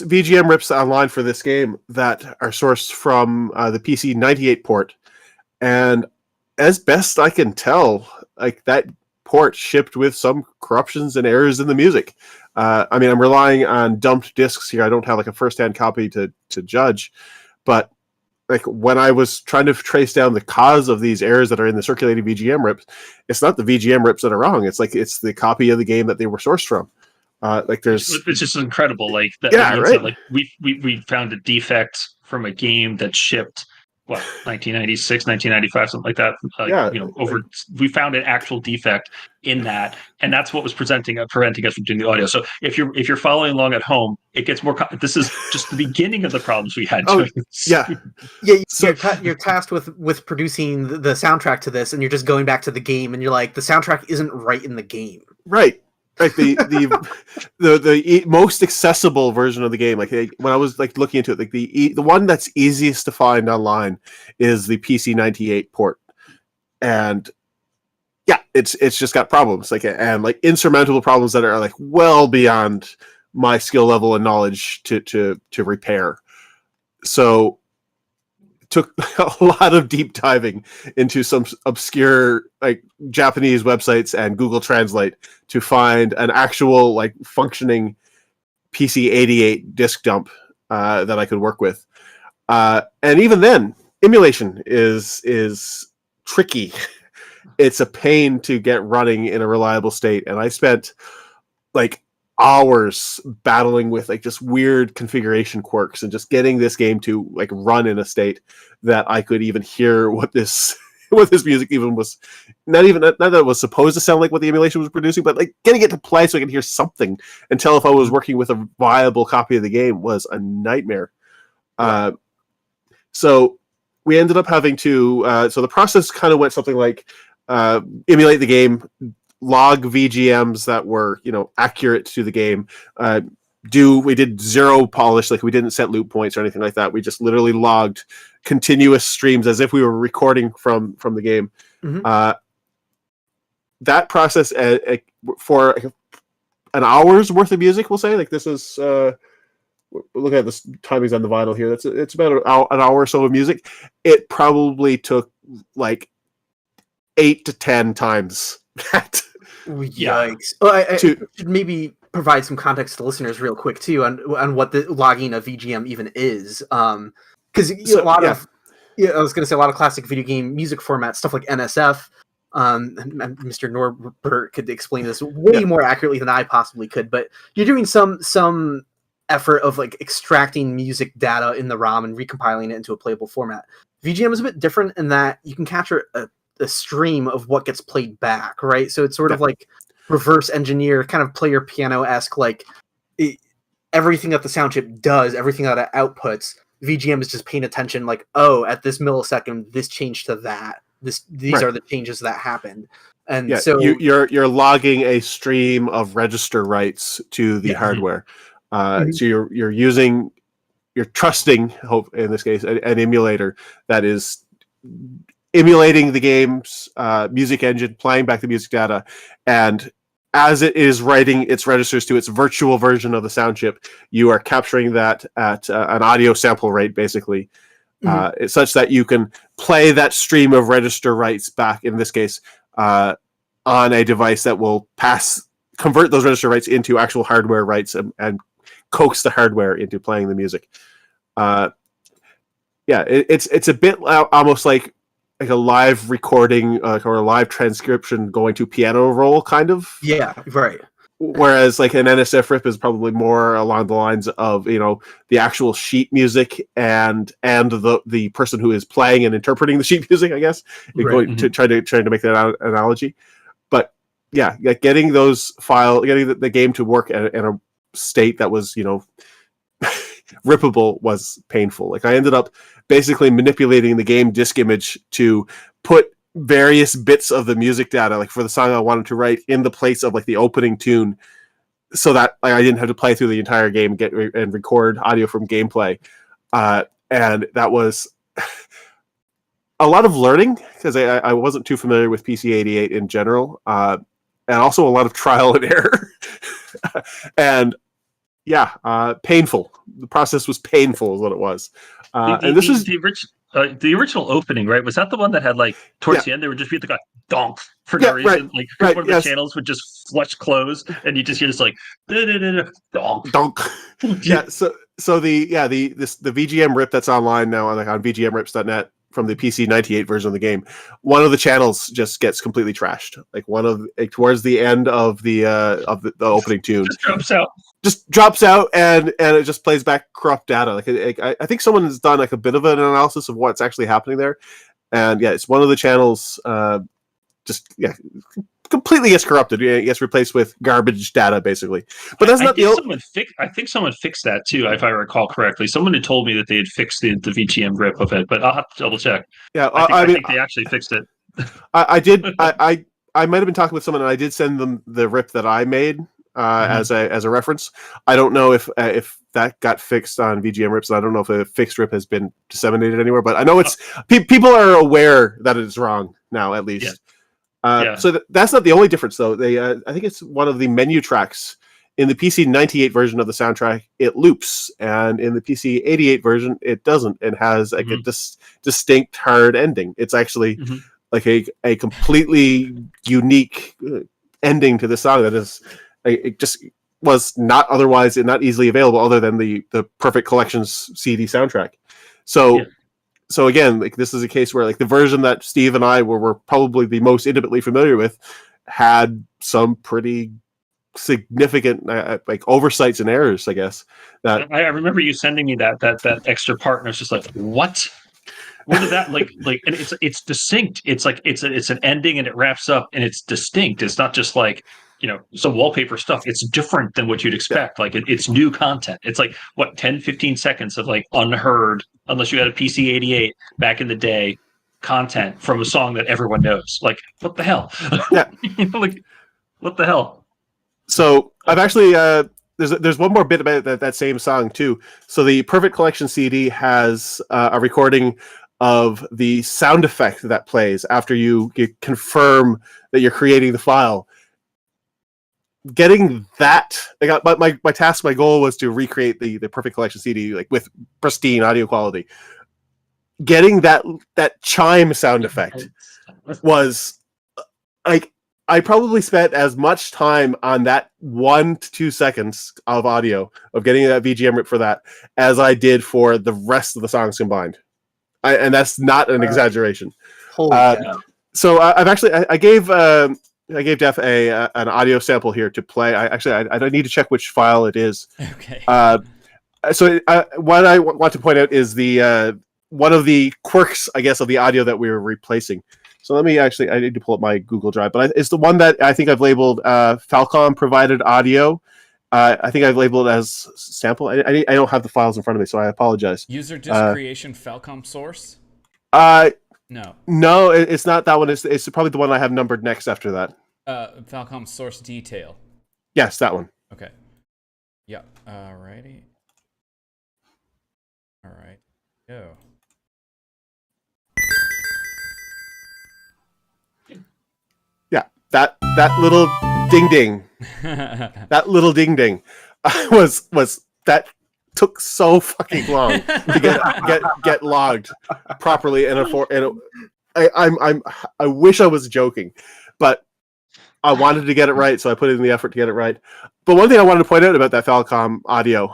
Speaker 4: VGM rips online for this game that are sourced from the PC 98 port, and as best I can tell, like that port shipped with some corruptions and errors in the music. I'm relying on dumped discs here. I don't have like a first-hand copy to judge, but like when I was trying to trace down the cause of these errors that are in the circulating VGM rips, it's not the VGM rips that are wrong. It's the copy of the game that they were sourced from.
Speaker 3: It's just incredible. Like that,
Speaker 4: right.
Speaker 3: Like we found a defect from a game that shipped 1996, 1995, something like that. We found an actual defect in that, and that's what was preventing us from doing the audio. So if you're following along at home, it gets more. This is just the beginning of the problems we had.
Speaker 2: Yeah. So you're tasked with producing the soundtrack to this, and you're just going back to the game, and you're like, the soundtrack isn't right in the game.
Speaker 4: Right. Like the most accessible version of the game, like when I was like looking into it, like the one that's easiest to find online is the PC 98 port, and it's just got problems, like insurmountable problems that are like well beyond my skill level and knowledge to repair. So took a lot of deep diving into some obscure like Japanese websites and Google Translate to find an actual like functioning PC 88 disk dump that I could work with. And even then, emulation is tricky. It's a pain to get running in a reliable state, and I spent like hours battling with like just weird configuration quirks and just getting this game to like run in a state that I could even hear what this music even was, not that it was supposed to sound like what the emulation was producing, but like getting it to play so I could hear something and tell if I was working with a viable copy of the game was a nightmare. So we ended up having to so the process kind of went something like emulate the game, log VGMs that were accurate to the game. We did zero polish, like we didn't set loop points or anything like that. We just literally logged continuous streams as if we were recording from the game. Mm-hmm. That process for an hour's worth of music, we'll say, like this is looking at the timings on the vinyl here, it's about an hour or so of music. It probably took like 8 to 10 times that.
Speaker 2: Yikes! I should maybe provide some context to listeners real quick too on what the logging of VGM even is, because I was going to say a lot of classic video game music formats, stuff like NSF. And Mr. Norbert could explain this way more accurately than I possibly could, but you're doing some effort of like extracting music data in the ROM and recompiling it into a playable format. VGM is a bit different in that you can capture a stream of what gets played back, right? So it's sort of like reverse engineer, kind of player piano-esque, like everything that the sound chip does, everything that it outputs, VGM is just paying attention, like, oh, at this millisecond, this changed to that. These are the changes that happened. And so
Speaker 4: you're logging a stream of register writes to the hardware. So you're trusting, hope in this case, an emulator that is emulating the game's music engine, playing back the music data, and as it is writing its registers to its virtual version of the sound chip, you are capturing that at an audio sample rate, basically, it's such that you can play that stream of register writes back, in this case, on a device that will convert those register writes into actual hardware writes and coax the hardware into playing the music. It's a bit almost like like a live recording or a live transcription going to piano roll, kind of.
Speaker 2: Yeah, right.
Speaker 4: Whereas like an NSF rip is probably more along the lines of, you know, the actual sheet music and the person who is playing and interpreting the sheet music, I guess, going to try to make that analogy. But yeah, getting the game to work in a state that was, you know, rippable was painful. Like I ended up basically manipulating the game disk image to put various bits of the music data, like for the song I wanted to write, in the place of like the opening tune, so that like, I didn't have to play through the entire game and record audio from gameplay. And that was a lot of learning because I wasn't too familiar with PC-88 in general, and also a lot of trial and error. And yeah, painful. The process was painful, is what it was. And this was
Speaker 3: the original opening, right? Was that the one that had like towards the end, they would just be like donk for no reason, like one of the channels would just flush close, and you just hear this like donk
Speaker 4: donk. Yeah. So the VGM rip that's online now, like on VGMrips.net from the PC 98 version of the game, one of the channels just gets completely trashed. Like towards the end of the opening tune, just drops out, and it just plays back corrupt data. Like I think someone has done like a bit of an analysis of what's actually happening there, and yeah, it's one of the channels completely gets corrupted. It gets replaced with garbage data, basically. But that's not
Speaker 3: I think someone fixed that too, if I recall correctly. Someone had told me that they had fixed the VGM rip of it, but I'll have to double check.
Speaker 4: Yeah,
Speaker 3: I think they actually fixed it.
Speaker 4: I did. I might have been talking with someone, and I did send them the rip that I made as a reference. I don't know if that got fixed on VGM rips. I don't know if a fixed rip has been disseminated anywhere, but I know it's people are aware that it's wrong now, at least. Yeah. So that's not the only difference, though. I think it's one of the menu tracks in the PC 98 version of the soundtrack. It loops, and in the PC 88 version, it doesn't. It has like a distinct hard ending. It's actually like a completely unique ending to the song that is it just was not easily available other than the Perfect Collections CD soundtrack. So again, like this is a case where like the version that Steve and I were probably the most intimately familiar with had some pretty significant like oversights and errors, I guess. That
Speaker 3: I remember you sending me that extra part, and I was just like, what? What did that like? And it's distinct. It's like it's an ending, and it wraps up, and it's distinct. It's not just like, you know, some wallpaper stuff. It's different than what you'd expect. Like it's new content. It's like what 10-15 seconds of like unheard, unless you had a PC 88 back in the day, content from a song that everyone knows. Like, what the hell?
Speaker 4: Yeah.
Speaker 3: You know, like, what the hell?
Speaker 4: So I've actually there's one more bit about that same song too. So the Perfect Collection CD has a recording of the sound effect that plays after you confirm that you're creating the file. Getting that, my goal was to recreate the Perfect Collection CD like with pristine audio quality. Getting that chime sound effect was like, I probably spent as much time on that 1 to 2 seconds of audio of getting that VGM rip for that as I did for the rest of the songs combined. And that's not an exaggeration.
Speaker 2: Holy cow.
Speaker 4: So I gave Def an audio sample here to play. I don't need to check which file it is.
Speaker 1: Okay.
Speaker 4: So what I want to point out is the one of the quirks, I guess, of the audio that we were replacing. So I need to pull up my Google Drive, but it's the one that I think I've labeled Falcom provided audio. I think I've labeled it as sample. I don't have the files in front of me, so I apologize.
Speaker 1: User disk creation Falcom source?
Speaker 4: No, it's not that one. It's probably the one I have numbered next after that.
Speaker 1: Falcom source detail.
Speaker 4: Yes, that one.
Speaker 1: Okay. Yeah. Alrighty. All right. Go.
Speaker 4: Yeah, that little ding ding, that little ding ding, was that took so fucking long to get logged properly I wish I was joking, but I wanted to get it right, so I put in the effort to get it right. But one thing I wanted to point out about that Falcom audio,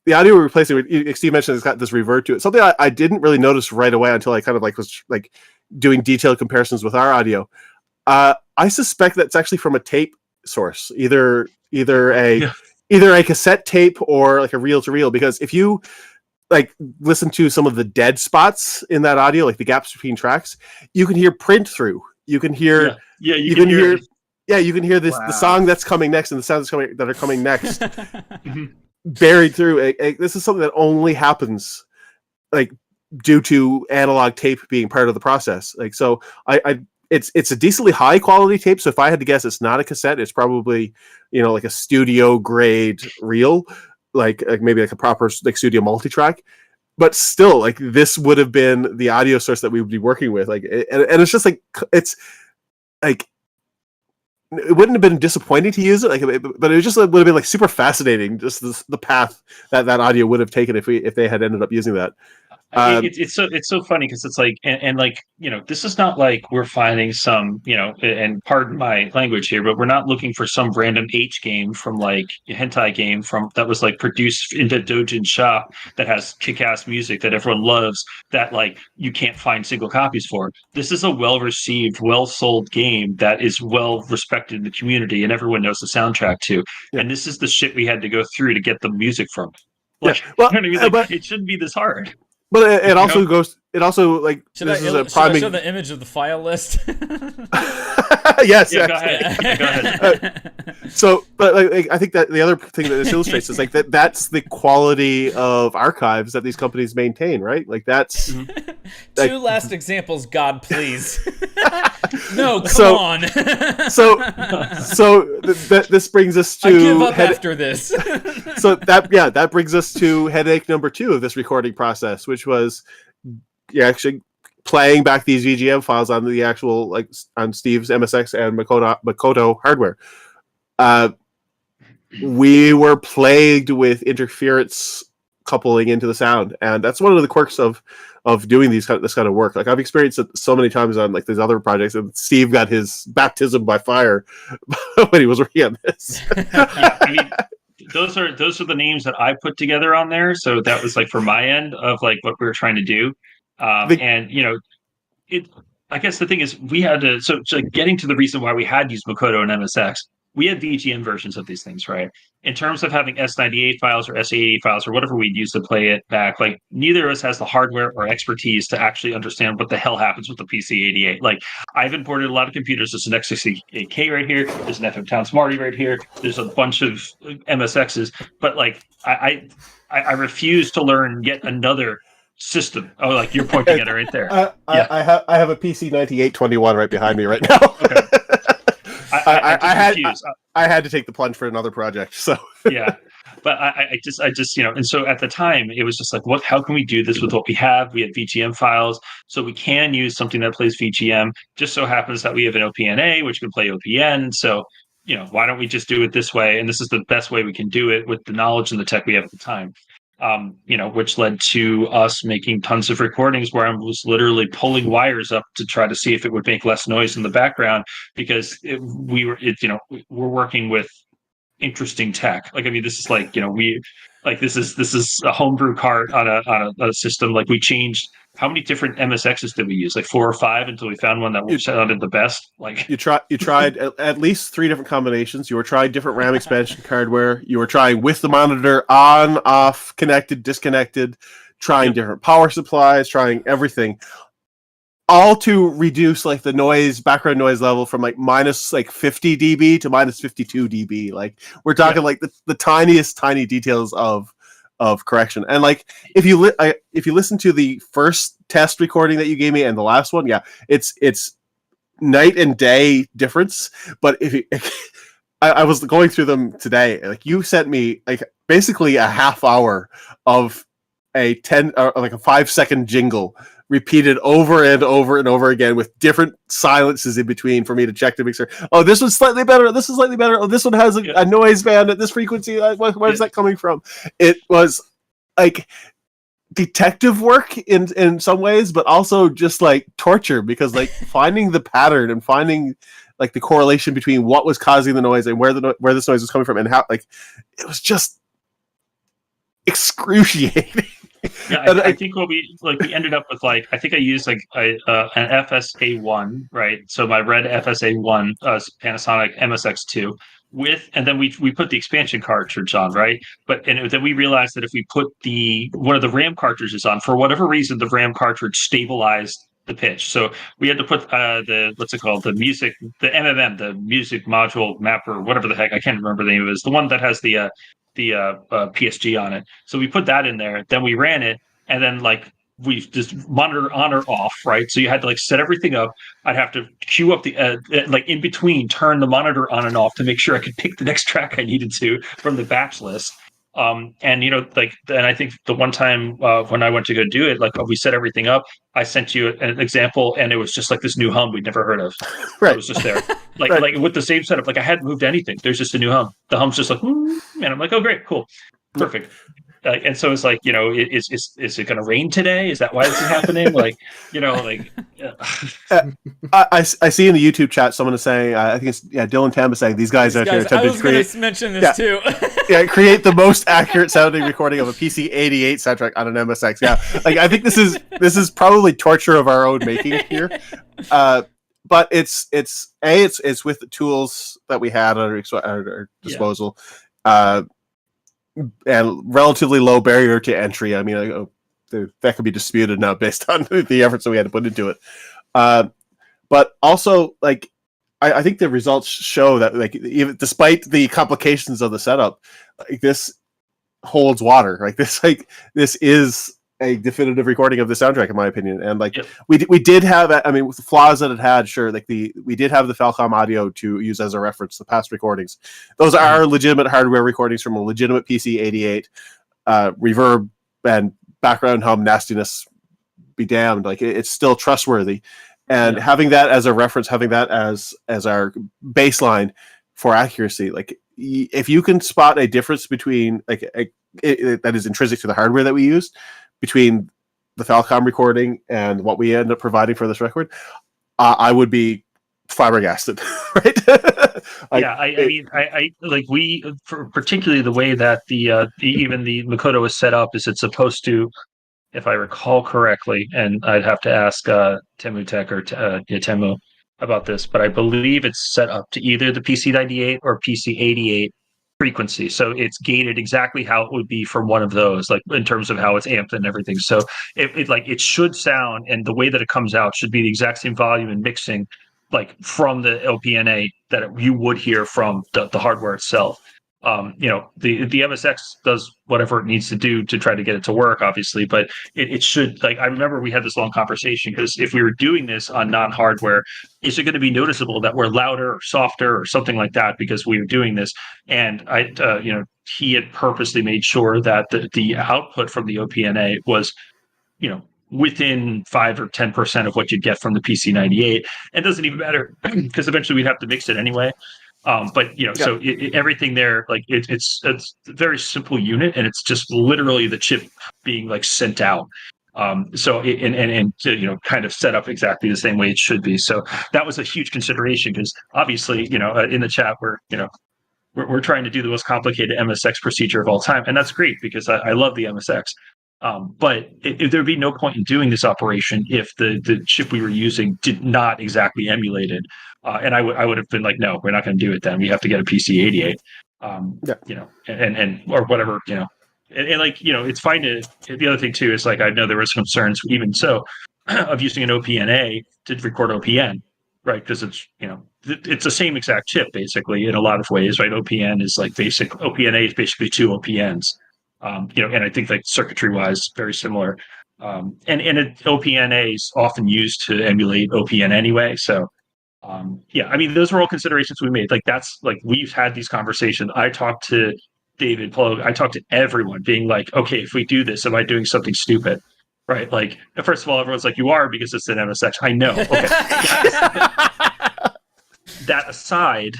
Speaker 4: the audio we're replacing, Steve mentioned, it's got this reverb to it. Something I didn't really notice right away until I kind of like was like doing detailed comparisons with our audio. I suspect that's actually from a tape source, either a cassette tape or like a reel to reel. Because if you like listen to some of the dead spots in that audio, like the gaps between tracks, you can hear print through. You can hear, you can hear this the song that's coming next and the sounds that are coming next. Buried through. This is something that only happens like due to analog tape being part of the process. Like, so it's a decently high quality tape. So if I had to guess, it's not a cassette. It's probably, like a studio grade reel, like maybe like a proper like studio multi-track. But still, like this would have been the audio source that we would be working with. Like, and it's just like, it's like, it wouldn't have been disappointing to use it, like, but it just would have been like super fascinating, just the path that audio would have taken if they had ended up using that.
Speaker 3: It's so funny because it's like and like this is not like we're finding some and pardon my language here, but we're not looking for some random H game from like a hentai game from that was like produced in the Dojin shop that has kick-ass music that everyone loves that like you can't find single copies for. This is a well-received, well-sold game that is well respected in the community and everyone knows the soundtrack to. Yeah. And this is the shit we had to go through to get the music from. Like, well, it shouldn't be this hard.
Speaker 4: But it also goes. It also like
Speaker 1: should I show the image of the file list?
Speaker 4: Yes.
Speaker 3: Yeah, go ahead.
Speaker 4: So, but like, I think that the other thing that this illustrates is like that's the quality of archives that these companies maintain, right? Like that's
Speaker 1: two last examples. God, please. No, come on.
Speaker 4: This brings us to.
Speaker 1: I give up after this.
Speaker 4: So that brings us to headache number 2 of this recording process, which was actually playing back these VGM files on the actual like on Steve's MSX and Makoto hardware. We were plagued with interference coupling into the sound, and that's one of the quirks of doing this kind of work. Like I've experienced it so many times on like these other projects, and Steve got his baptism by fire when he was working on this.
Speaker 3: Yeah, I mean, those are the names that I put together on there. So that was like for my end of like what we were trying to do. And I guess the thing is we had to, so getting to the reason why we had used Makoto and MSX, we had VGM versions of these things, right? In terms of having S98 files or S88 files or whatever we'd use to play it back, like neither of us has the hardware or expertise to actually understand what the hell happens with the PC88. Like I've imported a lot of computers. There's an X68K right here. There's an FM Town Smarty right here. There's a bunch of MSXs, but like I refuse to learn yet another system. Oh, like you're pointing at it right there.
Speaker 4: I have a PC 9821 right behind me right now.
Speaker 3: Okay.
Speaker 4: I had to take the plunge for another project. So
Speaker 3: yeah, but I just and so at the time it was just like, how can we do this with what we have? We had VGM files, so we can use something that plays VGM. Just so happens that we have an OPNA which can play OPN. So why don't we just do it this way? And this is the best way we can do it with the knowledge and the tech we have at the time. Which led to us making tons of recordings where I was literally pulling wires up to try to see if it would make less noise in the background because we're working with interesting tech. Like, I mean, this is like, this is a homebrew card on a system. Like we changed, how many different MSXs did we use? Like 4 or 5 until we found one that sounded the best. Like
Speaker 4: you tried at least 3 different combinations. You were trying different RAM expansion hardware. You were trying with the monitor on, off, connected, disconnected, trying different power supplies, trying everything. All to reduce like the background noise level from like minus like 50 dB to minus 52 dB. Like we're talking like the tiniest tiny details of correction. And like if you listen to the first test recording that you gave me and the last one, it's night and day difference. But I was going through them today, like you sent me like basically a half hour of a 10 or like a 5-second jingle repeated over and over and over again with different silences in between for me to check to make sure. Oh, this one's slightly better. This is slightly better. Oh, this one has a noise band at this frequency. Where's that coming from? It was like detective work in some ways, but also just like torture because like finding the pattern and finding like the correlation between what was causing the noise and where this noise was coming from and how like it was just excruciating.
Speaker 3: Yeah, I think what we ended up with, like, I think I used like an FSA1, right? So my red FSA1 Panasonic MSX2 and then we put the expansion cartridge on, right? Then we realized that if we put one of the RAM cartridges on, for whatever reason, the RAM cartridge stabilized the pitch. So we had to put what's it called? The MMM, the music module mapper, whatever the heck, I can't remember the name of it. It's the one that has the PSG on it. So we put that in there, then we ran it, and then like we just monitor on or off, right? So you had to like set everything up. I'd have to queue up the like in between, turn the monitor on and off to make sure I could pick the next track I needed to from the batch list. And I think the one time when I went to go do it, like we set everything up, I sent you an example, and it was just like this new hum we'd never heard of.
Speaker 4: Right.
Speaker 3: It was just there, like with the same setup. Like I hadn't moved anything. There's just a new hum. The hum's just like, and I'm like, oh great, cool, perfect. And so it's like, is it going to rain today? Is that why this is happening? Like,
Speaker 4: I see in the YouTube chat someone is saying, I think it's Dylan Tam is saying these guys out here attempted to create.
Speaker 1: I was going to mention this too.
Speaker 4: Create the most accurate sounding recording of a PC 88 soundtrack on an MSX. Yeah, like I think this is probably torture of our own making here. But it's with the tools that we had at our disposal. And relatively low barrier to entry. I mean, that could be disputed now based on the efforts that we had to put into it. But also, like, I think the results show that, like, even despite the complications of the setup, like, this holds water. Like this is a definitive recording of the soundtrack, in my opinion. And like we did have, I mean, with the flaws that it had, sure, like we did have the Falcom audio to use as a reference, the past recordings. Those are legitimate hardware recordings from a legitimate PC 88. Reverb and background hum nastiness be damned. Like it's still trustworthy. And having that as a reference, having that as our baseline for accuracy, like if you can spot a difference between that is intrinsic to the hardware that we used, between the Falcom recording and what we end up providing for this record, I would be flabbergasted, right?
Speaker 3: I particularly the way that even the Makoto is set up is it's supposed to, if I recall correctly, and I'd have to ask Temu Tech or Temu about this, but I believe it's set up to either the PC98 or PC88 frequency, so it's gated exactly how it would be from one of those, like in terms of how it's amped and everything. So it should sound, and the way that it comes out should be the exact same volume and mixing, like from the LPNA that you would hear from the hardware itself. The MSX does whatever it needs to do to try to get it to work, obviously, but it should, like, I remember we had this long conversation, because if we were doing this on non-hardware, is it going to be noticeable that we're louder or softer or something like that because we were doing this? And he had purposely made sure that the output from the OPNA was, within 5 or 10% of what you'd get from the PC98. And it doesn't even matter because eventually we'd have to mix it anyway. So everything there, like it's a very simple unit, and it's just literally the chip being like sent out. So to kind of set up exactly the same way it should be. So that was a huge consideration, because obviously in the chat we're trying to do the most complicated MSX procedure of all time, and that's great because I love the MSX. But there'd be no point in doing this operation if the chip we were using did not exactly emulate it. And I would have been like, no, we're not going to do it then. We have to get a PC88, and or whatever, and it's fine to, the other thing too is, like, I know there was concerns even so of using an OPNA to record OPN, right? Because it's the same exact chip basically in a lot of ways, right? OPNA is basically two OPNs. And I think, like, circuitry wise, very similar. OPNA is often used to emulate OPN anyway. So, those were all considerations we made. Like, that's, like, we've had these conversations. I talked to David Plo. I talked to everyone, being like, okay, if we do this, am I doing something stupid? Right? Like, first of all, everyone's like, you are, because it's an MSX. I know. Okay. That aside,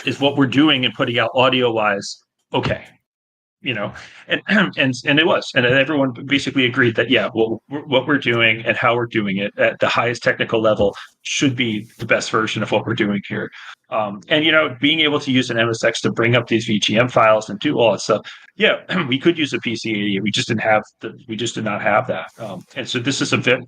Speaker 3: is what we're doing and putting out audio wise okay. you know, and it was, and everyone basically agreed that yeah, well, what we're doing and how we're doing it at the highest technical level should be the best version of what we're doing here. And being able to use an MSX to bring up these VGM files and do all that stuff, yeah, we could use a PC-80. We just did not have that. And so this is a bit,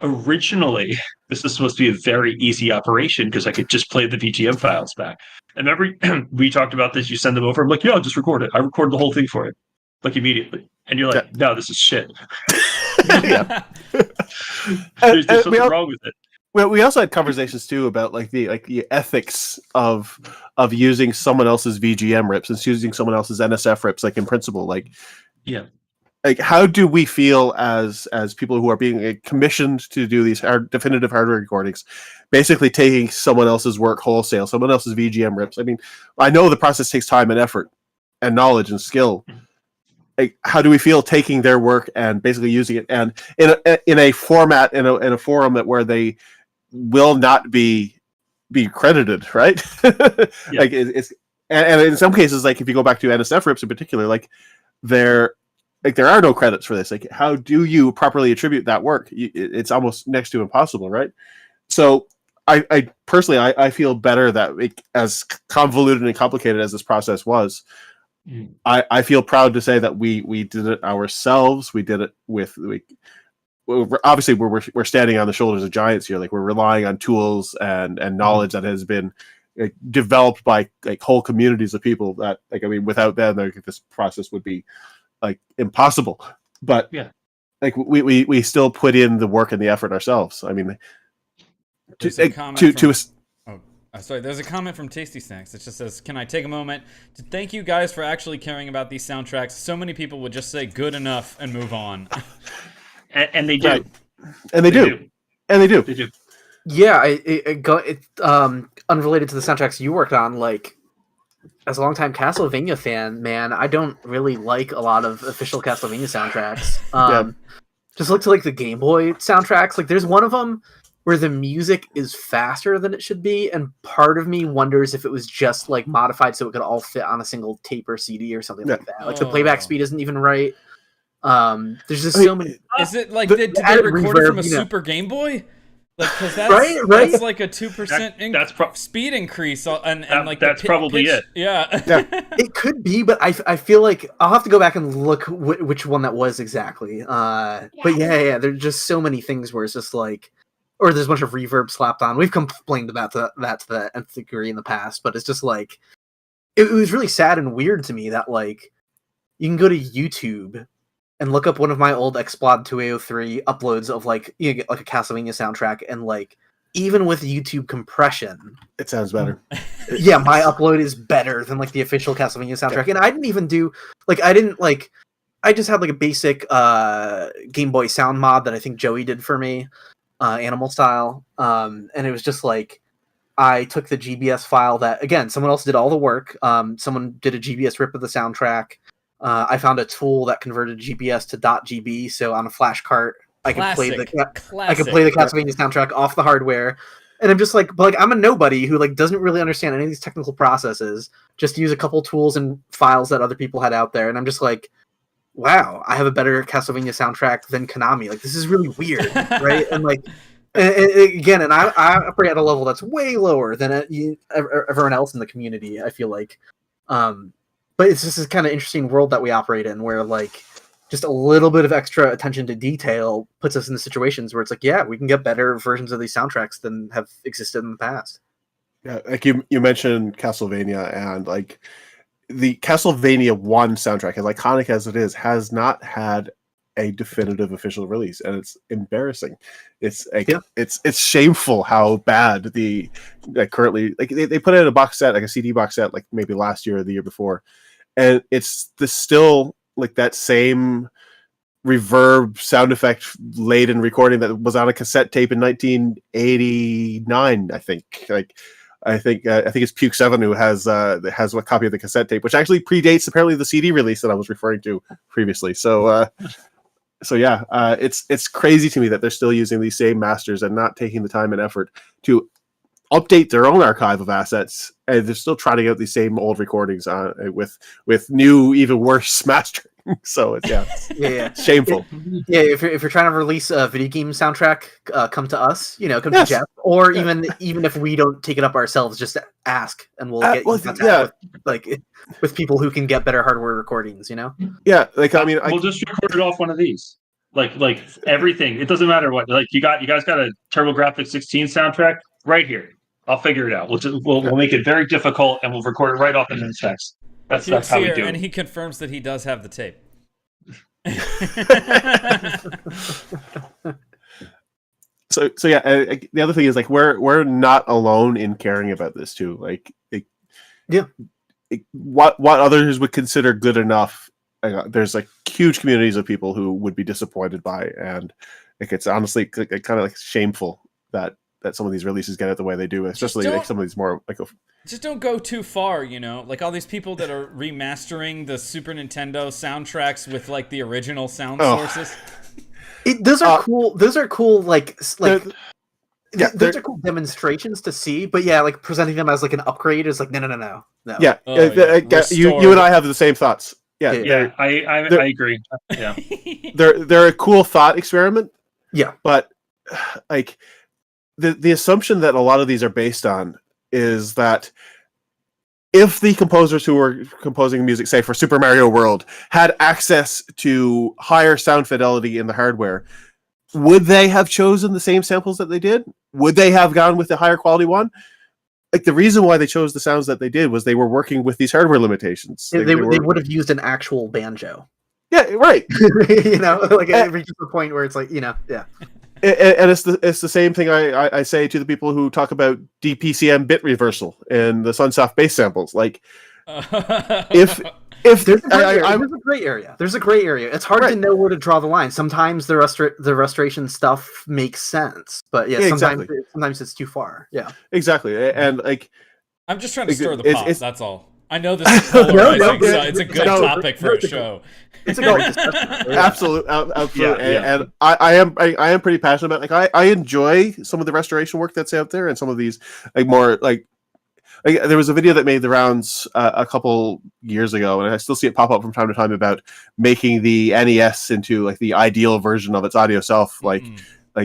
Speaker 3: originally this is supposed to be a very easy operation because I could just play the VGM files back. And remember, we talked about this. You send them over. I'm like, yeah, I'll just record it. I recorded the whole thing for it, like immediately. And you're like, no, this is shit. There's something wrong with it.
Speaker 4: Well, we also had conversations too about the ethics of using someone else's VGM rips and using someone else's NSF rips, like in principle,
Speaker 3: yeah.
Speaker 4: Like, how do we feel as people who are being commissioned to do these definitive hardware recordings, basically taking someone else's work wholesale, someone else's VGM rips? I mean, I know the process takes time and effort and knowledge and skill. Like, how do we feel taking their work and basically using it and in a format in a forum where they will not be credited, right? Yeah. Like it's and in some cases, like if you go back to NSF rips in particular, like there are no credits for this. Like, how do you properly attribute that work? It's almost next to impossible, right? So I personally, I feel better that as convoluted and complicated as this process was, I feel proud to say that we did it ourselves. We did it with obviously we're standing on the shoulders of giants here. Like, we're relying on tools and knowledge that has been developed by whole communities of people that, without them, this process would be impossible. But
Speaker 3: yeah,
Speaker 4: we still put in the work and the effort ourselves. I mean,
Speaker 1: there's a comment from Tasty Snacks. It just says, "Can I take a moment to thank you guys for actually caring about these soundtracks? So many people would just say good enough and move on."
Speaker 3: and they do.
Speaker 4: Right. And they do.
Speaker 3: They do.
Speaker 2: Yeah, unrelated to the soundtracks you worked on, as a longtime Castlevania fan, man, I don't really like a lot of official Castlevania soundtracks. Just look to the Game Boy soundtracks. There's one of them where the music is faster than it should be, and part of me wonders if it was just modified so it could all fit on a single tape or CD or something like that. The playback speed isn't even right. There's just so many.
Speaker 1: Is it did they record it from a Super Game Boy? Because that's
Speaker 2: right?
Speaker 1: That's a 2% speed increase, and
Speaker 3: that's probably
Speaker 1: pitch.
Speaker 3: it.
Speaker 1: Yeah.
Speaker 2: It could be, but I feel like I'll have to go back and look which one that was exactly. But yeah, there's just so many things where it's just or there's a bunch of reverb slapped on. We've complained about that to the nth degree in the past, but it's just it was really sad and weird to me that you can go to YouTube and look up one of my old Xplod 2803 uploads of a Castlevania soundtrack, and even with YouTube compression,
Speaker 4: it sounds better.
Speaker 2: Yeah, my upload is better than the official Castlevania soundtrack. And I didn't even do I just had a basic Game Boy sound mod that I think Joey did for me, Animal Style. And it was just I took the GBS file that, again, someone else did all the work. Someone did a GBS rip of the soundtrack. I found a tool that converted GBS to .gb, so on a flash cart I could play the Castlevania soundtrack off the hardware. And I'm just I'm a nobody who doesn't really understand any of these technical processes. Just use a couple tools and files that other people had out there, and I'm just wow, I have a better Castlevania soundtrack than Konami. This is really weird, right? And and I operate at a level that's way lower than everyone else in the community, I feel like. But it's just this kind of interesting world that we operate in, where just a little bit of extra attention to detail puts us in the situations where it's yeah, we can get better versions of these soundtracks than have existed in the past.
Speaker 4: Yeah, you mentioned Castlevania, and the Castlevania 1 soundtrack, as iconic as it is, has not had a definitive official release, and it's embarrassing. It's it's shameful how bad the currently they put out a box set, a CD box set, maybe last year or the year before, and it's still that same reverb sound effect laden recording that was on a cassette tape in 1989. I think it's Puke 7 who has a copy of the cassette tape, which actually predates apparently the CD release that I was referring to previously. So yeah, it's crazy to me that they're still using these same masters and not taking the time and effort to update their own archive of assets, and they're still trotting out these same old recordings with new, even worse mastering. So it's shameful.
Speaker 2: If you're trying to release a video game soundtrack, come to us. Come to Jeff, or even if we don't take it up ourselves, just ask, and we'll get in contact with people who can get better hardware recordings.
Speaker 4: Yeah, I mean,
Speaker 3: we'll just record it off one of these. Like everything. It doesn't matter what. Like you guys got a TurboGrafx 16 soundtrack right here. I'll figure it out. We'll make it very difficult, and we'll record it right off into the text. That's how we do it.
Speaker 1: And he confirms that he does have the tape.
Speaker 4: So the other thing is we're not alone in caring about this too. What others would consider good enough. There's huge communities of people who would be disappointed by, and it's honestly kind of shameful that some of these releases get it the way they do, especially some of these more
Speaker 1: just don't go too far, all these people that are remastering the Super Nintendo soundtracks with the original sound sources.
Speaker 2: Those are cool. Those are cool. Those are cool demonstrations to see. But presenting them as an upgrade is no.
Speaker 4: Yeah, you and I have the same thoughts.
Speaker 3: Yeah, I agree. Yeah,
Speaker 4: they're a cool thought experiment.
Speaker 2: Yeah,
Speaker 4: but the assumption that a lot of these are based on is that if the composers who were composing music, say for Super Mario World, had access to higher sound fidelity in the hardware, would they have chosen the same samples that they did? Would they have gone with the higher quality one? The reason why they chose the sounds that they did was they were working with these hardware limitations.
Speaker 2: They would have used an actual banjo.
Speaker 4: Yeah, right.
Speaker 2: It reaches the point where it's yeah.
Speaker 4: And it's the same thing I say to the people who talk about DPCM bit reversal and the Sunsoft bass samples. If
Speaker 2: there's a gray area. There's a gray area. It's hard to know where to draw the line. Sometimes the restoration stuff makes sense, but sometimes it's too far. Yeah,
Speaker 4: exactly. And
Speaker 1: I'm just trying to stir the pot. That's all. I know this is polarizing, so it's a good topic for a show.
Speaker 2: It's a good discussion.
Speaker 4: Absolutely.
Speaker 3: Yeah.
Speaker 4: And I am pretty passionate about I enjoy some of the restoration work that's out there, and some of these more there was a video that made the rounds a couple years ago, and I still see it pop up from time to time about making the NES into the ideal version of its audio self,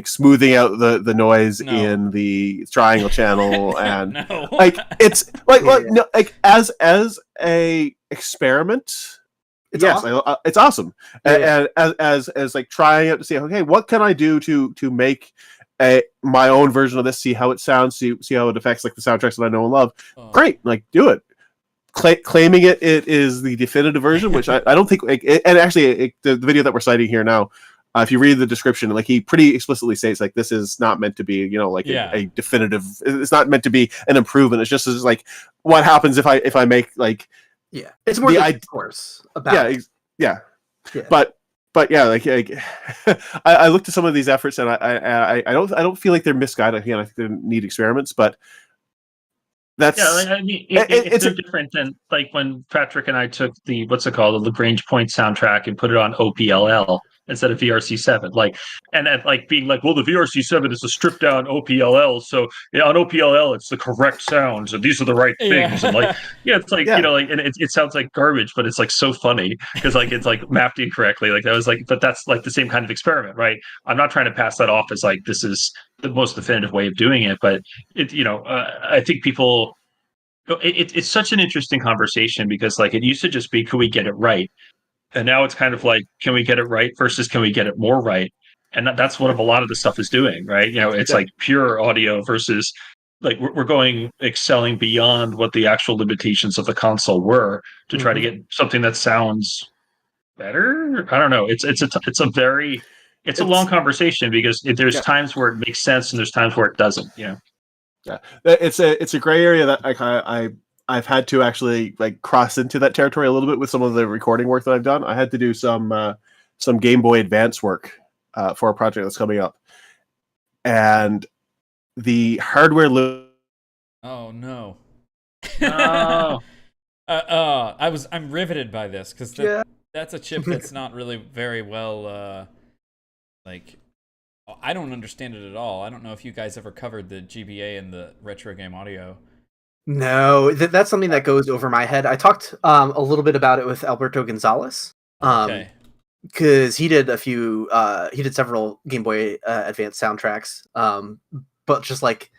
Speaker 4: smoothing out the noise in the triangle channel, and it's as a experiment. It's awesome. And as trying out to see, okay, what can I do to make my own version of this, see how it sounds, see how it affects the soundtracks that I know and love. Great, do it. Claiming it is the definitive version, which I don't think. And actually, the video that we're citing here now, if you read the description, he pretty explicitly states this is not meant to be, a definitive. It's not meant to be an improvement. It's just what happens if I make
Speaker 2: it's more the course about
Speaker 4: yeah. But I looked at some of these efforts, and I don't feel like they're misguided. Again, I think they need experiments, but that's
Speaker 3: it's different than when Patrick and I took the the Lagrange Point soundtrack and put it on OPLL instead of VRC7, being well, the VRC7 is a stripped down OPLL, so on OPLL it's the correct sounds and these are the right things, and and it sounds like garbage, but it's so funny because it's mapped incorrectly. That was but that's the same kind of experiment, right? I'm not trying to pass that off as this is the most definitive way of doing it, but it I think people. It's such an interesting conversation because it used to just be, can we get it right? And now it's kind of can we get it right versus can we get it more right? And that's what a lot of the stuff is doing, right? It's pure audio versus we're excelling beyond what the actual limitations of the console were to try to get something that sounds better. I don't know. It's a long conversation because there's times where it makes sense and there's times where it doesn't. Yeah,
Speaker 4: it's a gray area that I've had to actually cross into that territory a little bit with some of the recording work that I've done. I had to do some Game Boy Advance work for a project that's coming up, and the hardware.
Speaker 1: Oh no!
Speaker 3: Oh.
Speaker 1: I'm riveted by this because that's a chip that's not really very well I don't understand it at all. I don't know if you guys ever covered the GBA and the retro game audio.
Speaker 2: No, that's something that goes over my head. I talked a little bit about it with Alberto Gonzalez.
Speaker 1: Okay.
Speaker 2: Because he did several Game Boy Advance soundtracks. But just like,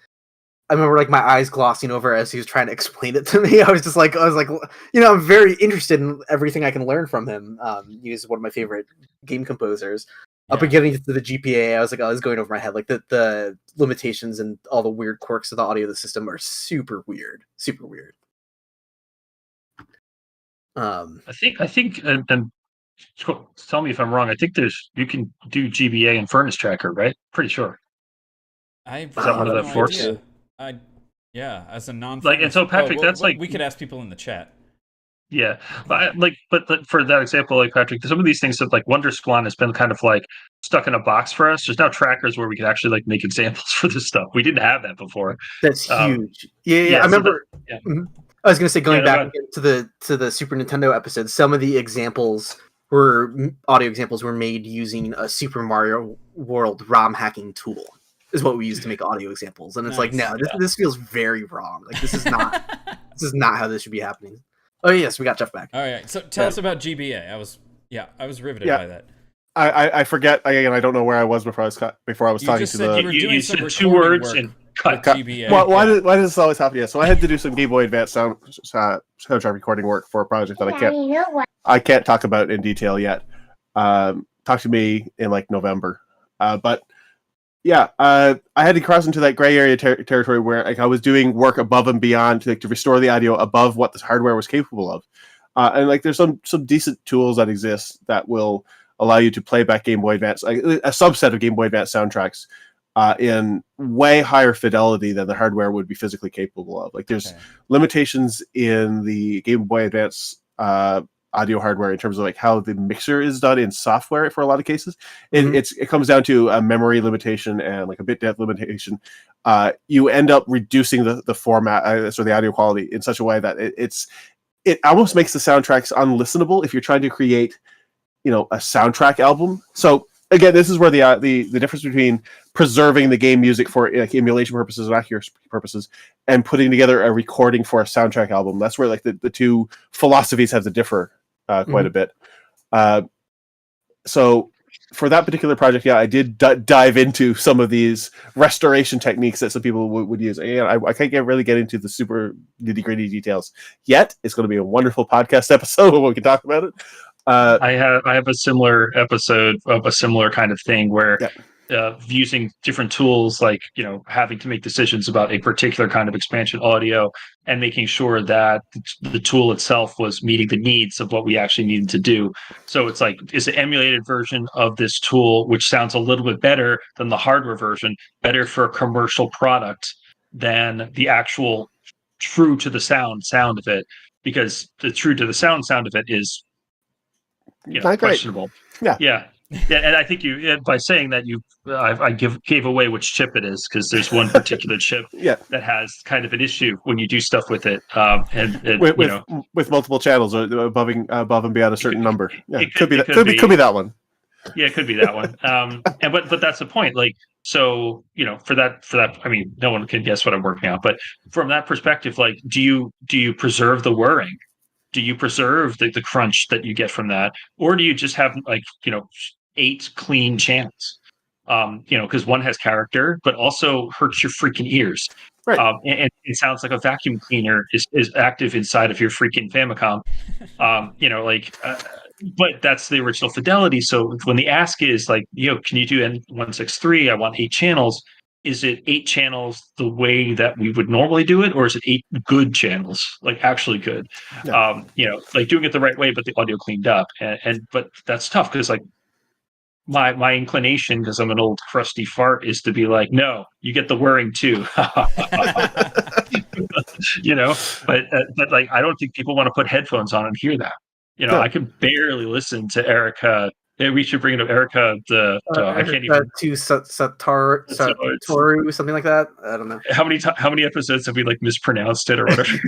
Speaker 2: I remember like my eyes glossing over as he was trying to explain it to me. I was like, I'm very interested in everything I can learn from him. He's one of my favorite game composers. But getting to the GPA, I was going over my head. Like the limitations and all the weird quirks of the audio of the system are super weird.
Speaker 3: I think, and tell me if I'm wrong. I think you can do GBA and Furnace Tracker, right? Pretty sure.
Speaker 1: Is
Speaker 3: that one of the forks?
Speaker 1: As a non
Speaker 3: and so Patrick, that's
Speaker 1: we could ask people in the chat.
Speaker 3: Yeah, but for that example, like Patrick, some of these things that like WonderSwan has been kind of like stuck in a box for us. There's now trackers where we can actually like make examples for this stuff. We didn't have that before.
Speaker 2: That's huge. I remember. I was going to say, going back to the Super Nintendo episode, some of the audio examples were made using a Super Mario World ROM hacking tool. Is what we use to make audio examples, and it's this feels very wrong. Like this is not how this should be happening. Oh yes, we got Jeff back.
Speaker 1: All right, so tell us about GBA. I was riveted by that.
Speaker 4: I forget again. I don't know where I was before I was talking to the.
Speaker 3: You said 2 words and cut
Speaker 1: GBA.
Speaker 4: Why does this always happen? Yeah, so I had to do some Game Boy Advance soundtrack recording work for a project that I can't talk about in detail yet. Talk to me in like November, but. Yeah, I had to cross into that gray area territory where like I was doing work above and beyond to restore the audio above what the hardware was capable of, and like there's some decent tools that exist that will allow you to play back Game Boy Advance, like a subset of Game Boy Advance soundtracks, in way higher fidelity than the hardware would be physically capable of. Like there's limitations in the Game Boy Advance audio hardware in terms of like how the mixer is done in software for a lot of cases. It comes down to a memory limitation and like a bit depth limitation. You end up reducing the format, so the audio quality in such a way that it almost makes the soundtracks unlistenable if you're trying to create, a soundtrack album. So again, this is where the difference between preserving the game music for like emulation purposes and accuracy purposes and putting together a recording for a soundtrack album. That's where like the two philosophies have to differ quite a bit. So for that particular project, I did dive into some of these restoration techniques that some people would use. I can't really get into the super nitty-gritty details yet. It's going to be a wonderful podcast episode where we can talk about it.
Speaker 3: I have a similar episode of a similar kind of thing where using different tools, like having to make decisions about a particular kind of expansion audio and making sure that the tool itself was meeting the needs of what we actually needed to do. So it's like, is an emulated version of this tool, which sounds a little bit better than the hardware version, better for a commercial product than the actual true to the sound of it? Because the true to the sound of it is questionable. Yeah. And I think by saying that I gave away which chip it is, because there's one particular chip that has kind of an issue when you do stuff with it,
Speaker 4: with multiple channels above and beyond a certain number. Yeah, could be that one.
Speaker 3: Yeah, it could be that one. But that's the point. Like, so for that, I mean, no one can guess what I'm working on. But from that perspective, like, do you preserve the whirring? Do you preserve the crunch that you get from that, or do you just have 8 clean channels? Because one has character, but also hurts your freaking ears.
Speaker 4: Right.
Speaker 3: And it sounds like a vacuum cleaner is active inside of your freaking Famicom. But that's the original fidelity. So when the ask is like, can you do N163? I want 8 channels. Is it 8 channels the way that we would normally do it, or is it 8 good channels, like actually good?
Speaker 4: Yeah.
Speaker 3: Like doing it the right way, but the audio cleaned up. But that's tough because like my inclination, because I'm an old crusty fart, is to be like, no, you get the whirring too. But like I don't think people want to put headphones on and hear that. I can barely listen to Erica. We should bring it up, Erica. I can't even.
Speaker 2: Satoru, something like that. I don't know.
Speaker 3: How many episodes have we like mispronounced it or whatever?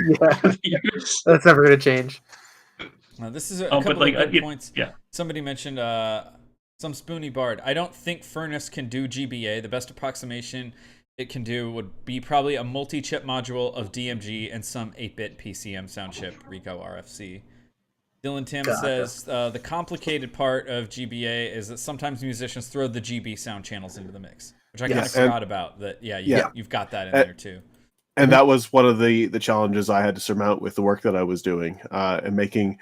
Speaker 2: That's never going to change.
Speaker 1: This is a couple of good points.
Speaker 3: Yeah.
Speaker 1: Somebody mentioned Some Spoony Bard. I don't think Furnace can do GBA. The best approximation it can do would be probably a multi-chip module of DMG and some 8-bit PCM sound chip, Rico RFC. Dylan Tim says the complicated part of GBA is that sometimes musicians throw the GB sound channels into the mix, which I kind of forgot about. That you've got that in there too.
Speaker 4: And that was one of the challenges I had to surmount with the work that I was doing, and making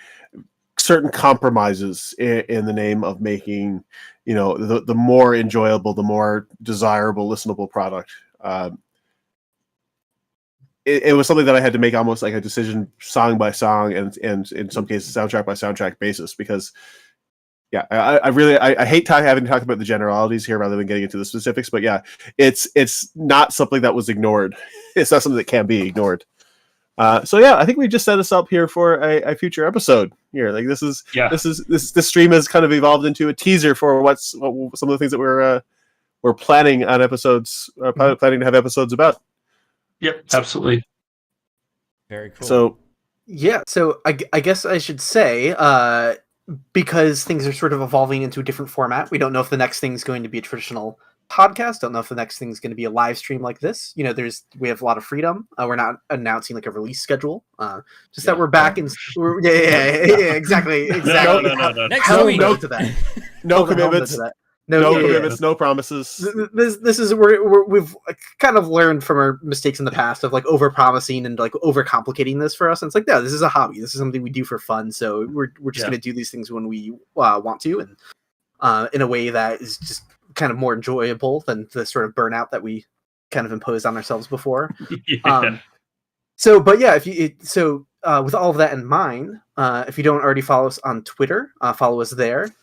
Speaker 4: certain compromises in the name of making, the more enjoyable, the more desirable, listenable product. It was something that I had to make almost like a decision song by song and in some cases soundtrack by soundtrack basis, because I hate having to talk about the generalities here rather than getting into the specifics, but it's not something that was ignored. It's not something that can be ignored. I think we just set us up here for a future episode here. Like this stream has kind of evolved into a teaser for some of the things that we're planning on episodes, planning to have episodes about.
Speaker 3: Yep, absolutely.
Speaker 1: Very cool.
Speaker 2: So I guess I should say, because things are sort of evolving into a different format, we don't know if the next thing is going to be a traditional podcast. Don't know if the next thing is going to be a live stream like this. We have a lot of freedom. We're not announcing like a release schedule. That we're back and exactly.
Speaker 3: No.
Speaker 1: Next week.
Speaker 2: No to that.
Speaker 4: No commitments. No commitments, no promises.
Speaker 2: This is we've kind of learned from our mistakes in the past of like over promising and like over complicating this for us. And it's like, no, this is a hobby. This is something we do for fun. So we're just going to do these things when we want to, and in a way that is just kind of more enjoyable than the sort of burnout that we kind of imposed on ourselves before. With all of that in mind, if you don't already follow us on Twitter, follow us there.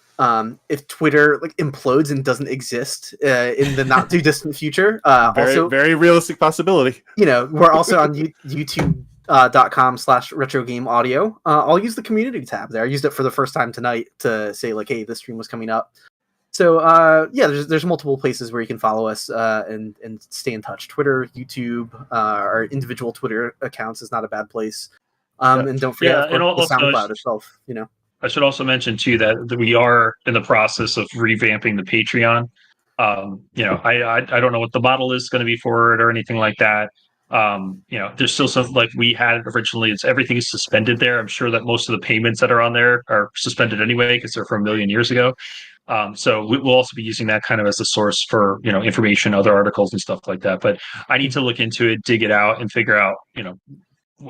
Speaker 2: If Twitter like implodes and doesn't exist in the not too distant future,
Speaker 4: very realistic possibility.
Speaker 2: We're also on youtube.com/retrogameaudio. I'll use the community tab there. I used it for the first time tonight to say like, hey, this stream was coming up. So there's multiple places where you can follow us and stay in touch. Twitter, YouTube, our individual Twitter accounts is not a bad place. And don't forget the SoundCloud itself.
Speaker 3: I should also mention too that we are in the process of revamping the Patreon. I don't know what the model is going to be for it or anything like that. There's still some like we had originally. Everything is suspended there. I'm sure that most of the payments that are on there are suspended anyway because they're from 1 million years ago. So we'll also be using that kind of as a source for information, other articles and stuff like that. But I need to look into it, dig it out, and figure out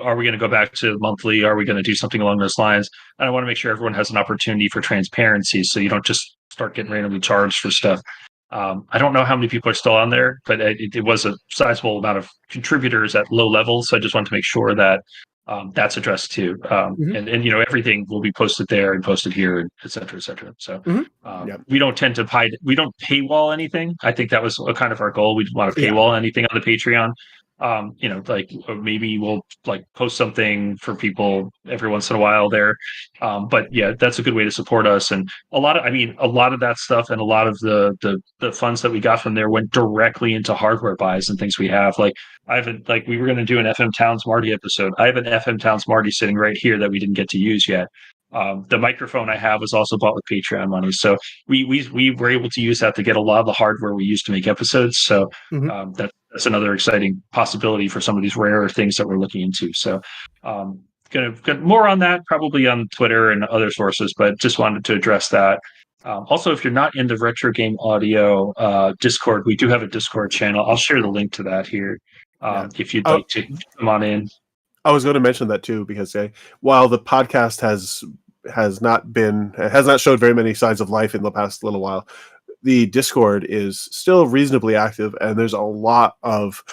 Speaker 3: are we going to go back to monthly? Are we going to do something along those lines? And I want to make sure everyone has an opportunity for transparency, so you don't just start getting randomly charged for stuff. I don't know how many people are still on there, but it was a sizable amount of contributors at low levels. So I just want to make sure that that's addressed too. And everything will be posted there and posted here, and et cetera, et cetera. So we don't tend to hide. We don't paywall anything. I think that was kind of our goal. We didn't want to paywall anything on the Patreon. Maybe we'll post something for people every once in a while there. But that's a good way to support us. And a lot of that stuff and a lot of the funds that we got from there went directly into hardware buys and things we have. We were going to do an FM Towns Marty episode. I have an FM Towns Marty sitting right here that we didn't get to use yet. The microphone I have was also bought with Patreon money. So we were able to use that to get a lot of the hardware we used to make episodes. So that's another exciting possibility for some of these rarer things that we're looking into. So gonna get more on that probably on Twitter and other sources, but just wanted to address that. Also, if you're not in the Retro Game Audio Discord, we do have a Discord channel. I'll share the link to that here if you'd like to come on in.
Speaker 4: I was going to mention that too, because while the podcast has not showed very many signs of life in the past little while, the Discord is still reasonably active, and there's a lot of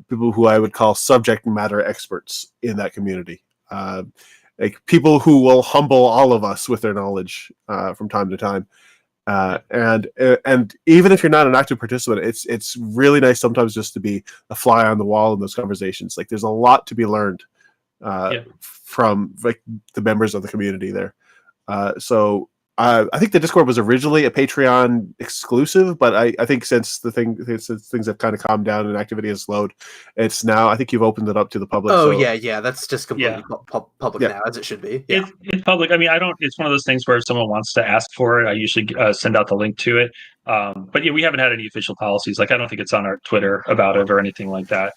Speaker 4: people who I would call subject matter experts in that community. People who will humble all of us with their knowledge from time to time. And even if you're not an active participant, it's really nice sometimes just to be a fly on the wall in those conversations. There's a lot to be learned from the members of the community there. So I think the Discord was originally a Patreon exclusive, but I think since things have kind of calmed down and activity has slowed, it's now, I think you've opened it up to the public.
Speaker 2: Oh,
Speaker 4: so.
Speaker 2: yeah, that's just completely public now, as it should be. Yeah.
Speaker 3: It's public. I mean, it's one of those things where if someone wants to ask for it, I usually send out the link to it. But yeah, we haven't had any official policies. Like, I don't think it's on our Twitter about it or anything like that.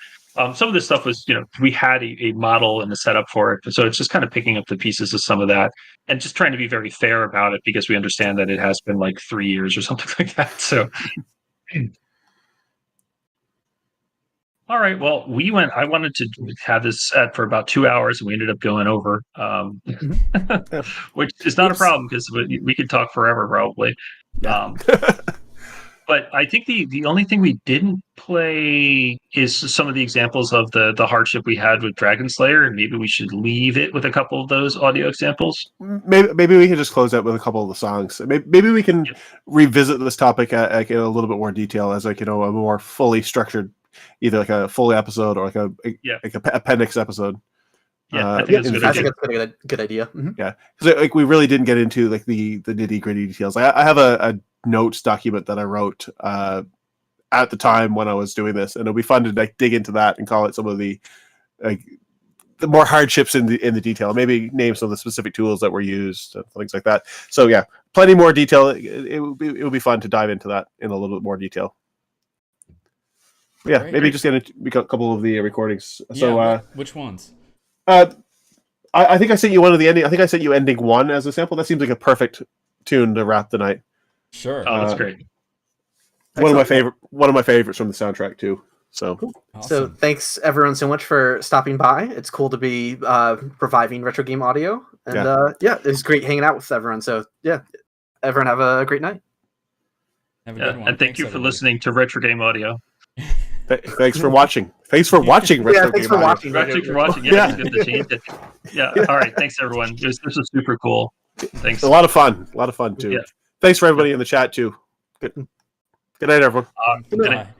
Speaker 3: Some of this stuff was, we had a model and a setup for it. So it's just kind of picking up the pieces of some of that and just trying to be very fair about it, because we understand that it has been like 3 years or something like that. So, all right. Well, I wanted to have this set for about 2 hours, and we ended up going over, which is not a problem, because we could talk forever probably.
Speaker 2: Yeah.
Speaker 3: But I think the only thing we didn't play is some of the examples of the hardship we had with Dragon Slayer, and maybe we should leave it with a couple of those audio examples.
Speaker 4: Maybe we can just close out with a couple of the songs. Maybe we can revisit this topic in a little bit more detail as a more fully structured, either like a full episode or like a appendix episode.
Speaker 3: Yeah, I think
Speaker 2: that's a good idea. Mm-hmm.
Speaker 4: Yeah, because we really didn't get into like the nitty gritty details. I have a notes document that I wrote at the time when I was doing this, and it'll be fun to dig into that and call it some of the more hardships in the detail. Maybe name some of the specific tools that were used and things like that. So yeah, plenty more detail. It will be fun to dive into that in a little bit more detail. Yeah,
Speaker 1: Great.
Speaker 4: maybe just get a couple of the recordings.
Speaker 1: Yeah,
Speaker 4: So
Speaker 1: which ones?
Speaker 4: I think I sent you one of the ending. I think I sent you ending 1 as a sample. That seems like a perfect tune to wrap the night.
Speaker 1: Sure.
Speaker 3: Oh, that's great.
Speaker 4: One of my favorites from the soundtrack too. So,
Speaker 1: Awesome.
Speaker 2: So thanks everyone so much for stopping by. It's cool to be reviving retro game audio, and it was great hanging out with everyone. So yeah, everyone have a great night.
Speaker 1: Have a good one.
Speaker 3: And thank you for listening to Retro Game Audio.
Speaker 4: Thanks for watching. Thanks for watching.
Speaker 2: Yeah, thanks for watching.
Speaker 3: Thanks for watching. Yeah, it's good to change it. Yeah. All right. Thanks everyone. This was super cool. Thanks.
Speaker 4: A lot of fun too.
Speaker 3: Yeah.
Speaker 4: Thanks for everybody in the chat too. Good night, everyone.
Speaker 3: Good night.
Speaker 1: Bye.